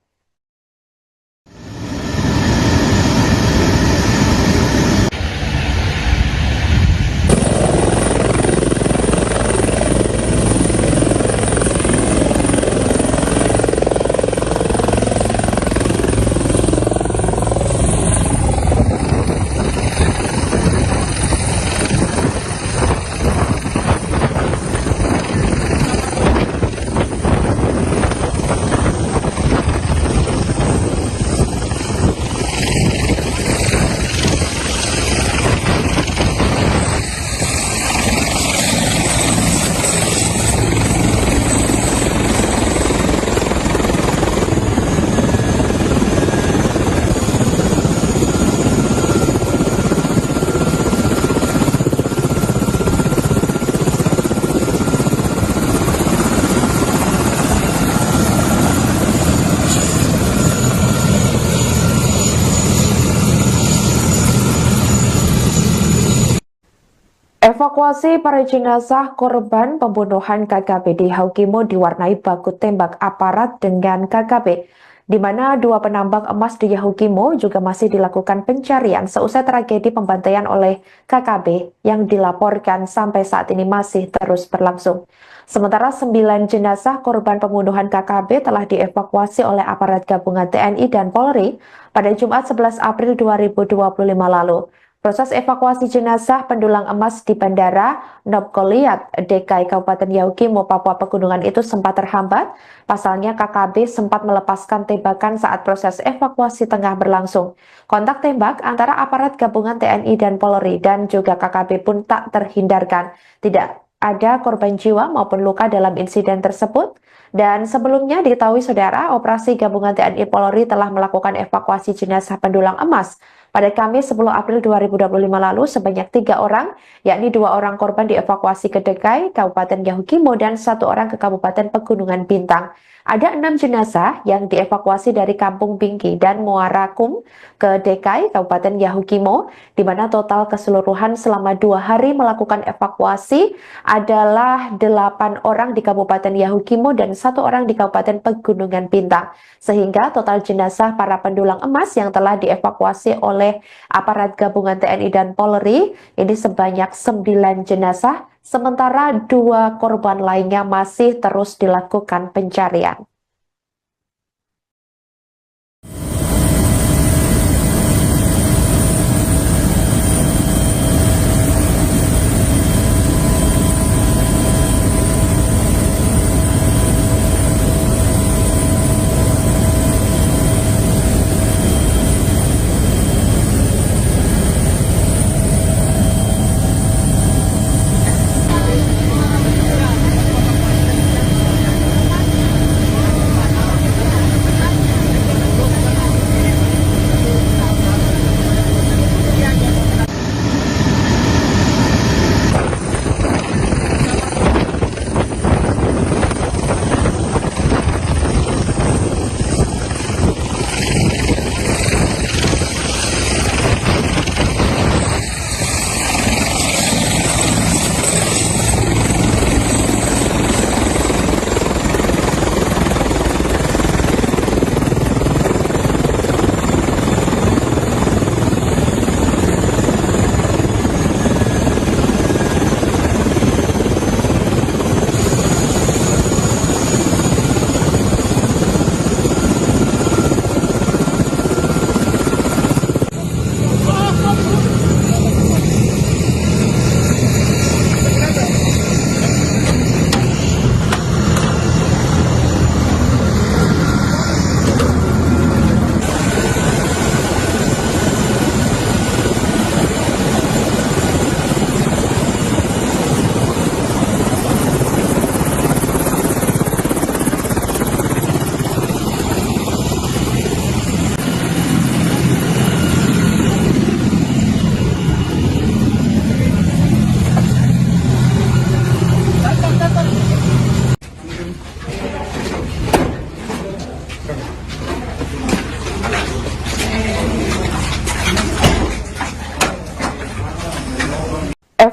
Evakuasi para jenazah korban pembunuhan KKP di Yahukimo diwarnai baku tembak aparat dengan KKP, di mana 2 penambang emas di Yahukimo juga masih dilakukan pencarian seusai tragedi pembantaian oleh KKP yang dilaporkan sampai saat ini masih terus berlangsung. Sementara 9 jenazah korban pembunuhan KKP telah dievakuasi oleh aparat gabungan TNI dan Polri pada Jumat 11 April 2025 lalu. Proses evakuasi jenazah pendulang emas di Bandara Nopkoliat, DKI Kabupaten Yahukimo, Papua Pegunungan itu sempat terhambat. Pasalnya KKB sempat melepaskan tembakan saat proses evakuasi tengah berlangsung. Kontak tembak antara aparat gabungan TNI dan Polri dan juga KKB pun tak terhindarkan. Tidak ada korban jiwa maupun luka dalam insiden tersebut. Dan sebelumnya diketahui saudara, operasi gabungan TNI Polri telah melakukan evakuasi jenazah pendulang emas pada Kamis 10 April 2025 lalu sebanyak 3 orang, yakni 2 orang korban dievakuasi ke DKI Kabupaten Yahukimo dan 1 orang ke Kabupaten Pegunungan Bintang. Ada 6 jenazah yang dievakuasi dari Kampung Bingki dan Muara Kum ke DKI Kabupaten Yahukimo, di mana total keseluruhan selama 2 hari melakukan evakuasi adalah 8 orang di Kabupaten Yahukimo dan 1 orang di Kabupaten Pegunungan Bintang. Sehingga total jenazah para pendulang emas yang telah dievakuasi oleh aparat gabungan TNI dan Polri ini sebanyak 9 jenazah, sementara 2 korban lainnya masih terus dilakukan pencarian.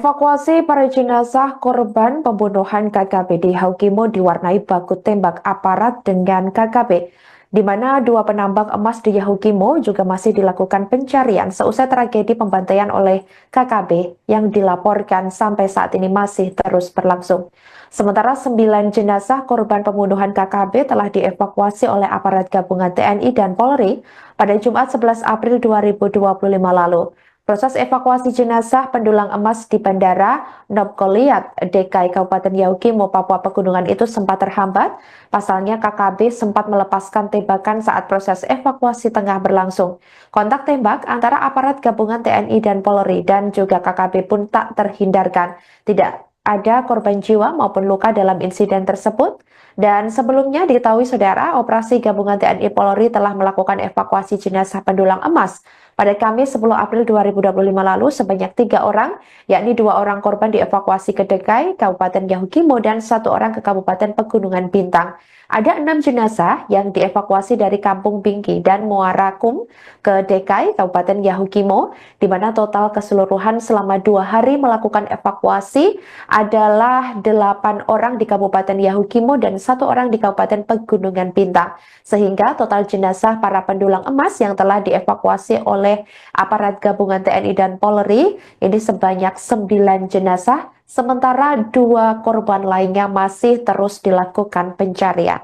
Evakuasi para jenazah korban pembunuhan KKP di Haukimo diwarnai baku tembak aparat dengan KKP, di mana dua penambang emas di Yahukimo juga masih dilakukan pencarian seusai tragedi pembantaian oleh KKP yang dilaporkan sampai saat ini masih terus berlangsung. Sementara 9 jenazah korban pembunuhan KKP telah dievakuasi oleh aparat gabungan TNI dan Polri pada Jumat 11 April 2025 lalu. Proses evakuasi jenazah pendulang emas di Bandara Nobgoliat, DKI Kabupaten Yahukimo, Papua Pegunungan itu sempat terhambat. Pasalnya KKB sempat melepaskan tembakan saat proses evakuasi tengah berlangsung. Kontak tembak antara aparat gabungan TNI dan Polri dan juga KKB pun tak terhindarkan. Tidak ada korban jiwa maupun luka dalam insiden tersebut. Dan sebelumnya diketahui saudara, operasi gabungan TNI Polri telah melakukan evakuasi jenazah pendulang emas pada Kamis 10 April 2025 lalu sebanyak 3 orang, yakni 2 orang korban dievakuasi ke DKI Kabupaten Yahukimo dan 1 orang ke Kabupaten Pegunungan Bintang. Ada 6 jenazah yang dievakuasi dari Kampung Bingki dan Muara Kum ke DKI Kabupaten Yahukimo, di mana total keseluruhan selama 2 hari melakukan evakuasi adalah 8 orang di Kabupaten Yahukimo dan 1 orang di Kabupaten Pegunungan Bintang. Sehingga total jenazah para pendulang emas yang telah dievakuasi oleh aparat gabungan TNI dan Polri ini sebanyak 9 jenazah, sementara 2 korban lainnya masih terus dilakukan pencarian.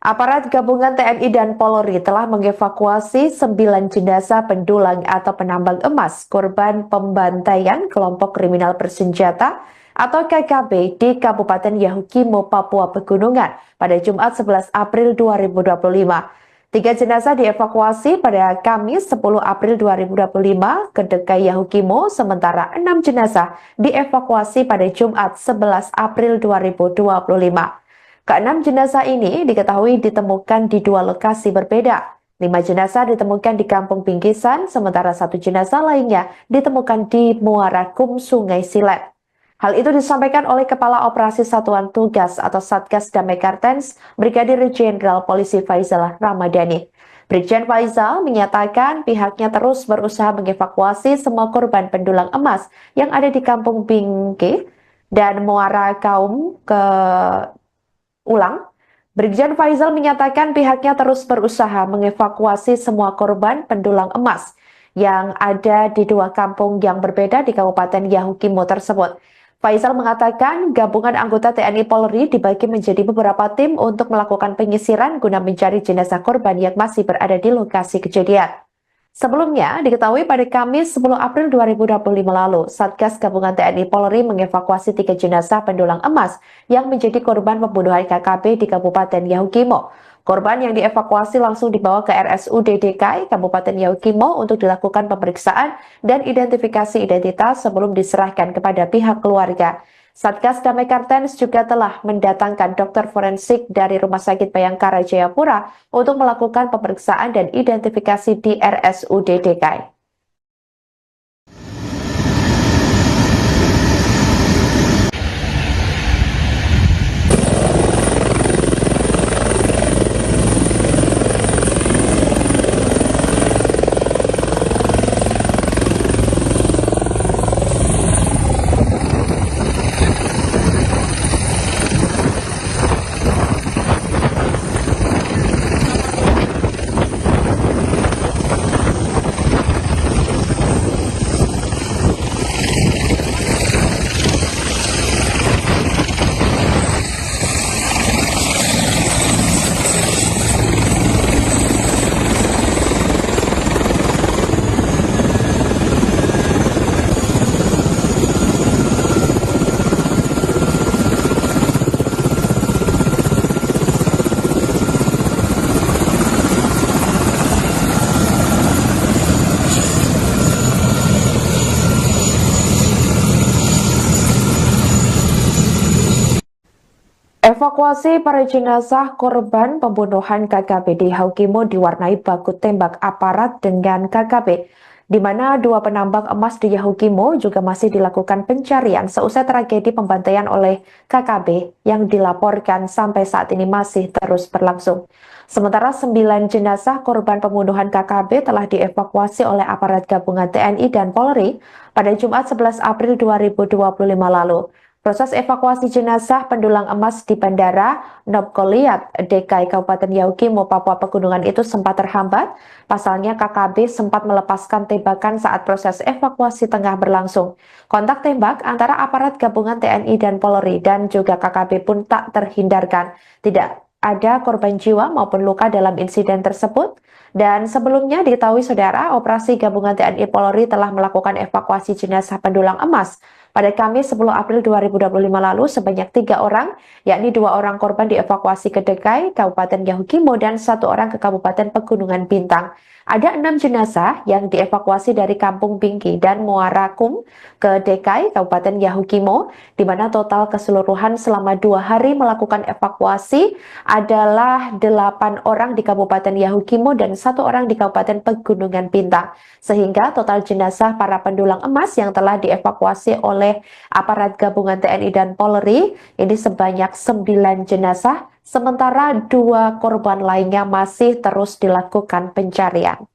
Aparat gabungan TNI dan Polri telah mengevakuasi 9 jenazah pendulang atau penambang emas korban pembantaian kelompok kriminal bersenjata atau KKB di Kabupaten Yahukimo, Papua Pegunungan pada Jumat 11 April 2025. 3 jenazah dievakuasi pada Kamis 10 April 2025 ke DKI Yahukimo, sementara 6 jenazah dievakuasi pada Jumat 11 April 2025. Keenam jenazah ini diketahui ditemukan di 2 lokasi berbeda. 5 jenazah ditemukan di Kampung Bingkisan, sementara 1 jenazah lainnya ditemukan di Muara Kum, Sungai Silet. Hal itu disampaikan oleh Kepala Operasi Satuan Tugas atau Satgas Damai Kartens, Brigadir Jenderal Polisi Faizal Ramadhani. Brigjen Faizal menyatakan pihaknya terus berusaha mengevakuasi semua korban pendulang emas yang ada di Kampung Bingki dan Muara Kaum ke Brigjen Faizal menyatakan pihaknya terus berusaha mengevakuasi semua korban pendulang emas yang ada di 2 kampung yang berbeda di Kabupaten Yahukimo tersebut. Faisal mengatakan gabungan anggota TNI Polri dibagi menjadi beberapa tim untuk melakukan penyisiran guna mencari jenazah korban yang masih berada di lokasi kejadian. Sebelumnya, diketahui pada Kamis 10 April 2025 lalu, Satgas Gabungan TNI Polri mengevakuasi 3 jenazah pendulang emas yang menjadi korban pembunuhan KKB di Kabupaten Yahukimo. Korban yang dievakuasi langsung dibawa ke RSUD DKI Kabupaten Yahukimo untuk dilakukan pemeriksaan dan identifikasi identitas sebelum diserahkan kepada pihak keluarga. Satgas Damai Kartens juga telah mendatangkan dokter forensik dari Rumah Sakit Bayangkara Jayapura untuk melakukan pemeriksaan dan identifikasi di RSUD DKI. Evakuasi para jenazah korban pembunuhan KKB di Yahukimo diwarnai baku tembak aparat dengan KKB, di mana 2 penambang emas di Yahukimo juga masih dilakukan pencarian seusai tragedi pembantaian oleh KKB yang dilaporkan sampai saat ini masih terus berlangsung. Sementara 9 jenazah korban pembunuhan KKB telah dievakuasi oleh aparat gabungan TNI dan Polri pada Jumat 11 April 2025 lalu. Proses evakuasi jenazah pendulang emas di Bandara Nobgoliat, DKI Kabupaten Yahukimo, Papua Pegunungan itu sempat terhambat. Pasalnya KKB sempat melepaskan tembakan saat proses evakuasi tengah berlangsung. Kontak tembak antara aparat gabungan TNI dan Polri dan juga KKB pun tak terhindarkan. Tidak ada korban jiwa maupun luka dalam insiden tersebut. Dan sebelumnya diketahui saudara, operasi gabungan TNI Polri telah melakukan evakuasi jenazah pendulang emas pada Kamis 10 April 2025 lalu sebanyak 3 orang, yakni 2 orang korban dievakuasi ke DKI Kabupaten Yahukimo dan 1 orang ke Kabupaten Pegunungan Bintang. Ada 6 jenazah yang dievakuasi dari Kampung Bingki dan Muara Kum ke DKI Kabupaten Yahukimo, di mana total keseluruhan selama 2 hari melakukan evakuasi adalah 8 orang di Kabupaten Yahukimo dan 1 orang di Kabupaten Pegunungan Bintang. Sehingga total jenazah para pendulang emas yang telah dievakuasi oleh aparat gabungan TNI dan Polri ini sebanyak 9 jenazah, sementara 2 korban lainnya masih terus dilakukan pencarian.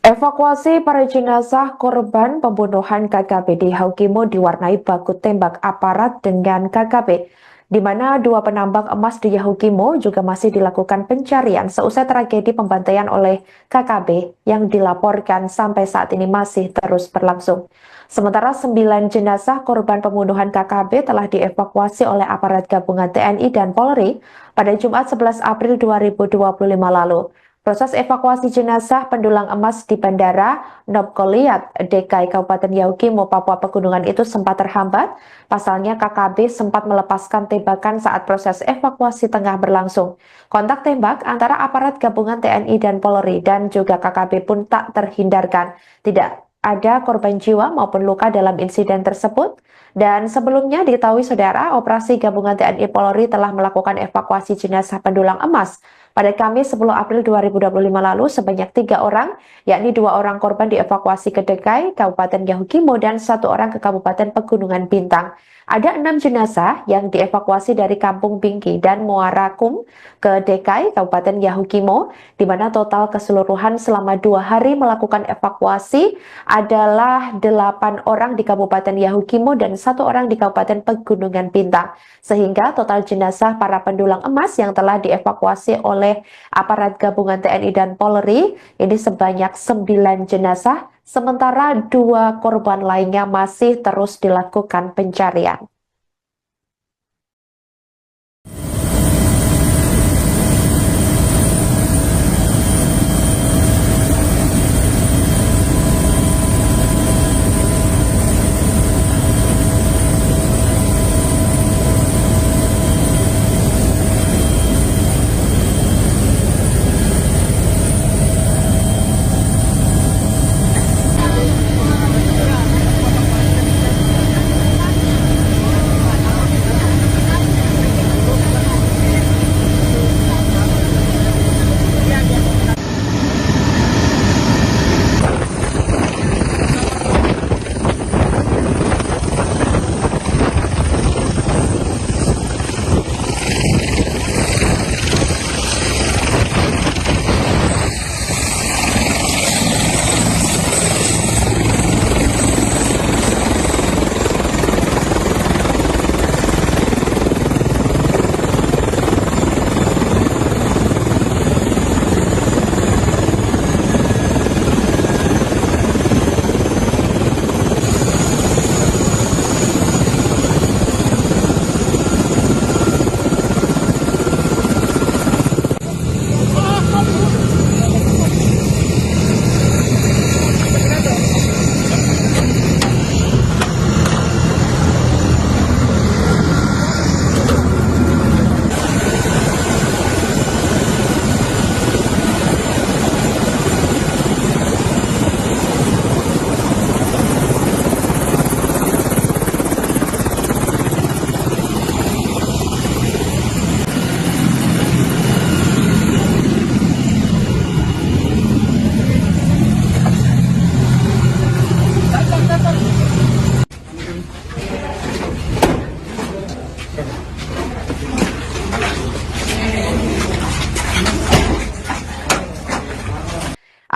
Evakuasi para jenazah korban pembunuhan KKP di Haukimo diwarnai baku tembak aparat dengan KKP, di mana dua penambang emas di Yahukimo juga masih dilakukan pencarian seusai tragedi pembantaian oleh KKP yang dilaporkan sampai saat ini masih terus berlangsung. Sementara 9 jenazah korban pembunuhan KKP telah dievakuasi oleh aparat gabungan TNI dan Polri pada Jumat 11 April 2025 lalu. Proses evakuasi jenazah pendulang emas di Bandara Nopkoliat, DKI Kabupaten Yahukimo, Papua Pegunungan itu sempat terhambat. Pasalnya KKB sempat melepaskan tembakan saat proses evakuasi tengah berlangsung. Kontak tembak antara aparat gabungan TNI dan Polri dan juga KKB pun tak terhindarkan. Tidak ada korban jiwa maupun luka dalam insiden tersebut. Dan sebelumnya diketahui saudara, operasi gabungan TNI Polri telah melakukan evakuasi jenazah pendulang emas pada Kamis 10 April 2025 lalu sebanyak 3 orang, yakni 2 orang korban dievakuasi ke DKI Kabupaten Yahukimo dan 1 orang ke Kabupaten Pegunungan Bintang. Ada 6 jenazah yang dievakuasi dari Kampung Bingki dan Muara Kum ke DKI Kabupaten Yahukimo, di mana total keseluruhan selama 2 hari melakukan evakuasi adalah 8 orang di Kabupaten Yahukimo dan 1 orang di Kabupaten Pegunungan Bintang. Sehingga total jenazah para pendulang emas yang telah dievakuasi oleh aparat gabungan TNI dan Polri ini sebanyak 9 jenazah, sementara 2 korban lainnya masih terus dilakukan pencarian.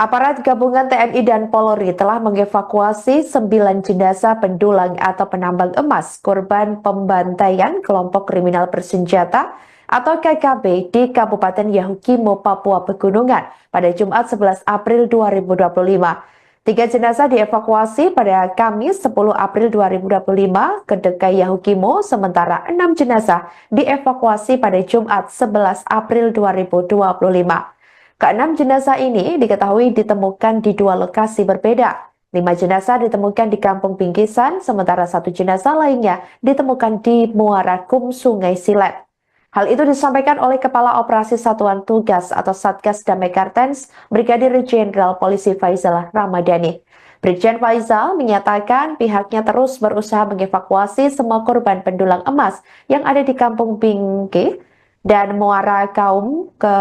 Aparat gabungan TNI dan Polri telah mengevakuasi 9 jenazah pendulang atau penambang emas korban pembantaian kelompok kriminal bersenjata atau KKB di Kabupaten Yahukimo, Papua Pegunungan pada Jumat 11 April 2025. 3 jenazah dievakuasi pada Kamis 10 April 2025 ke DKI Yahukimo, sementara 6 jenazah dievakuasi pada Jumat 11 April 2025. Keenam jenazah ini diketahui ditemukan di 2 lokasi berbeda. 5 jenazah ditemukan di Kampung Bingkisan, sementara 1 jenazah lainnya ditemukan di Muara Kum, Sungai Silet. Hal itu disampaikan oleh Kepala Operasi Satuan Tugas atau Satgas Damai Kartens, Brigadir Jenderal Polisi Faizal Ramadhani. Brigjen Faizal menyatakan pihaknya terus berusaha mengevakuasi semua korban pendulang emas yang ada di Kampung Bingki dan Muara Kaum ke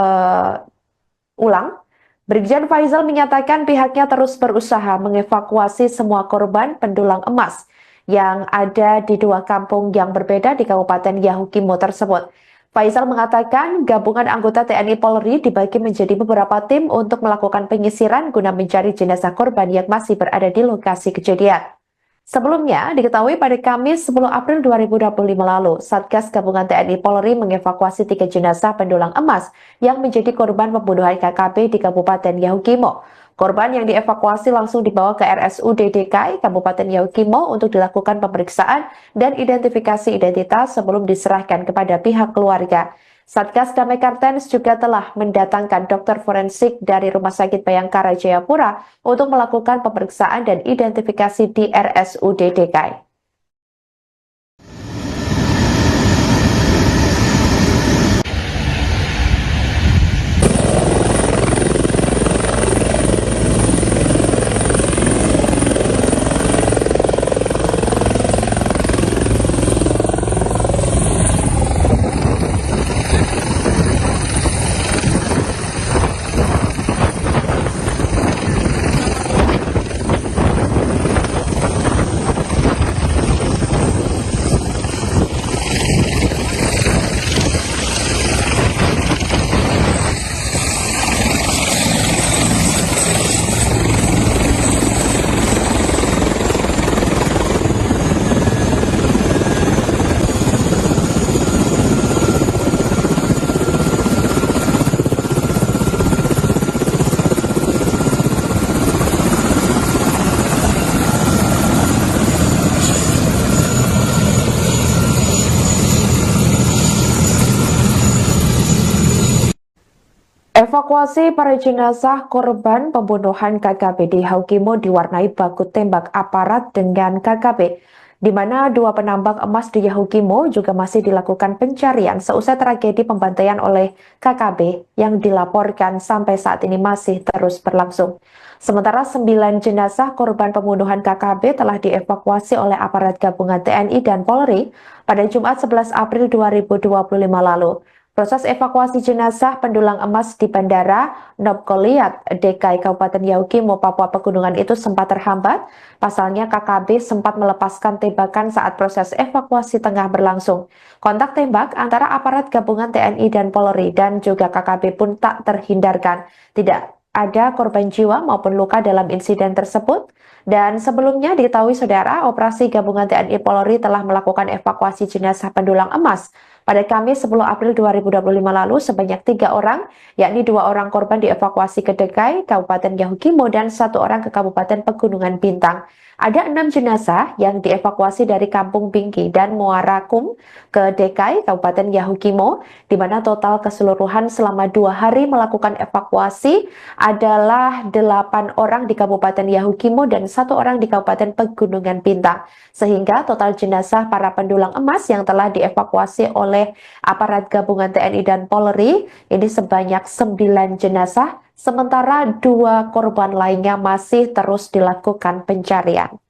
Brigjen Faizal menyatakan pihaknya terus berusaha mengevakuasi semua korban pendulang emas yang ada di 2 kampung yang berbeda di Kabupaten Yahukimo tersebut. Faisal mengatakan gabungan anggota TNI Polri dibagi menjadi beberapa tim untuk melakukan penyisiran guna mencari jenazah korban yang masih berada di lokasi kejadian. Sebelumnya, diketahui pada Kamis 10 April 2025 lalu, Satgas Gabungan TNI Polri mengevakuasi 3 jenazah pendulang emas yang menjadi korban pembunuhan KKB di Kabupaten Yahukimo. Korban yang dievakuasi langsung dibawa ke RSUD DKI Kabupaten Yahukimo untuk dilakukan pemeriksaan dan identifikasi identitas sebelum diserahkan kepada pihak keluarga. Satgas Damai Kartens juga telah mendatangkan dokter forensik dari Rumah Sakit Bayangkara Jayapura untuk melakukan pemeriksaan dan identifikasi di RSUD DKI. Evakuasi para jenazah korban pembunuhan KKB di Yahukimo diwarnai baku tembak aparat dengan KKB, di mana 2 penambang emas di Yahukimo juga masih dilakukan pencarian seusai tragedi pembantaian oleh KKB yang dilaporkan sampai saat ini masih terus berlangsung. Sementara 9 jenazah korban pembunuhan KKB telah dievakuasi oleh aparat gabungan TNI dan Polri pada Jumat 11 April 2025 lalu. Proses evakuasi jenazah pendulang emas di Bandara Nobgoliat, DKI Kabupaten Yahukimo, Papua Pegunungan itu sempat terhambat. Pasalnya KKB sempat melepaskan tembakan saat proses evakuasi tengah berlangsung. Kontak tembak antara aparat gabungan TNI dan Polri dan juga KKB pun tak terhindarkan. Tidak ada korban jiwa maupun luka dalam insiden tersebut. Dan sebelumnya diketahui saudara, operasi gabungan TNI Polri telah melakukan evakuasi jenazah pendulang emas pada Kamis 10 April 2025 lalu sebanyak 3 orang, yakni 2 orang korban dievakuasi ke DKI Kabupaten Yahukimo dan 1 orang ke Kabupaten Pegunungan Bintang. Ada 6 jenazah yang dievakuasi dari Kampung Bingki dan Muarakum ke DKI Kabupaten Yahukimo, di mana total keseluruhan selama 2 hari melakukan evakuasi adalah 8 orang di Kabupaten Yahukimo dan 1 orang di Kabupaten Pegunungan Bintang. Sehingga total jenazah para pendulang emas yang telah dievakuasi oleh aparat gabungan TNI dan Polri ini sebanyak 9 jenazah, sementara 2 korban lainnya masih terus dilakukan pencarian.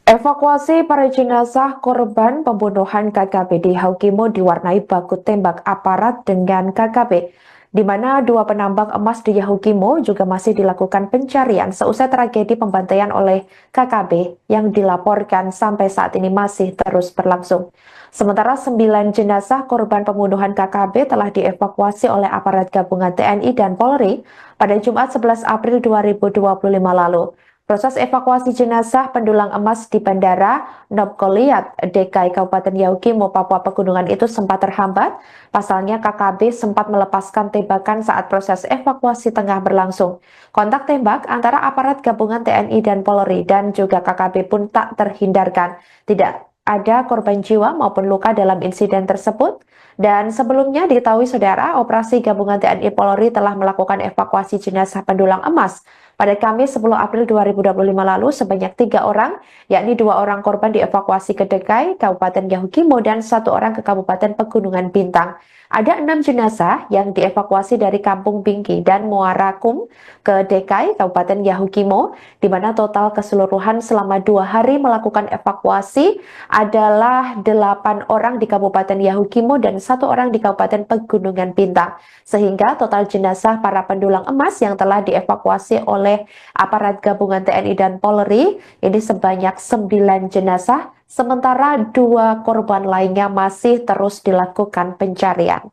Evakuasi para jenazah korban pembunuhan KKP di Haukimo diwarnai baku tembak aparat dengan KKP, di mana dua penambang emas di Yahukimo juga masih dilakukan pencarian seusai tragedi pembantaian oleh KKP yang dilaporkan sampai saat ini masih terus berlangsung. Sementara 9 jenazah korban pembunuhan KKP telah dievakuasi oleh aparat gabungan TNI dan Polri pada Jumat 11 April 2025 lalu. Proses evakuasi jenazah pendulang emas di Bandara Nobgoliat, DKI Kabupaten Yahukimo, Papua Pegunungan itu sempat terhambat. Pasalnya KKB sempat melepaskan tembakan saat proses evakuasi tengah berlangsung. Kontak tembak antara aparat gabungan TNI dan Polri dan juga KKB pun tak terhindarkan. Tidak ada korban jiwa maupun luka dalam insiden tersebut. Dan sebelumnya diketahui saudara, operasi gabungan TNI Polri telah melakukan evakuasi jenazah pendulang emas pada Kamis 10 April 2025 lalu sebanyak 3 orang, yakni 2 orang korban dievakuasi ke DKI Kabupaten Yahukimo dan 1 orang ke Kabupaten Pegunungan Bintang. Ada 6 jenazah yang dievakuasi dari Kampung Bingki dan Muara Kum ke DKI Kabupaten Yahukimo, di mana total keseluruhan selama 2 hari melakukan evakuasi adalah 8 orang di Kabupaten Yahukimo dan 1 orang di Kabupaten Pegunungan Bintang. Sehingga total jenazah para pendulang emas yang telah dievakuasi oleh aparat gabungan TNI dan Polri ini sebanyak 9 jenazah, sementara 2 korban lainnya masih terus dilakukan pencarian.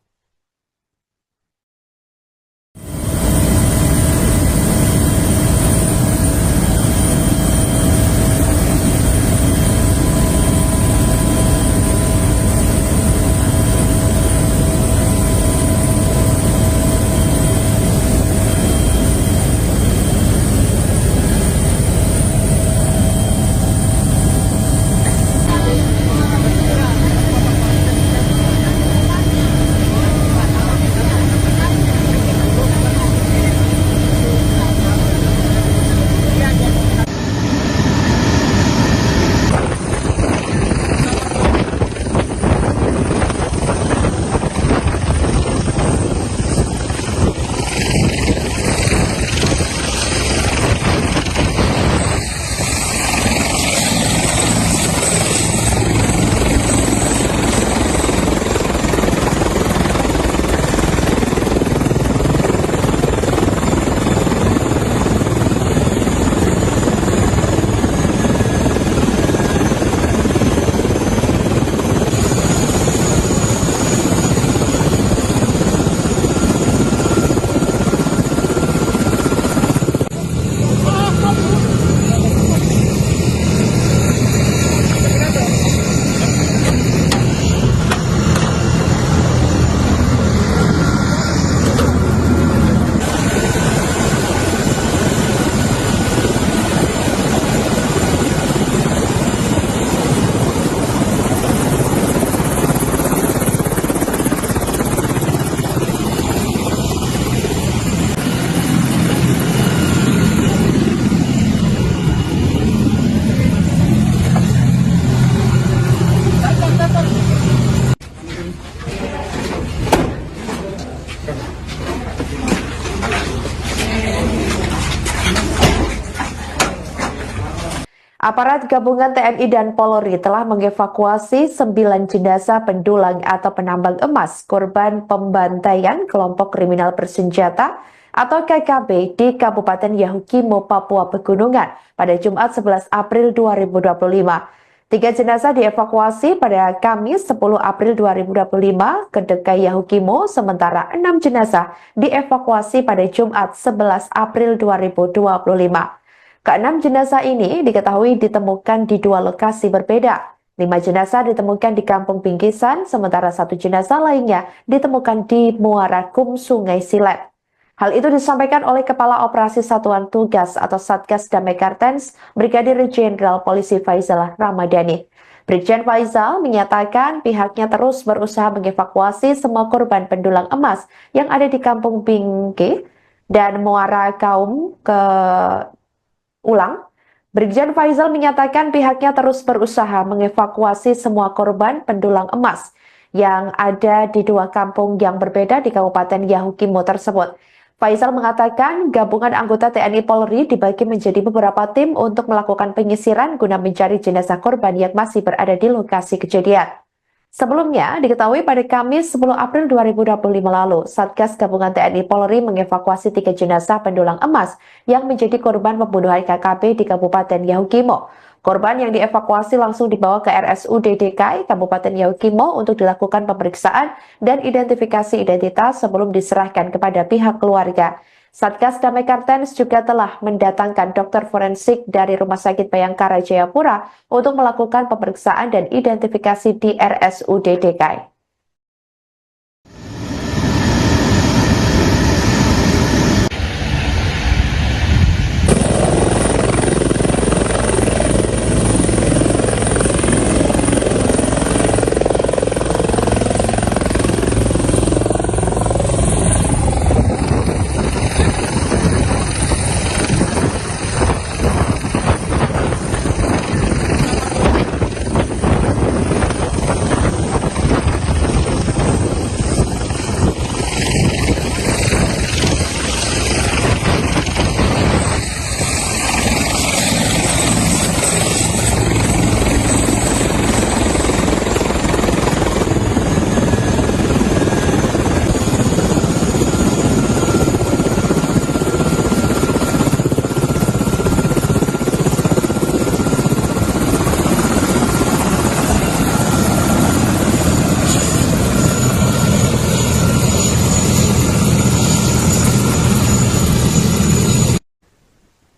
Aparat gabungan TNI dan Polri telah mengevakuasi 9 jenazah pendulang atau penambang emas korban pembantaian kelompok kriminal bersenjata atau KKB di Kabupaten Yahukimo, Papua Pegunungan pada Jumat 11 April 2025. 3 jenazah dievakuasi pada Kamis 10 April 2025 ke DKI Yahukimo, sementara 6 jenazah dievakuasi pada Jumat 11 April 2025. Keenam jenazah ini diketahui ditemukan di 2 lokasi berbeda. 5 jenazah ditemukan di Kampung Bingkisan, sementara 1 jenazah lainnya ditemukan di Muara Kum, Sungai Silet. Hal itu disampaikan oleh Kepala Operasi Satuan Tugas atau Satgas Damai Kartens, Brigadir Jenderal Polisi Faizal Ramadhani. Brigjen Faizal menyatakan pihaknya terus berusaha mengevakuasi semua korban pendulang emas yang ada di Kampung Bingki dan Muara Kaum ke Brigjen Faizal menyatakan pihaknya terus berusaha mengevakuasi semua korban pendulang emas yang ada di 2 kampung yang berbeda di Kabupaten Yahukimo tersebut. Faisal mengatakan gabungan anggota TNI Polri dibagi menjadi beberapa tim untuk melakukan penyisiran guna mencari jenazah korban yang masih berada di lokasi kejadian. Sebelumnya, diketahui pada Kamis 10 April 2025 lalu, Satgas Gabungan TNI Polri mengevakuasi 3 jenazah pendulang emas yang menjadi korban pembunuhan KKP di Kabupaten Yahukimo. Korban yang dievakuasi langsung dibawa ke RSUD DKI Kabupaten Yahukimo untuk dilakukan pemeriksaan dan identifikasi identitas sebelum diserahkan kepada pihak keluarga. Satgas Damai Kartens juga telah mendatangkan dokter forensik dari Rumah Sakit Bayangkara Jayapura untuk melakukan pemeriksaan dan identifikasi di RSUD DKI.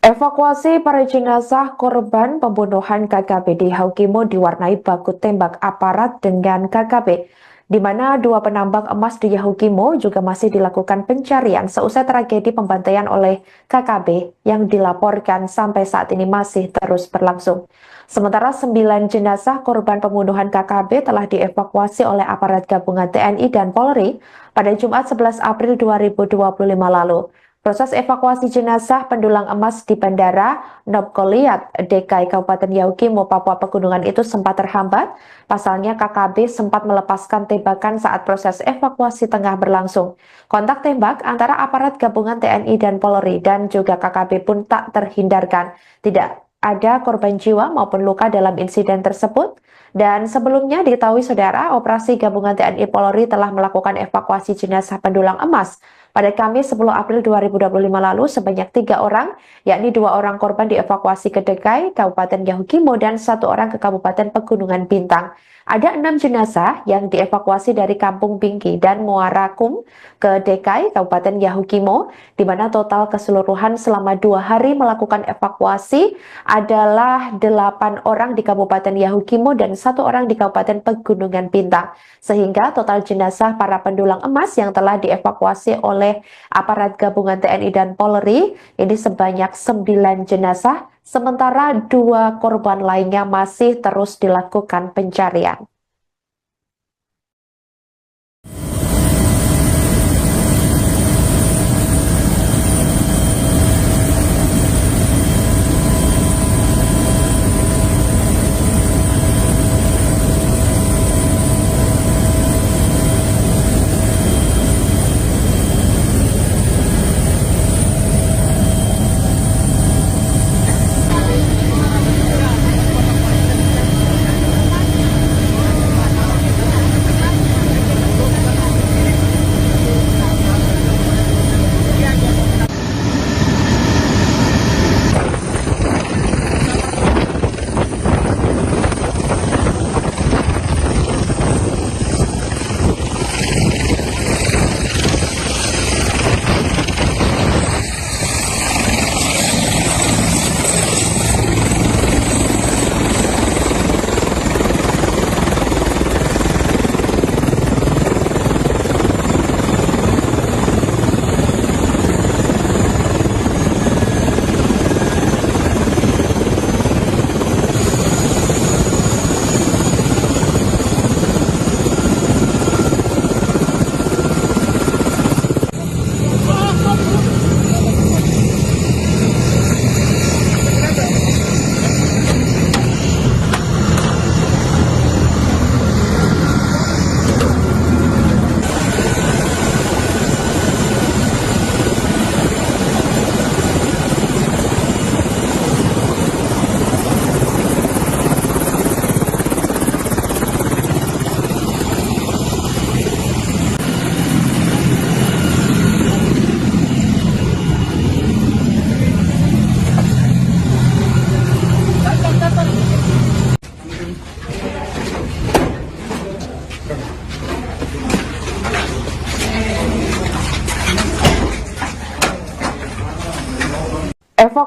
Evakuasi para jenazah korban pembunuhan KKP di Yahukimo diwarnai baku tembak aparat dengan KKP, di mana 2 penambang emas di Yahukimo juga masih dilakukan pencarian seusai tragedi pembantaian oleh KKP yang dilaporkan sampai saat ini masih terus berlangsung. Sementara 9 jenazah korban pembunuhan KKP telah dievakuasi oleh aparat gabungan TNI dan Polri pada Jumat 11 April 2025 lalu. Proses evakuasi jenazah pendulang emas di Bandara Nopkoliat, DKI Kabupaten Yahukimo, Papua Pegunungan itu sempat terhambat. Pasalnya KKB sempat melepaskan tembakan saat proses evakuasi tengah berlangsung. Kontak tembak antara aparat gabungan TNI dan Polri dan juga KKB pun tak terhindarkan. Tidak ada korban jiwa maupun luka dalam insiden tersebut. Dan sebelumnya diketahui saudara, operasi gabungan TNI Polri telah melakukan evakuasi jenazah pendulang emas pada Kamis 10 April 2025 lalu sebanyak 3 orang, yakni 2 orang korban dievakuasi ke DKI Kabupaten Yahukimo dan 1 orang ke Kabupaten Pegunungan Bintang. Ada 6 jenazah yang dievakuasi dari Kampung Bingki dan Muara Kum ke DKI Kabupaten Yahukimo, di mana total keseluruhan selama 2 hari melakukan evakuasi adalah 8 orang di Kabupaten Yahukimo dan 1 orang di Kabupaten Pegunungan Bintang. Sehingga total jenazah para pendulang emas yang telah dievakuasi oleh aparat gabungan TNI dan Polri ini sebanyak 9 jenazah, sementara 2 korban lainnya masih terus dilakukan pencarian.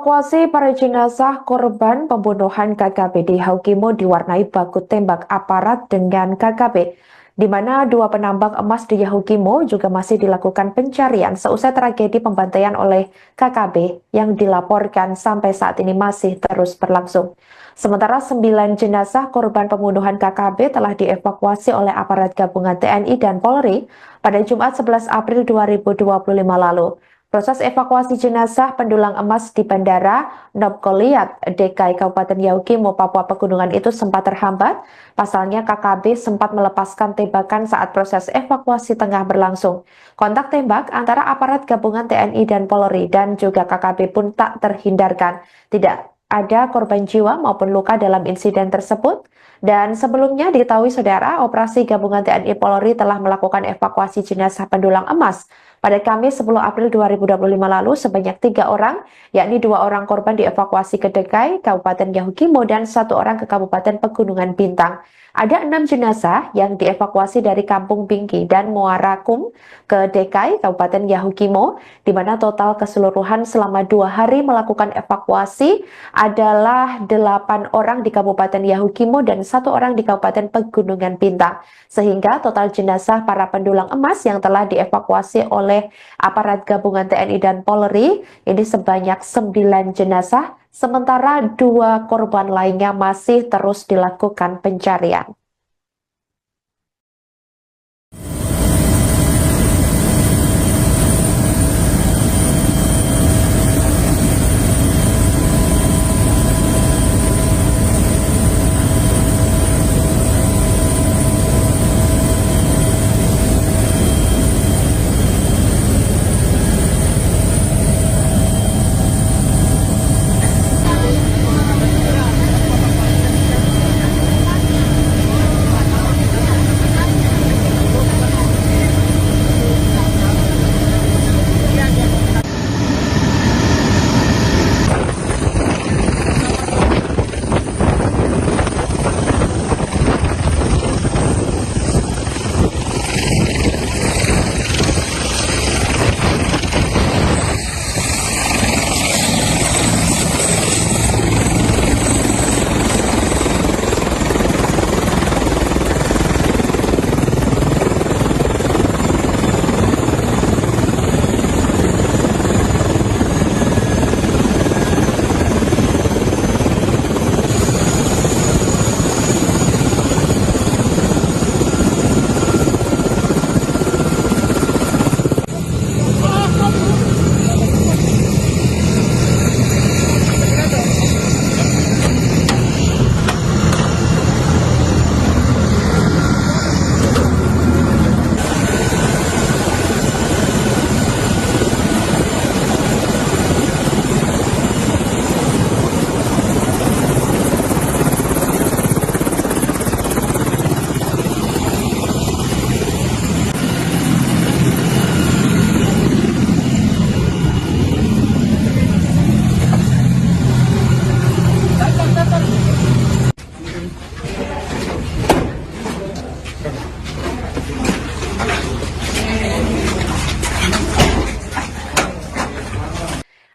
Evakuasi para jenazah korban pembunuhan KKP di Haukimo diwarnai baku tembak aparat dengan KKP, di mana dua penambang emas di Yahukimo juga masih dilakukan pencarian seusai tragedi pembantaian oleh KKP yang dilaporkan sampai saat ini masih terus berlangsung. Sementara 9 jenazah korban pembunuhan KKP telah dievakuasi oleh aparat gabungan TNI dan Polri pada Jumat 11 April 2025 lalu. Proses evakuasi jenazah pendulang emas di Bandara Nob Goliat, DKI Kabupaten Yahukimo, Papua Pegunungan itu sempat terhambat. Pasalnya KKB sempat melepaskan tembakan saat proses evakuasi tengah berlangsung. Kontak tembak antara aparat gabungan TNI dan Polri dan juga KKB pun tak terhindarkan. Tidak ada korban jiwa maupun luka dalam insiden tersebut. Dan sebelumnya diketahui saudara, operasi gabungan TNI Polri telah melakukan evakuasi jenazah pendulang emas pada Kamis 10 April 2025 lalu sebanyak 3 orang, yakni 2 orang korban dievakuasi ke DKI Kabupaten Yahukimo dan 1 orang ke Kabupaten Pegunungan Bintang. Ada 6 jenazah yang dievakuasi dari Kampung Bingki dan Muara Kum ke DKI Kabupaten Yahukimo, di mana total keseluruhan selama 2 hari melakukan evakuasi adalah 8 orang di Kabupaten Yahukimo dan 1 orang di Kabupaten Pegunungan Bintang. Sehingga total jenazah para pendulang emas yang telah dievakuasi oleh aparat gabungan TNI dan Polri ini sebanyak 9 jenazah, sementara 2 korban lainnya masih terus dilakukan pencarian.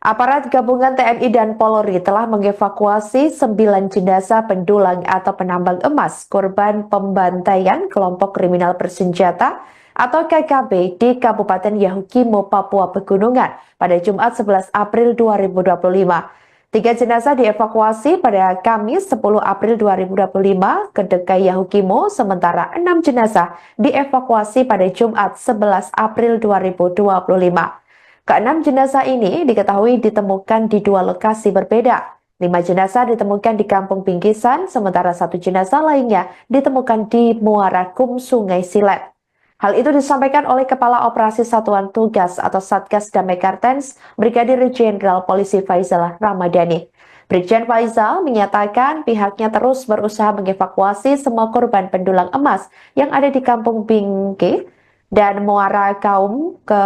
Aparat gabungan TNI dan Polri telah mengevakuasi 9 jenazah pendulang atau penambang emas korban pembantaian kelompok kriminal bersenjata atau KKB di Kabupaten Yahukimo, Papua Pegunungan pada Jumat 11 April 2025. 3 jenazah dievakuasi pada Kamis 10 April 2025 ke DKI Yahukimo, sementara 6 jenazah dievakuasi pada Jumat 11 April 2025. Keenam jenazah ini diketahui ditemukan di 2 lokasi berbeda. 5 jenazah ditemukan di Kampung Bingkisan, sementara 1 jenazah lainnya ditemukan di Muara Kum, Sungai Silet. Hal itu disampaikan oleh Kepala Operasi Satuan Tugas atau Satgas Damai Kartens, Brigadir Jenderal Polisi Faizal Ramadhani. Brigjen Faizal menyatakan pihaknya terus berusaha mengevakuasi semua korban pendulang emas yang ada di Kampung Bingki dan Muara Kaum ke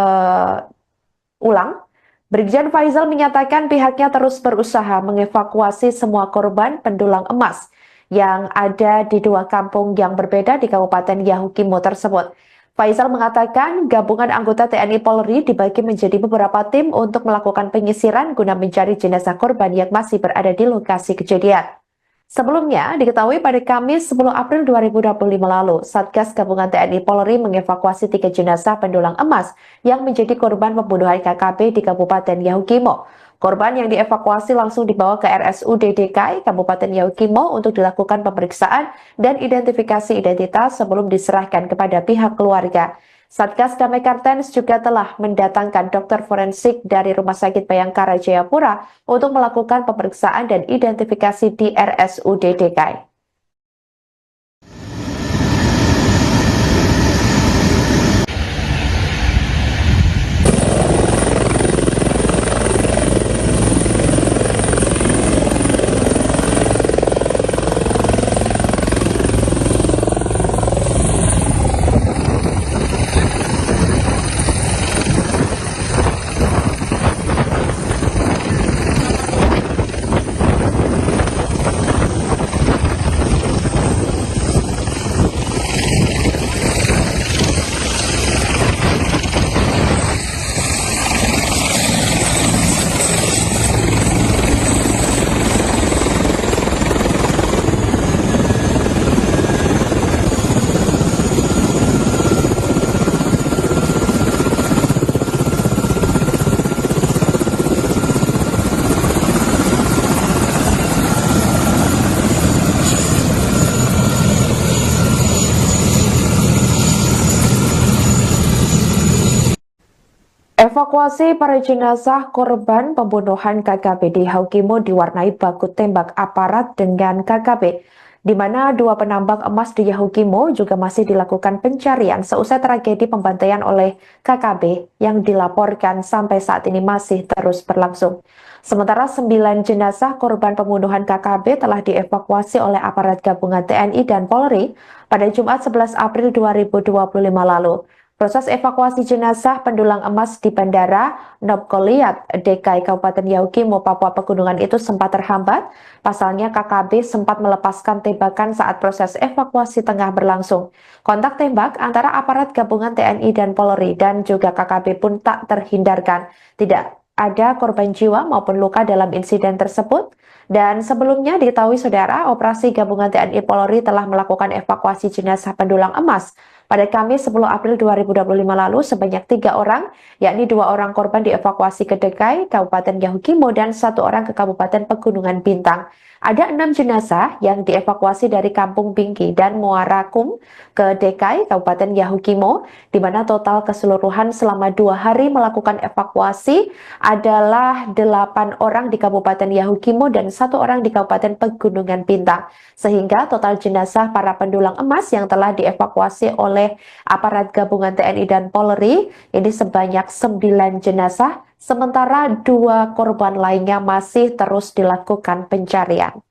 Brigjen Faizal menyatakan pihaknya terus berusaha mengevakuasi semua korban pendulang emas yang ada di 2 kampung yang berbeda di Kabupaten Yahukimo tersebut. Faisal mengatakan gabungan anggota TNI Polri dibagi menjadi beberapa tim untuk melakukan penyisiran guna mencari jenazah korban yang masih berada di lokasi kejadian. Sebelumnya, diketahui pada Kamis 10 April 2025 lalu, Satgas Gabungan TNI Polri mengevakuasi 3 jenazah pendulang emas yang menjadi korban pembunuhan KKB di Kabupaten Yahukimo. Korban yang dievakuasi langsung dibawa ke RSUD DKI Kabupaten Yahukimo untuk dilakukan pemeriksaan dan identifikasi identitas sebelum diserahkan kepada pihak keluarga. Satgas Damai Kartens juga telah mendatangkan dokter forensik dari Rumah Sakit Bayangkara Jayapura untuk melakukan pemeriksaan dan identifikasi di RSUD DKI. Evakuasi para jenazah korban pembunuhan KKB di Yahukimo diwarnai baku tembak aparat dengan KKB, di mana 2 penambang emas di Yahukimo juga masih dilakukan pencarian seusai tragedi pembantaian oleh KKB yang dilaporkan sampai saat ini masih terus berlangsung. Sementara 9 jenazah korban pembunuhan KKB telah dievakuasi oleh aparat gabungan TNI dan Polri pada Jumat 11 April 2025 lalu. Proses evakuasi jenazah pendulang emas di Bandara Nobgoliat, DKI Kabupaten Yahukimo, Papua Pegunungan itu sempat terhambat. Pasalnya KKB sempat melepaskan tembakan saat proses evakuasi tengah berlangsung. Kontak tembak antara aparat gabungan TNI dan Polri dan juga KKB pun tak terhindarkan. Tidak ada korban jiwa maupun luka dalam insiden tersebut. Dan sebelumnya diketahui saudara, operasi gabungan TNI Polri telah melakukan evakuasi jenazah pendulang emas pada Kamis 10 April 2025 lalu sebanyak 3 orang, yakni 2 orang korban dievakuasi ke DKI Kabupaten Yahukimo dan 1 orang ke Kabupaten Pegunungan Bintang. Ada 6 jenazah yang dievakuasi dari Kampung Bingki dan Muara Kum ke DKI Kabupaten Yahukimo, di mana total keseluruhan selama 2 hari melakukan evakuasi adalah 8 orang di Kabupaten Yahukimo dan 1 orang di Kabupaten Pegunungan Bintang. Sehingga total jenazah para pendulang emas yang telah dievakuasi oleh aparat gabungan TNI dan Polri ini sebanyak 9 jenazah, sementara 2 korban lainnya masih terus dilakukan pencarian.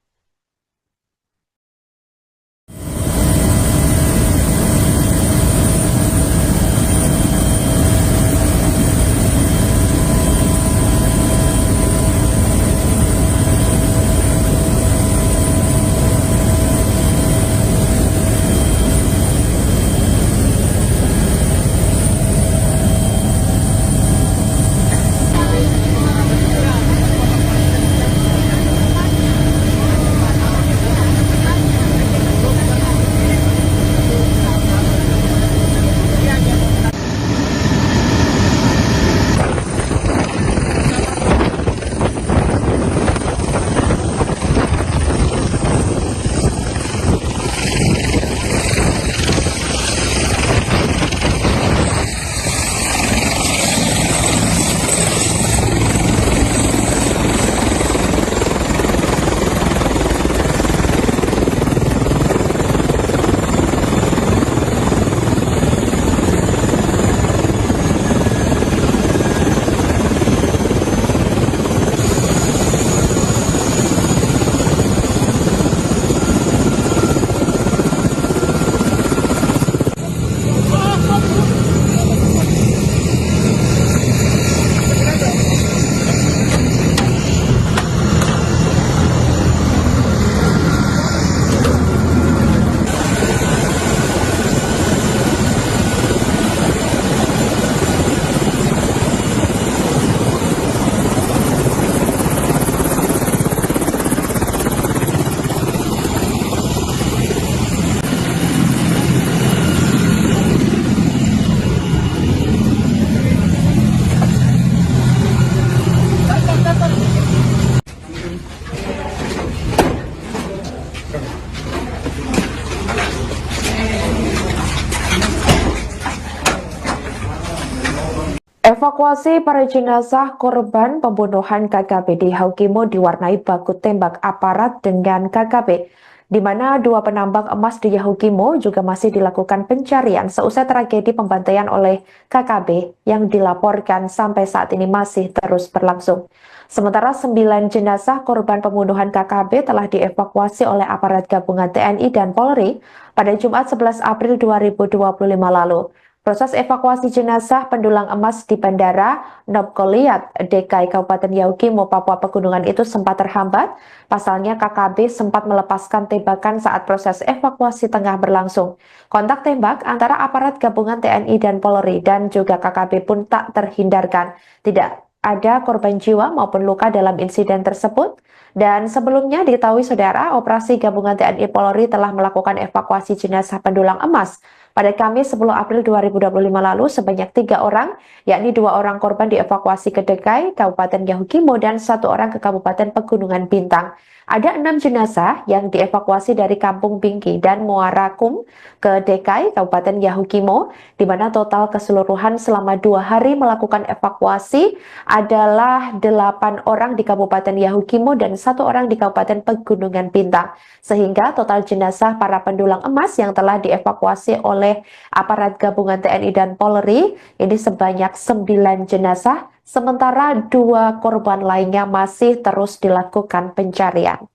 Evakuasi para jenazah korban pembunuhan KKP di Haukimo diwarnai baku tembak aparat dengan KKP, di mana dua penambang emas di Yahukimo juga masih dilakukan pencarian seusai tragedi pembantaian oleh KKB yang dilaporkan sampai saat ini masih terus berlangsung. Sementara 9 jenazah korban pembunuhan KKB telah dievakuasi oleh aparat gabungan TNI dan Polri pada Jumat 11 April 2025 lalu. Proses evakuasi jenazah pendulang emas di Bandara Nopkoliat, DKI Kabupaten Yahukimo, Papua Pegunungan itu sempat terhambat. Pasalnya KKB sempat melepaskan tembakan saat proses evakuasi tengah berlangsung. Kontak tembak antara aparat gabungan TNI dan Polri dan juga KKB pun tak terhindarkan. Tidak ada korban jiwa maupun luka dalam insiden tersebut. Dan sebelumnya diketahui saudara, operasi gabungan TNI Polri telah melakukan evakuasi jenazah pendulang emas pada Kamis 10 April 2025 lalu sebanyak 3 orang, yakni 2 orang korban dievakuasi ke DKI Kabupaten Yahukimo dan 1 orang ke Kabupaten Pegunungan Bintang. Ada 6 jenazah yang dievakuasi dari Kampung Bingki dan Muara Kum ke DKI Kabupaten Yahukimo, di mana total keseluruhan selama 2 hari melakukan evakuasi adalah 8 orang di Kabupaten Yahukimo dan 1 orang di Kabupaten Pegunungan Bintang. Sehingga total jenazah para pendulang emas yang telah dievakuasi oleh aparat gabungan TNI dan Polri ini sebanyak 9 jenazah, sementara 2 korban lainnya masih terus dilakukan pencarian.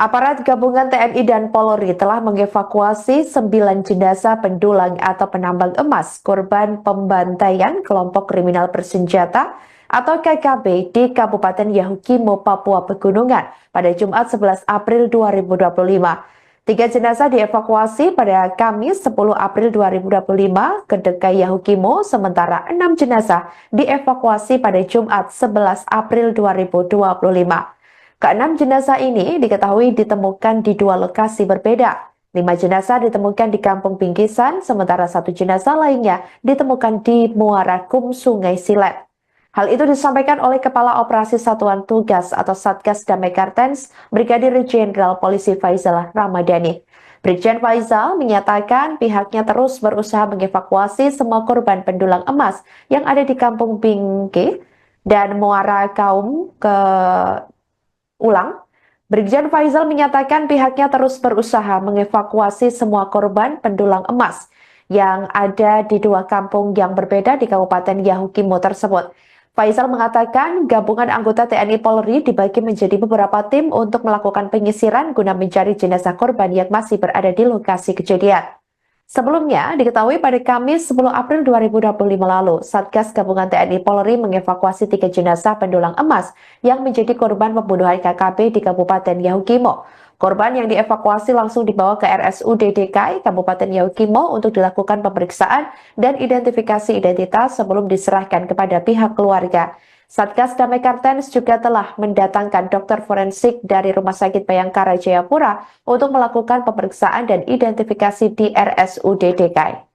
Aparat gabungan TNI dan Polri telah mengevakuasi 9 jenazah pendulang atau penambang emas korban pembantaian kelompok kriminal bersenjata atau KKB di Kabupaten Yahukimo, Papua Pegunungan pada Jumat 11 April 2025. 3 jenazah dievakuasi pada Kamis 10 April 2025 ke DKI Yahukimo, sementara 6 jenazah dievakuasi pada Jumat 11 April 2025. Keenam jenazah ini diketahui ditemukan di 2 lokasi berbeda. 5 jenazah ditemukan di Kampung Bingkisan, sementara 1 jenazah lainnya ditemukan di Muara Kum, Sungai Silet. Hal itu disampaikan oleh Kepala Operasi Satuan Tugas atau Satgas Damai Kartens, Brigadir Jenderal Polisi Faizal Ramadhani. Brigjen Faizal menyatakan pihaknya terus berusaha mengevakuasi semua korban pendulang emas yang ada di Kampung Bingki dan Muara Kaum ke Brigjen Faizal menyatakan pihaknya terus berusaha mengevakuasi semua korban pendulang emas yang ada di 2 kampung yang berbeda di Kabupaten Yahukimo tersebut. Faisal mengatakan gabungan anggota TNI Polri dibagi menjadi beberapa tim untuk melakukan penyisiran guna mencari jenazah korban yang masih berada di lokasi kejadian. Sebelumnya, diketahui pada Kamis 10 April 2025 lalu, Satgas Gabungan TNI Polri mengevakuasi 3 jenazah pendulang emas yang menjadi korban pembunuhan KKB di Kabupaten Yahukimo. Korban yang dievakuasi langsung dibawa ke RSUD DKI Kabupaten Yahukimo untuk dilakukan pemeriksaan dan identifikasi identitas sebelum diserahkan kepada pihak keluarga. Satgas Damai Kartens juga telah mendatangkan dokter forensik dari Rumah Sakit Bayangkara Jayapura untuk melakukan pemeriksaan dan identifikasi di RSUD DKI.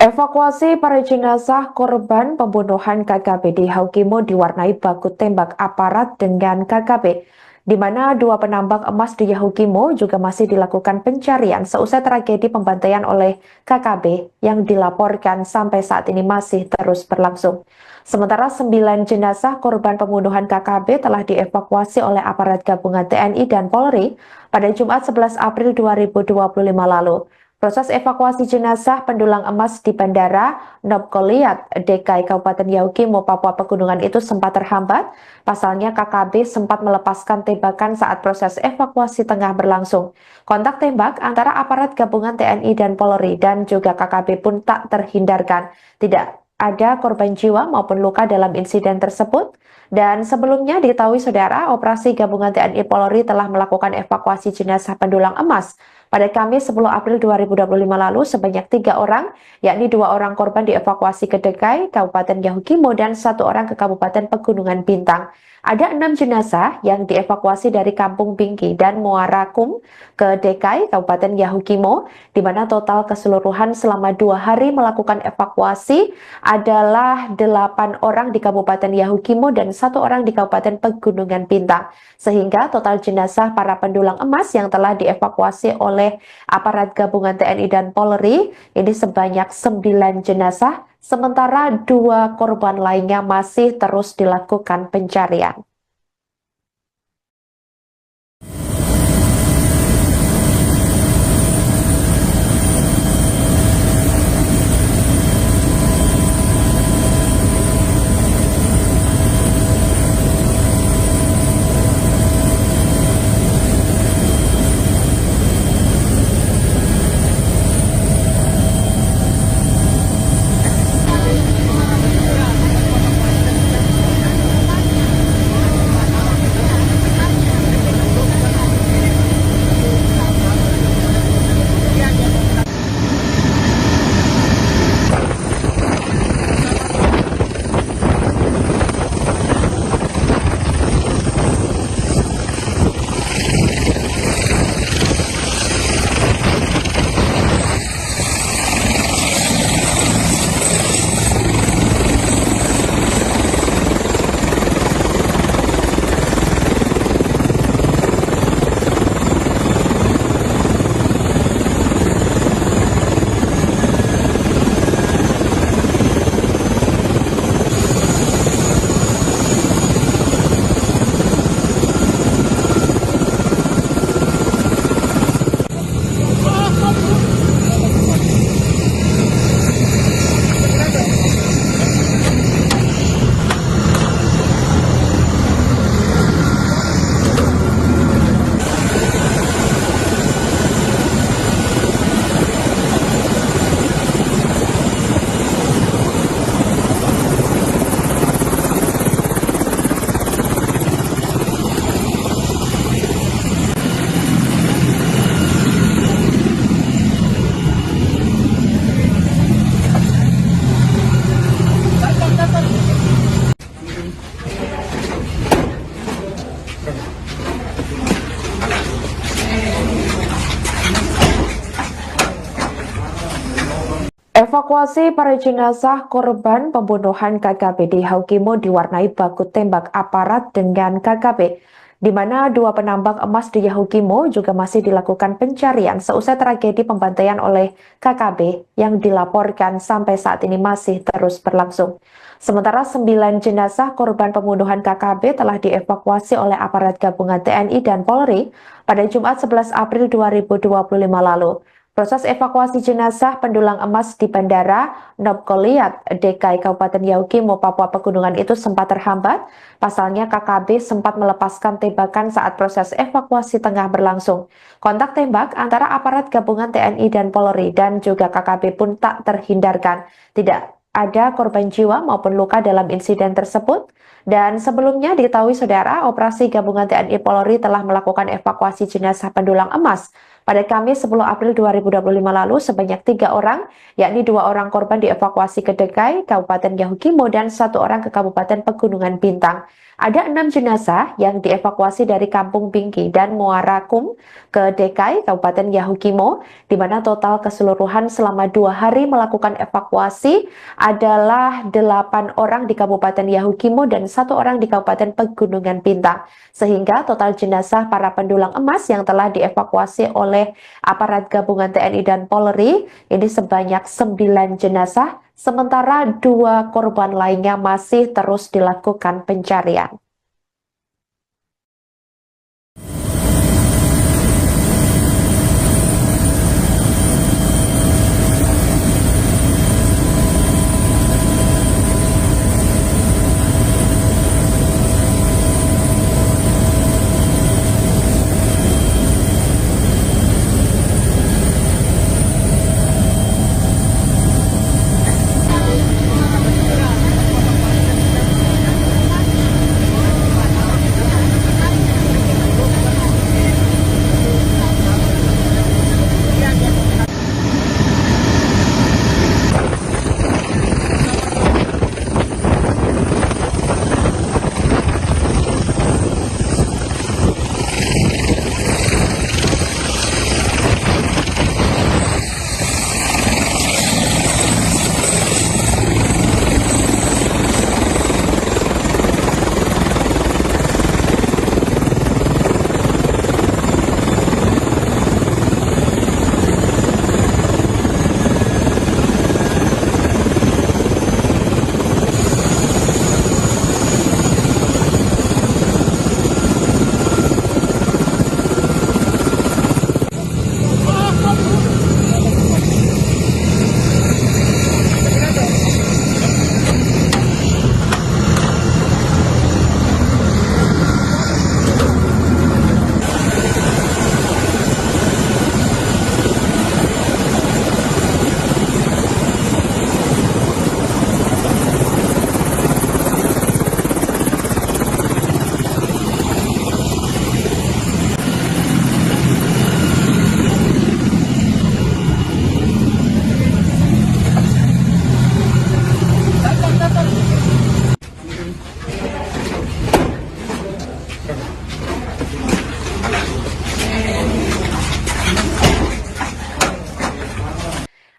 Evakuasi para jenazah korban pembunuhan KKB di Yahukimo diwarnai baku tembak aparat dengan KKB, di mana 2 penambang emas di Yahukimo juga masih dilakukan pencarian seusai tragedi pembantaian oleh KKB yang dilaporkan sampai saat ini masih terus berlangsung. Sementara 9 jenazah korban pembunuhan KKB telah dievakuasi oleh aparat gabungan TNI dan Polri pada Jumat 11 April 2025 lalu. Proses evakuasi jenazah pendulang emas di Bandara Nobgoliat, DKI Kabupaten Yahukimo, Papua Pegunungan itu sempat terhambat. Pasalnya KKB sempat melepaskan tembakan saat proses evakuasi tengah berlangsung. Kontak tembak antara aparat gabungan TNI dan Polri dan juga KKB pun tak terhindarkan. Tidak ada korban jiwa maupun luka dalam insiden tersebut. Dan sebelumnya diketahui saudara, operasi gabungan TNI Polri telah melakukan evakuasi jenazah pendulang emas pada Kamis 10 April 2025 lalu sebanyak 3 orang, yakni 2 orang korban dievakuasi ke DKI Kabupaten Yahukimo dan 1 orang ke Kabupaten Pegunungan Bintang. Ada 6 jenazah yang dievakuasi dari Kampung Bingki dan Muarakum ke DKI Kabupaten Yahukimo, di mana total keseluruhan selama 2 hari melakukan evakuasi adalah 8 orang di Kabupaten Yahukimo dan 1 orang di Kabupaten Pegunungan Bintang. Sehingga total jenazah para pendulang emas yang telah dievakuasi oleh aparat gabungan TNI dan Polri ini sebanyak 9 jenazah, sementara 2 korban lainnya masih terus dilakukan pencarian. Evakuasi para jenazah korban pembunuhan KKP di Haukimo diwarnai baku tembak aparat dengan KKP, di mana dua penambang emas di Yahukimo juga masih dilakukan pencarian seusai tragedi pembantaian oleh KKP yang dilaporkan sampai saat ini masih terus berlangsung. Sementara 9 jenazah korban pembunuhan KKP telah dievakuasi oleh aparat gabungan TNI dan Polri pada Jumat 11 April 2025 lalu. Proses evakuasi jenazah pendulang emas di Bandara Nobgoliat, DKI Kabupaten Yahukimo, Papua Pegunungan itu sempat terhambat. Pasalnya KKB sempat melepaskan tembakan saat proses evakuasi tengah berlangsung. Kontak tembak antara aparat gabungan TNI dan Polri dan juga KKB pun tak terhindarkan. Tidak ada korban jiwa maupun luka dalam insiden tersebut. Dan sebelumnya diketahui saudara, operasi gabungan TNI Polri telah melakukan evakuasi jenazah pendulang emas pada Kamis 10 April 2025 lalu sebanyak 3 orang, yakni 2 orang korban dievakuasi ke DKI Kabupaten Yahukimo dan 1 orang ke Kabupaten Pegunungan Bintang. Ada 6 jenazah yang dievakuasi dari Kampung Bingki dan Muara Kum ke DKI Kabupaten Yahukimo, di mana total keseluruhan selama 2 hari melakukan evakuasi adalah 8 orang di Kabupaten Yahukimo dan 1 orang di Kabupaten Pegunungan Bintang. Sehingga total jenazah para pendulang emas yang telah dievakuasi oleh aparat gabungan TNI dan Polri ini sebanyak 9 jenazah, sementara 2 korban lainnya masih terus dilakukan pencarian.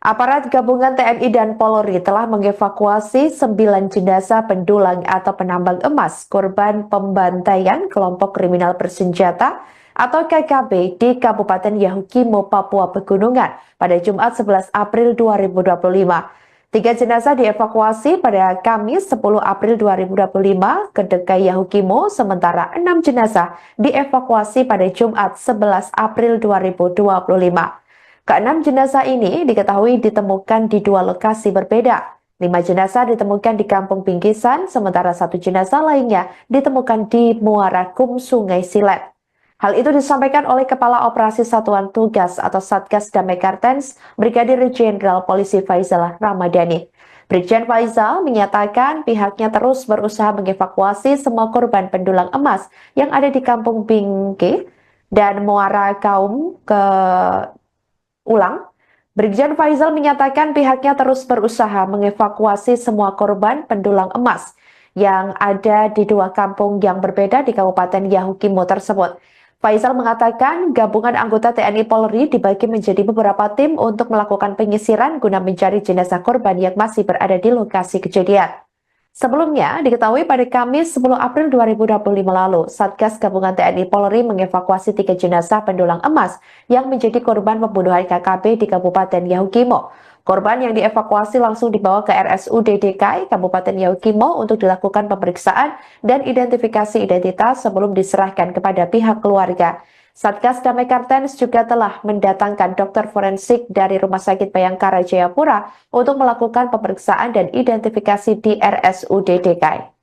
Aparat gabungan TNI dan Polri telah mengevakuasi 9 jenazah pendulang atau penambang emas korban pembantaian kelompok kriminal bersenjata atau KKB di Kabupaten Yahukimo, Papua Pegunungan pada Jumat 11 April 2025. 3 jenazah dievakuasi pada Kamis 10 April 2025 ke DKI Yahukimo, sementara 6 jenazah dievakuasi pada Jumat 11 April 2025. Keenam jenazah ini diketahui ditemukan di 2 lokasi berbeda. 5 jenazah ditemukan di Kampung Bingkisan, sementara 1 jenazah lainnya ditemukan di Muara Kum, Sungai Silet. Hal itu disampaikan oleh Kepala Operasi Satuan Tugas atau Satgas Damai Kartens, Brigadir Jenderal Polisi Faizal Ramadhani. Brigjen Faizal menyatakan pihaknya terus berusaha mengevakuasi semua korban pendulang emas yang ada di Kampung Bingki dan Muara Kaum ke Brigjen Faizal menyatakan pihaknya terus berusaha mengevakuasi semua korban pendulang emas yang ada di 2 kampung yang berbeda di Kabupaten Yahukimo tersebut. Faisal mengatakan gabungan anggota TNI Polri dibagi menjadi beberapa tim untuk melakukan penyisiran guna mencari jenazah korban yang masih berada di lokasi kejadian. Sebelumnya, diketahui pada Kamis 10 April 2025 lalu, Satgas Gabungan TNI Polri mengevakuasi 3 jenazah pendulang emas yang menjadi korban pembunuhan KKB di Kabupaten Yahukimo. Korban yang dievakuasi langsung dibawa ke RSUD DKI Kabupaten Yahukimo untuk dilakukan pemeriksaan dan identifikasi identitas sebelum diserahkan kepada pihak keluarga. Satgas Damai Kartens juga telah mendatangkan dokter forensik dari Rumah Sakit Bayangkara Jayapura untuk melakukan pemeriksaan dan identifikasi di RSUD DKI.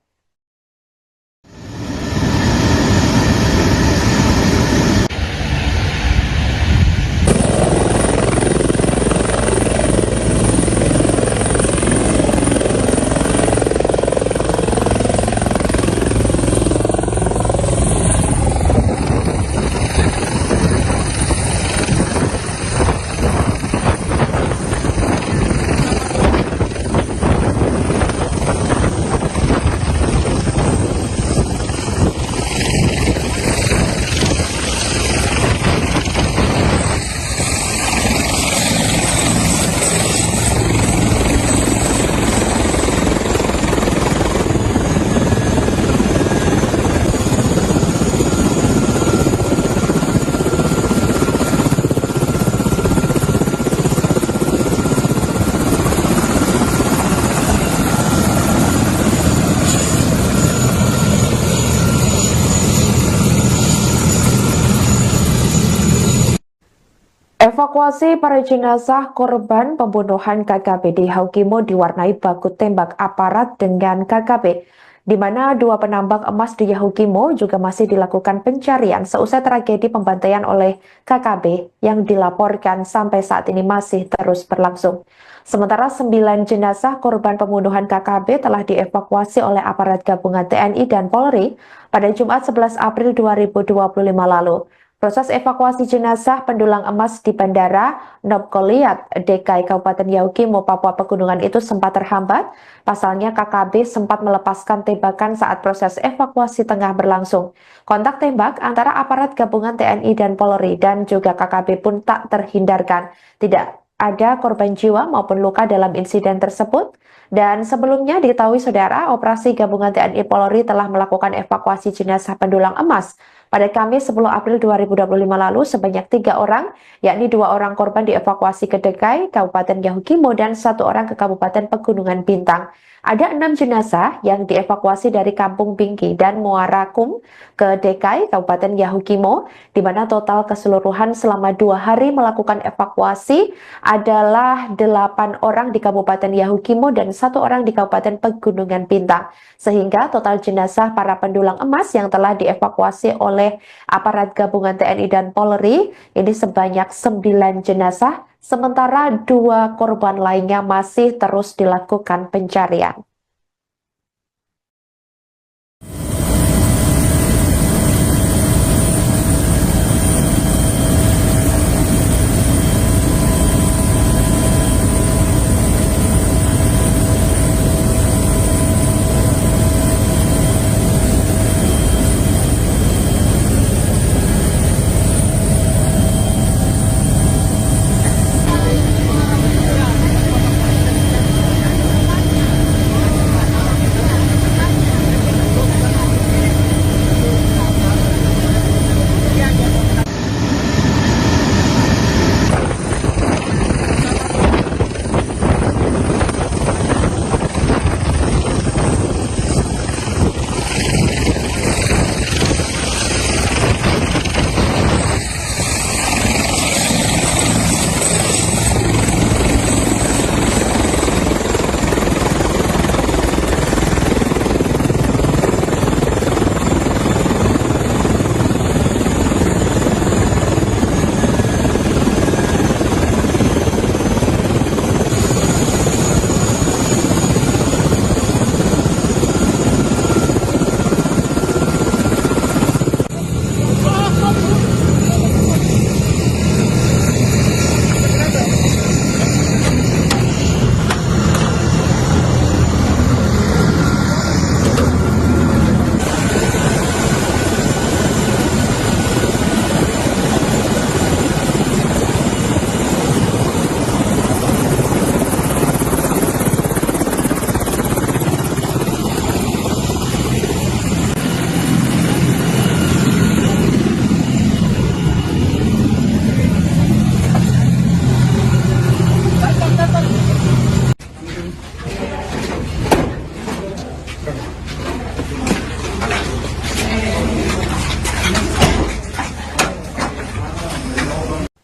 Evakuasi para jenazah korban pembunuhan KKB di Yahukimo diwarnai baku tembak aparat dengan KKB, di mana 2 penambang emas di Yahukimo juga masih dilakukan pencarian seusai tragedi pembantaian oleh KKB yang dilaporkan sampai saat ini masih terus berlangsung. Sementara 9 jenazah korban pembunuhan KKB telah dievakuasi oleh aparat gabungan TNI dan Polri pada Jumat 11 April 2025 lalu. Proses evakuasi jenazah pendulang emas di Bandara Nobgoliat, DKI Kabupaten Yahukimo, Papua Pegunungan itu sempat terhambat. Pasalnya KKB sempat melepaskan tembakan saat proses evakuasi tengah berlangsung. Kontak tembak antara aparat gabungan TNI dan Polri dan juga KKB pun tak terhindarkan. Tidak ada korban jiwa maupun luka dalam insiden tersebut. Dan sebelumnya diketahui saudara, operasi gabungan TNI Polri telah melakukan evakuasi jenazah pendulang emas pada Kamis 10 April 2025 lalu sebanyak 3 orang, yakni 2 orang korban dievakuasi ke DKI Kabupaten Yahukimo dan 1 orang ke Kabupaten Pegunungan Bintang. Ada 6 jenazah yang dievakuasi dari Kampung Bingki dan Muarakum ke DKI Kabupaten Yahukimo, di mana total keseluruhan selama 2 hari melakukan evakuasi adalah 8 orang di Kabupaten Yahukimo dan 1 orang di Kabupaten Pegunungan Bintang. Sehingga total jenazah para pendulang emas yang telah dievakuasi oleh aparat gabungan TNI dan Polri ini sebanyak 9 jenazah, sementara 2 korban lainnya masih terus dilakukan pencarian.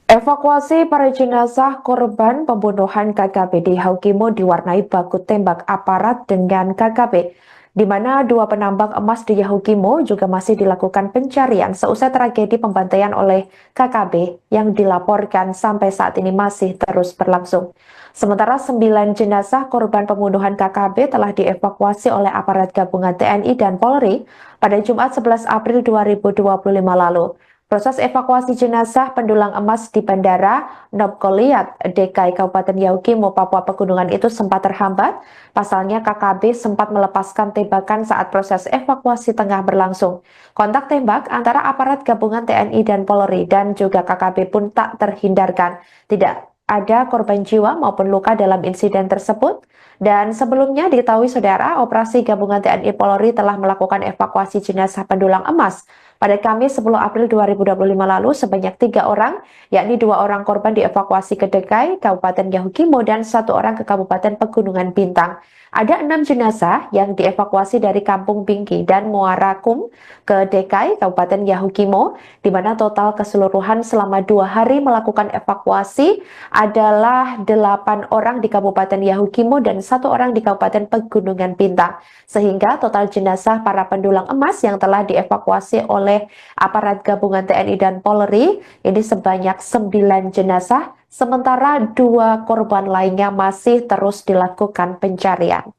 Evakuasi para jenazah korban pembunuhan KKP di Haukimo diwarnai baku tembak aparat dengan KKP, di mana dua penambang emas di Yahukimo juga masih dilakukan pencarian seusai tragedi pembantaian oleh KKP yang dilaporkan sampai saat ini masih terus berlangsung. Sementara 9 jenazah korban pembunuhan KKP telah dievakuasi oleh aparat gabungan TNI dan Polri pada Jumat 11 April 2025 lalu. Proses evakuasi jenazah pendulang emas di Bandara Nob Goliat, DKI Kabupaten Yahukimo, Papua Pegunungan itu sempat terhambat. Pasalnya KKB sempat melepaskan tembakan saat proses evakuasi tengah berlangsung. Kontak tembak antara aparat gabungan TNI dan Polri dan juga KKB pun tak terhindarkan. Tidak ada korban jiwa maupun luka dalam insiden tersebut. Dan sebelumnya diketahui saudara, operasi gabungan TNI Polri telah melakukan evakuasi jenazah pendulang emas pada Kamis 10 April 2025 lalu sebanyak 3 orang, yakni 2 orang korban dievakuasi ke DKI Kabupaten Yahukimo dan 1 orang ke Kabupaten Pegunungan Bintang. Ada 6 jenazah yang dievakuasi dari Kampung Bingki dan Muara Kum ke DKI Kabupaten Yahukimo, di mana total keseluruhan selama 2 hari melakukan evakuasi adalah 8 orang di Kabupaten Yahukimo dan 1 orang di Kabupaten Pegunungan Bintang. Sehingga total jenazah para pendulang emas yang telah dievakuasi oleh aparat gabungan TNI dan Polri ini sebanyak 9 jenazah, sementara 2 korban lainnya masih terus dilakukan pencarian.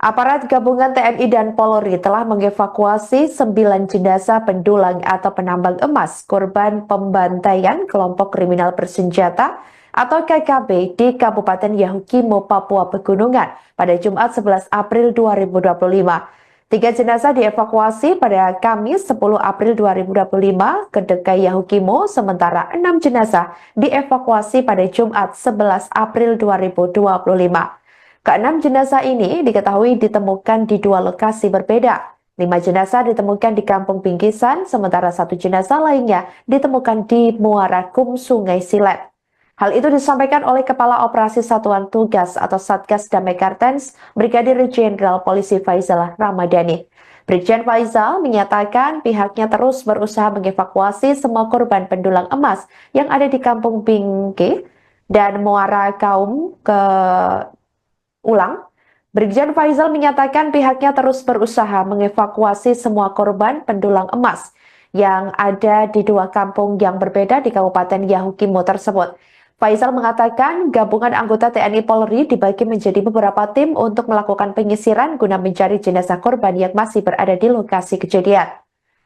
Aparat gabungan TNI dan Polri telah mengevakuasi 9 jenazah pendulang atau penambang emas korban pembantaian kelompok kriminal bersenjata atau KKB di Kabupaten Yahukimo, Papua Pegunungan pada Jumat 11 April 2025. 3 jenazah dievakuasi pada Kamis 10 April 2025 ke DKI Yahukimo, sementara 6 jenazah dievakuasi pada Jumat 11 April 2025. Keenam jenazah ini diketahui ditemukan di 2 lokasi berbeda. 5 jenazah ditemukan di Kampung Bingkisan, sementara 1 jenazah lainnya ditemukan di Muara Kum, Sungai Silet. Hal itu disampaikan oleh Kepala Operasi Satuan Tugas atau Satgas Damai Kartens, Brigadir Jenderal Polisi Faizal Ramadhani. Brigjen Faizal menyatakan pihaknya terus berusaha mengevakuasi semua korban pendulang emas yang ada di Kampung Bingki dan Muara Kaum ke Brigjen Faizal menyatakan pihaknya terus berusaha mengevakuasi semua korban pendulang emas yang ada di 2 kampung yang berbeda di Kabupaten Yahukimo tersebut. Faisal mengatakan gabungan anggota TNI Polri dibagi menjadi beberapa tim untuk melakukan penyisiran guna mencari jenazah korban yang masih berada di lokasi kejadian.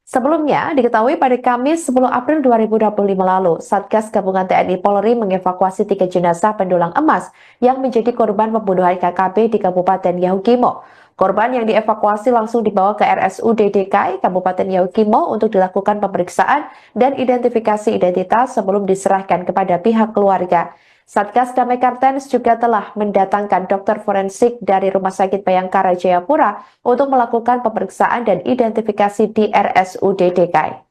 Sebelumnya, diketahui pada Kamis 10 April 2025 lalu, Satgas Gabungan TNI Polri mengevakuasi 3 jenazah pendulang emas yang menjadi korban pembunuhan KKB di Kabupaten Yahukimo. Korban yang dievakuasi langsung dibawa ke RSUD DKI Kabupaten Yahukimo untuk dilakukan pemeriksaan dan identifikasi identitas sebelum diserahkan kepada pihak keluarga. Satgas Damai Kartens juga telah mendatangkan dokter forensik dari Rumah Sakit Bayangkara Jayapura untuk melakukan pemeriksaan dan identifikasi di RSUD DKI.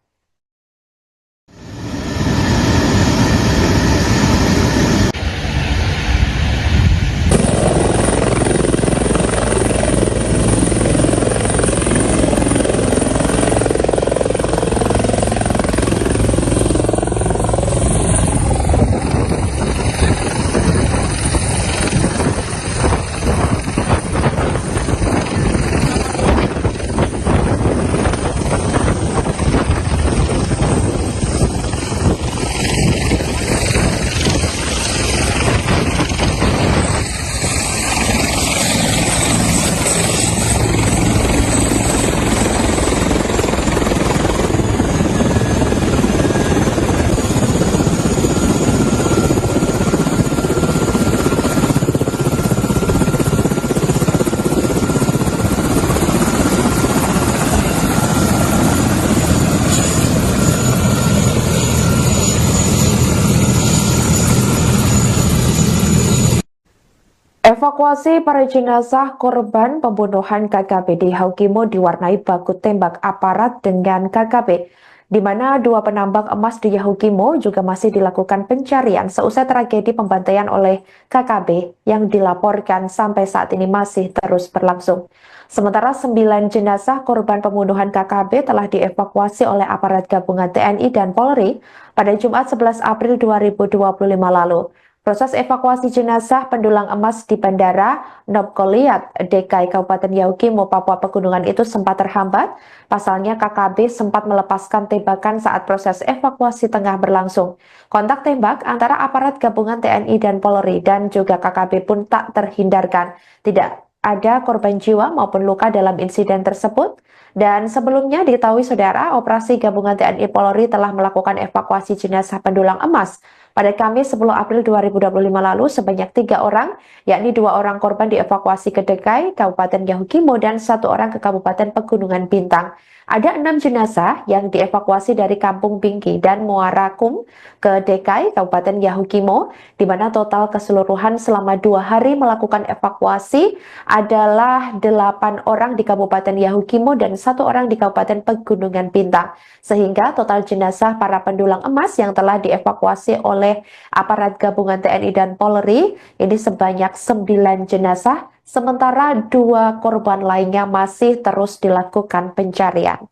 Evakuasi para jenazah korban pembunuhan KKB di Yahukimo diwarnai baku tembak aparat dengan KKB, di mana 2 penambang emas di Yahukimo juga masih dilakukan pencarian seusai tragedi pembantaian oleh KKB yang dilaporkan sampai saat ini masih terus berlangsung. Sementara 9 jenazah korban pembunuhan KKB telah dievakuasi oleh aparat gabungan TNI dan Polri pada Jumat 11 April 2025 lalu. Proses evakuasi jenazah pendulang emas di Bandara Nopkoliat, DKI Kabupaten Yahukimo, Papua Pegunungan itu sempat terhambat. Pasalnya KKB sempat melepaskan tembakan saat proses evakuasi tengah berlangsung. Kontak tembak antara aparat gabungan TNI dan Polri dan juga KKB pun tak terhindarkan. Tidak ada korban jiwa maupun luka dalam insiden tersebut. Dan sebelumnya diketahui saudara, operasi gabungan TNI Polri telah melakukan evakuasi jenazah pendulang emas pada Kamis 10 April 2025 lalu sebanyak 3 orang, yakni 2 orang korban dievakuasi ke DKI Kabupaten Yahukimo dan 1 orang ke Kabupaten Pegunungan Bintang. Ada 6 jenazah yang dievakuasi dari Kampung Bingki dan Muarakum ke DKI Kabupaten Yahukimo, di mana total keseluruhan selama 2 hari melakukan evakuasi adalah 8 orang di Kabupaten Yahukimo dan 1 orang di Kabupaten Pegunungan Bintang. Sehingga total jenazah para pendulang emas yang telah dievakuasi oleh aparat gabungan TNI dan Polri ini sebanyak 9 jenazah, sementara 2 korban lainnya masih terus dilakukan pencarian.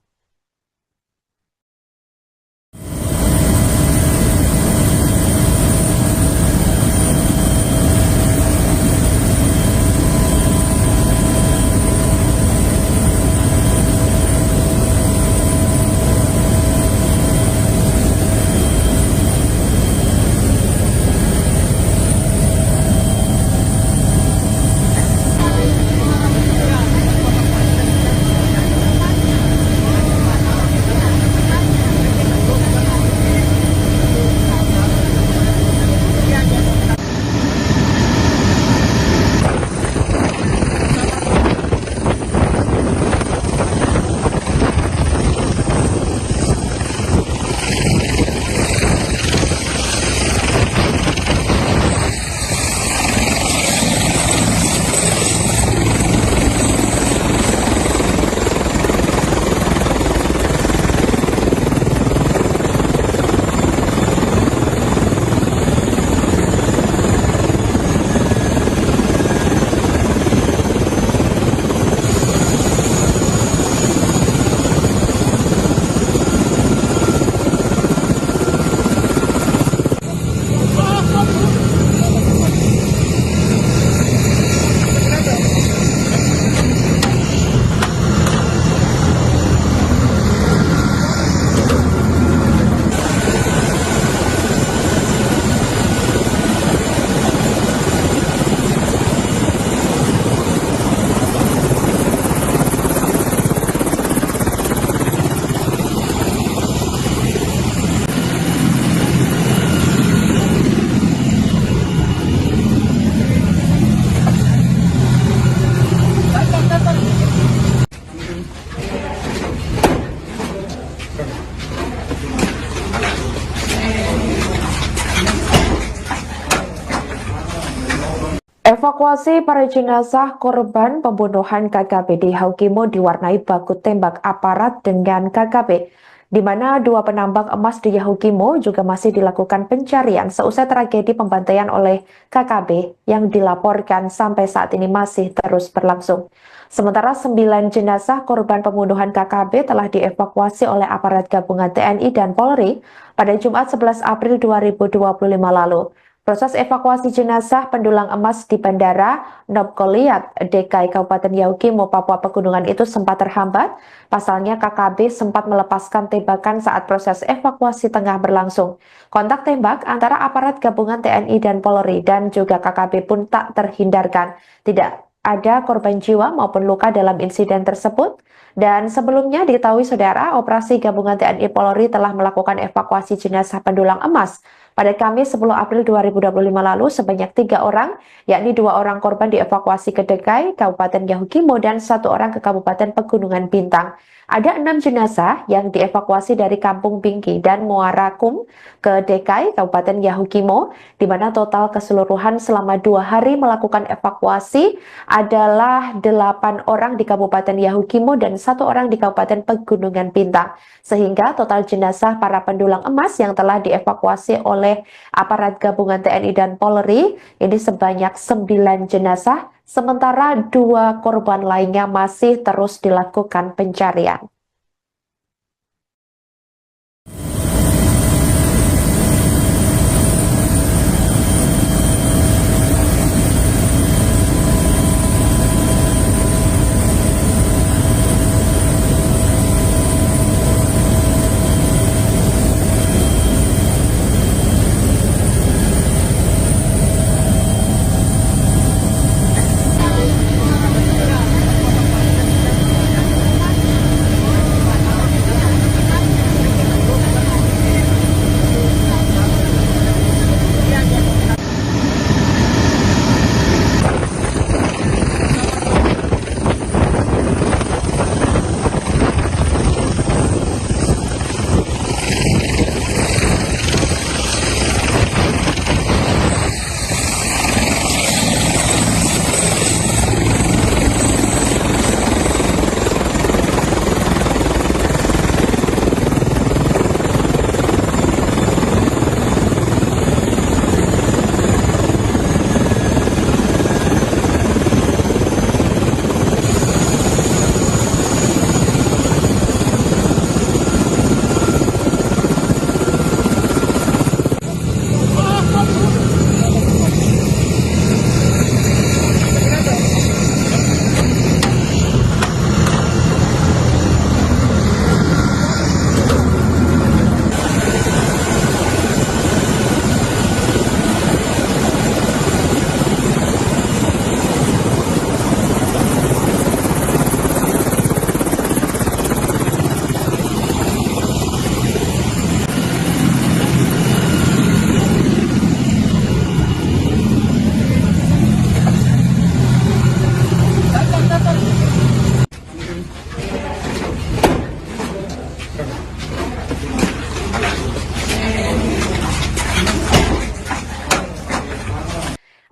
Evakuasi para jenazah korban pembunuhan KKP di Haukimo diwarnai baku tembak aparat dengan KKP, di mana dua penambang emas di Yahukimo juga masih dilakukan pencarian seusai tragedi pembantaian oleh KKP yang dilaporkan sampai saat ini masih terus berlangsung. Sementara 9 jenazah korban pembunuhan KKP telah dievakuasi oleh aparat gabungan TNI dan Polri pada Jumat 11 April 2025 lalu. Proses evakuasi jenazah pendulang emas di Bandara Nobgoliat, DKI Kabupaten Yahukimo, Papua Pegunungan itu sempat terhambat. Pasalnya KKB sempat melepaskan tembakan saat proses evakuasi tengah berlangsung. Kontak tembak antara aparat gabungan TNI dan Polri dan juga KKB pun tak terhindarkan. Tidak ada korban jiwa maupun luka dalam insiden tersebut. Dan sebelumnya diketahui saudara, operasi gabungan TNI Polri telah melakukan evakuasi jenazah pendulang emas pada Kamis 10 April 2025 lalu sebanyak 3 orang, yakni 2 orang korban dievakuasi ke DKI Kabupaten Yahukimo dan 1 orang ke Kabupaten Pegunungan Bintang. Ada 6 jenazah yang dievakuasi dari Kampung Bingki dan Muara Kum ke DKI Kabupaten Yahukimo, di mana total keseluruhan selama 2 hari melakukan evakuasi adalah 8 orang di Kabupaten Yahukimo dan 1 orang di Kabupaten Pegunungan Bintang. Sehingga total jenazah para pendulang emas yang telah dievakuasi oleh aparat gabungan TNI dan Polri ini sebanyak 9 jenazah, sementara 2 korban lainnya masih terus dilakukan pencarian.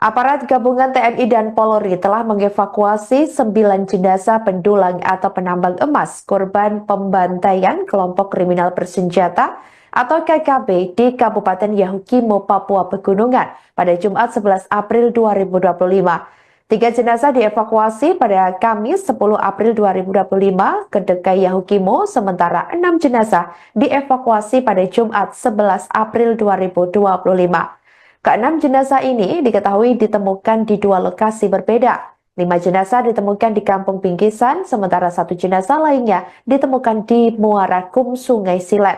Aparat gabungan TNI dan Polri telah mengevakuasi 9 jenazah pendulang atau penambang emas korban pembantaian kelompok kriminal bersenjata atau KKB di Kabupaten Yahukimo, Papua Pegunungan pada Jumat 11 April 2025. 3 jenazah dievakuasi pada Kamis 10 April 2025 ke DKI Yahukimo, sementara 6 jenazah dievakuasi pada Jumat 11 April 2025. Keenam jenazah ini diketahui ditemukan di 2 lokasi berbeda. 5 jenazah ditemukan di Kampung Bingkisan, sementara 1 jenazah lainnya ditemukan di Muara Kum, Sungai Silet.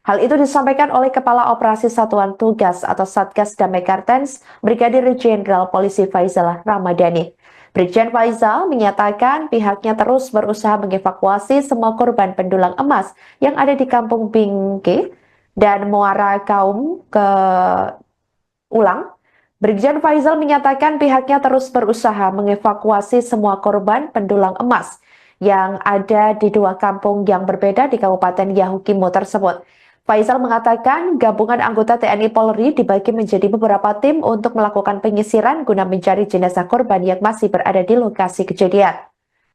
Hal itu disampaikan oleh Kepala Operasi Satuan Tugas atau Satgas Damai Kartens, Brigadir Jenderal Polisi Faizal Ramadhani. Brigjen Faizal menyatakan pihaknya terus berusaha mengevakuasi semua korban pendulang emas yang ada di Kampung Bingki dan Muara Kaum ke Brigjen Faizal menyatakan pihaknya terus berusaha mengevakuasi semua korban pendulang emas yang ada di 2 kampung yang berbeda di Kabupaten Yahukimo tersebut. Faisal mengatakan gabungan anggota TNI Polri dibagi menjadi beberapa tim untuk melakukan penyisiran guna mencari jenazah korban yang masih berada di lokasi kejadian.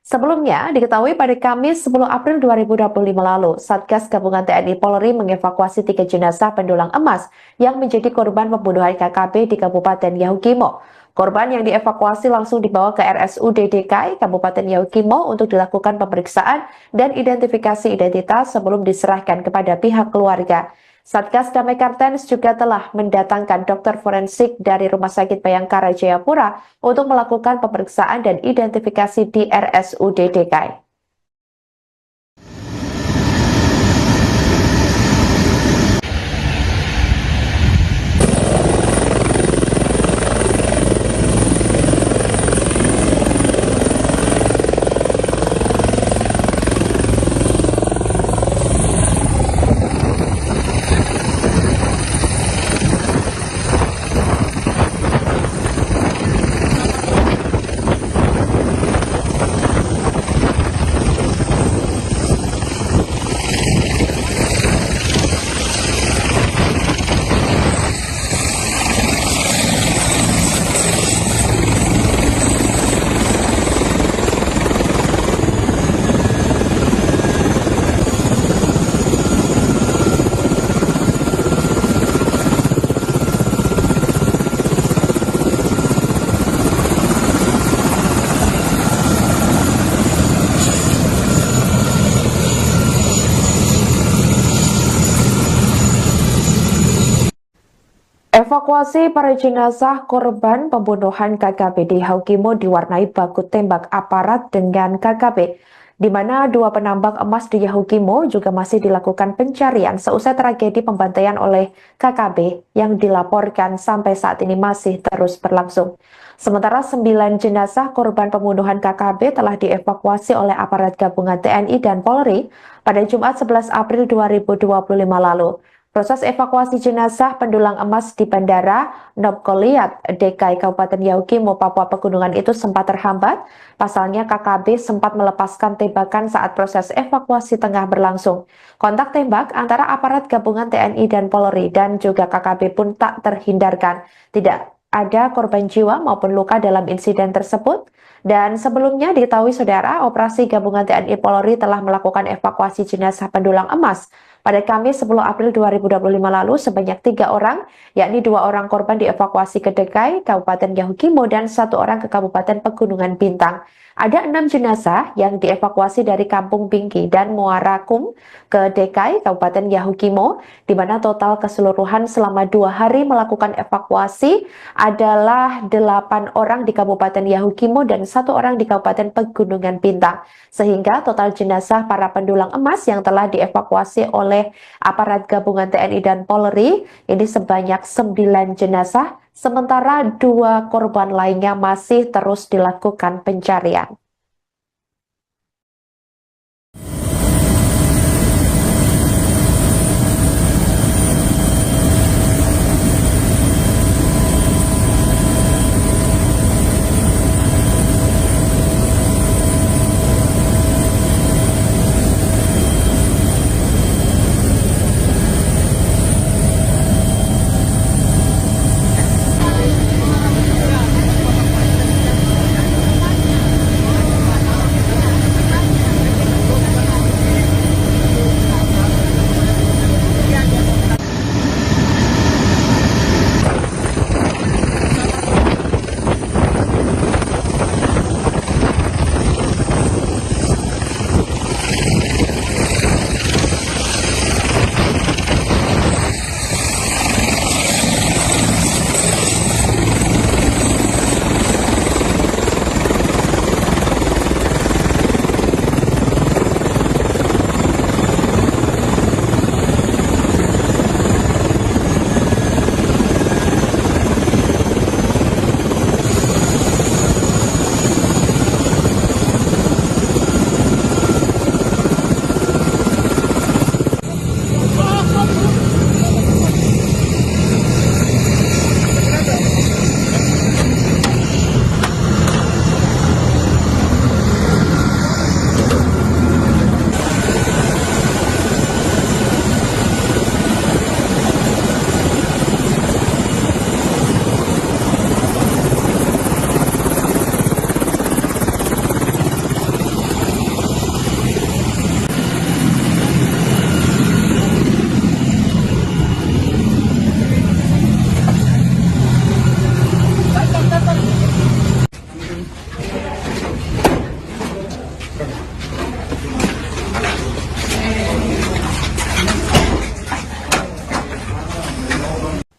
Sebelumnya, diketahui pada Kamis 10 April 2025 lalu, Satgas Gabungan TNI Polri mengevakuasi 3 jenazah pendulang emas yang menjadi korban pembunuhan KKB di Kabupaten Yahukimo. Korban yang dievakuasi langsung dibawa ke RSUD DKI Kabupaten Yahukimo untuk dilakukan pemeriksaan dan identifikasi identitas sebelum diserahkan kepada pihak keluarga. Satgas Damai Kartens juga telah mendatangkan dokter forensik dari Rumah Sakit Bayangkara Jayapura untuk melakukan pemeriksaan dan identifikasi di RSUD DKI. Evakuasi para jenazah korban pembunuhan KKB di Yahukimo diwarnai baku tembak aparat dengan KKB, di mana 2 penambang emas di Yahukimo juga masih dilakukan pencarian seusai tragedi pembantaian oleh KKB yang dilaporkan sampai saat ini masih terus berlangsung. Sementara 9 jenazah korban pembunuhan KKB telah dievakuasi oleh aparat gabungan TNI dan Polri pada Jumat 11 April 2025 lalu. Proses evakuasi jenazah pendulang emas di Bandara Nobgoliat, DKI Kabupaten Yahukimo, Papua Pegunungan itu sempat terhambat. Pasalnya KKB sempat melepaskan tembakan saat proses evakuasi tengah berlangsung. Kontak tembak antara aparat gabungan TNI dan Polri dan juga KKB pun tak terhindarkan. Tidak ada korban jiwa maupun luka dalam insiden tersebut. Dan sebelumnya diketahui saudara, operasi gabungan TNI Polri telah melakukan evakuasi jenazah pendulang emas pada Kamis 10 April 2025 lalu sebanyak 3 orang, yakni 2 orang korban dievakuasi ke DKI Kabupaten Yahukimo dan 1 orang ke Kabupaten Pegunungan Bintang. Ada 6 jenazah yang dievakuasi dari Kampung Bingki dan Muara Kum ke DKI Kabupaten Yahukimo, di mana total keseluruhan selama 2 hari melakukan evakuasi adalah 8 orang di Kabupaten Yahukimo dan 1 orang di Kabupaten Pegunungan Bintang. Sehingga total jenazah para pendulang emas yang telah dievakuasi oleh aparat gabungan TNI dan Polri ini sebanyak 9 jenazah, sementara 2 korban lainnya masih terus dilakukan pencarian.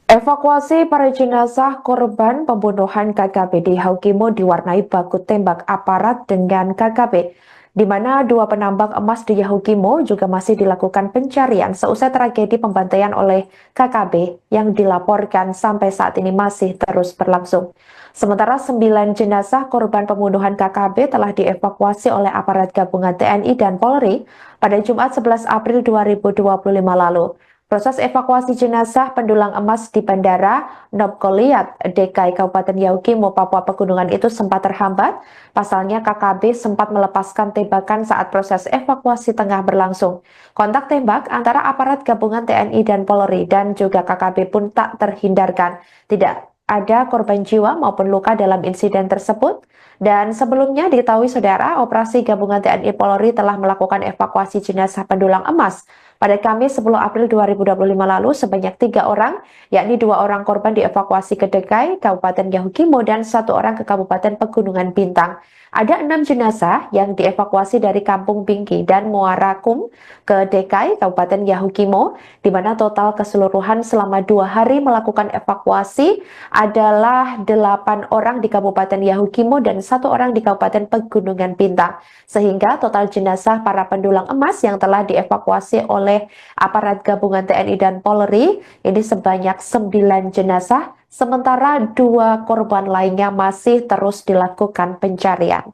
Evakuasi para jenazah korban pembunuhan KKP di Haukimo diwarnai baku tembak aparat dengan KKP, di mana dua penambang emas di Yahukimo juga masih dilakukan pencarian seusai tragedi pembantaian oleh KKP yang dilaporkan sampai saat ini masih terus berlangsung. Sementara 9 jenazah korban pembunuhan KKP telah dievakuasi oleh aparat gabungan TNI dan Polri pada Jumat 11 April 2025 lalu. Proses evakuasi jenazah pendulang emas di Bandara Nobgoliat, DKI Kabupaten Yaukimo, Papua Pegunungan itu sempat terhambat. Pasalnya KKB sempat melepaskan tembakan saat proses evakuasi tengah berlangsung. Kontak tembak antara aparat gabungan TNI dan Polri dan juga KKB pun tak terhindarkan. Tidak ada korban jiwa maupun luka dalam insiden tersebut. Dan sebelumnya diketahui saudara, operasi gabungan TNI Polri telah melakukan evakuasi jenazah pendulang emas pada Kamis 10 April 2025 lalu sebanyak 3 orang, yakni 2 orang korban dievakuasi ke DKI Kabupaten Yahukimo dan 1 orang ke Kabupaten Pegunungan Bintang. Ada 6 jenazah yang dievakuasi dari Kampung Bingki dan Muara Kum ke DKI Kabupaten Yahukimo, di mana total keseluruhan selama 2 hari melakukan evakuasi adalah 8 orang di Kabupaten Yahukimo dan 1 orang di Kabupaten Pegunungan Bintang. Sehingga total jenazah para pendulang emas yang telah dievakuasi oleh aparat gabungan TNI dan Polri ini sebanyak 9 jenazah, sementara 2 korban lainnya masih terus dilakukan pencarian.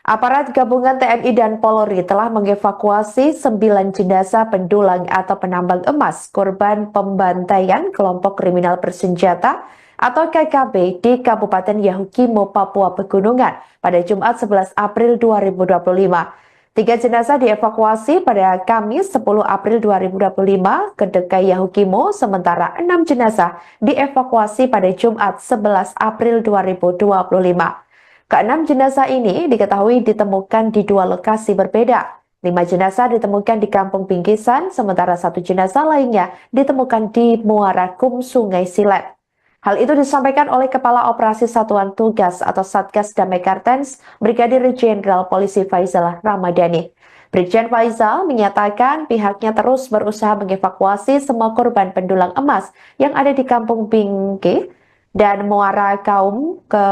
Aparat gabungan TNI dan Polri telah mengevakuasi 9 jenazah pendulang atau penambang emas korban pembantaian kelompok kriminal bersenjata atau KKB di Kabupaten Yahukimo, Papua Pegunungan pada Jumat 11 April 2025. 3 jenazah dievakuasi pada Kamis 10 April 2025 ke DKI Yahukimo, sementara 6 jenazah dievakuasi pada Jumat 11 April 2025. Keenam jenazah ini diketahui ditemukan di 2 lokasi berbeda. 5 jenazah ditemukan di Kampung Bingkisan, sementara 1 jenazah lainnya ditemukan di Muara Kum, Sungai Silet. Hal itu disampaikan oleh Kepala Operasi Satuan Tugas atau Satgas Damai Kartens, Brigadir Jenderal Polisi Faizal Ramadhani. Brigjen Faizal menyatakan pihaknya terus berusaha mengevakuasi semua korban pendulang emas yang ada di Kampung Bingki dan Muara Kaum ke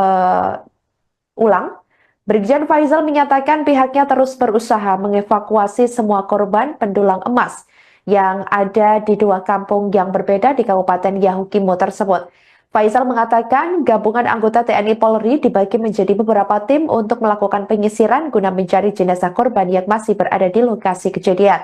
Brigjen Faizal menyatakan pihaknya terus berusaha mengevakuasi semua korban pendulang emas yang ada di 2 kampung yang berbeda di Kabupaten Yahukimo tersebut. Faisal mengatakan gabungan anggota TNI Polri dibagi menjadi beberapa tim untuk melakukan penyisiran guna mencari jenazah korban yang masih berada di lokasi kejadian.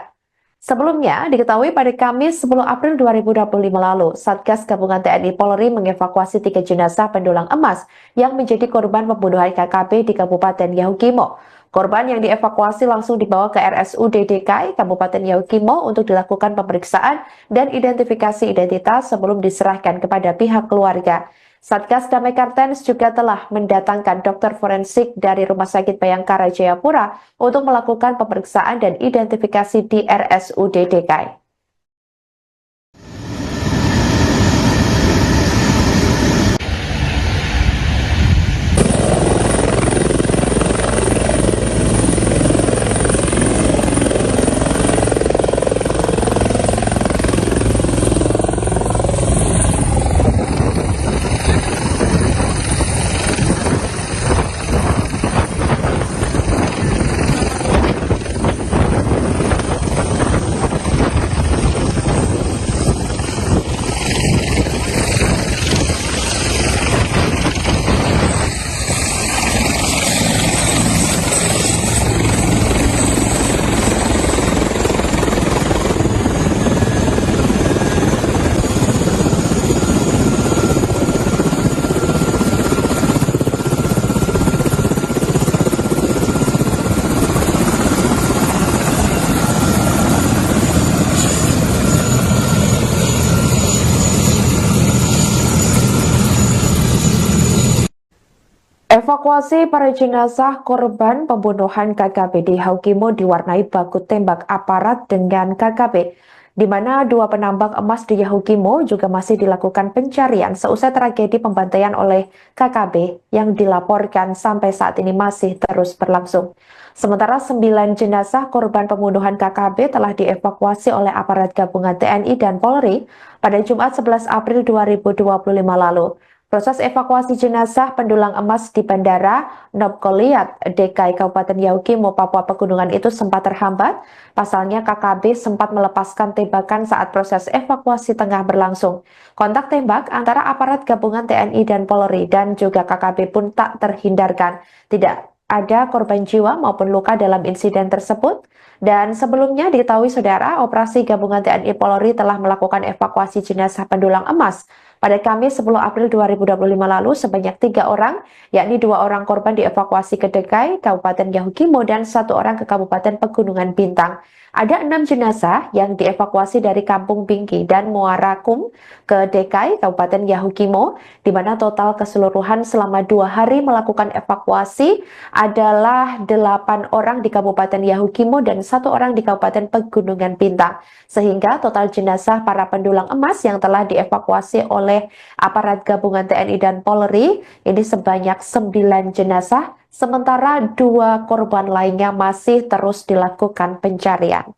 Sebelumnya, diketahui pada Kamis 10 April 2025 lalu, Satgas Gabungan TNI Polri mengevakuasi 3 jenazah pendulang emas yang menjadi korban pembunuhan KKB di Kabupaten Yahukimo. Korban yang dievakuasi langsung dibawa ke RSUD DKI Kabupaten Yahukimo untuk dilakukan pemeriksaan dan identifikasi identitas sebelum diserahkan kepada pihak keluarga. Satgas Damai Kartens juga telah mendatangkan dokter forensik dari Rumah Sakit Bayangkara Jayapura untuk melakukan pemeriksaan dan identifikasi di RSUD DKI. Evakuasi para jenazah korban pembunuhan KKB di Yahukimo diwarnai baku tembak aparat dengan KKB, di mana 2 penambang emas di Yahukimo juga masih dilakukan pencarian seusai tragedi pembantaian oleh KKB yang dilaporkan sampai saat ini masih terus berlangsung. Sementara 9 jenazah korban pembunuhan KKB telah dievakuasi oleh aparat gabungan TNI dan Polri pada Jumat 11 April 2025 lalu. Proses evakuasi jenazah pendulang emas di Bandara Nopkoliat, DKI Kabupaten Yahukimo, Papua Pegunungan itu sempat terhambat. Pasalnya KKB sempat melepaskan tembakan saat proses evakuasi tengah berlangsung. Kontak tembak antara aparat gabungan TNI dan Polri dan juga KKB pun tak terhindarkan. Tidak ada korban jiwa maupun luka dalam insiden tersebut. Dan sebelumnya diketahui saudara, operasi gabungan TNI Polri telah melakukan evakuasi jenazah pendulang emas pada Kamis 10 April 2025 lalu sebanyak 3 orang, yakni 2 orang korban dievakuasi ke DKI Kabupaten Yahukimo dan 1 orang ke Kabupaten Pegunungan Bintang. Ada 6 jenazah yang dievakuasi dari Kampung Bingki dan Muara Kum ke DKI Kabupaten Yahukimo, di mana total keseluruhan selama 2 hari melakukan evakuasi adalah 8 orang di Kabupaten Yahukimo dan 1 orang di Kabupaten Pegunungan Bintang. Sehingga total jenazah para pendulang emas yang telah dievakuasi oleh aparat gabungan TNI dan Polri ini sebanyak 9 jenazah, sementara 2 korban lainnya masih terus dilakukan pencarian.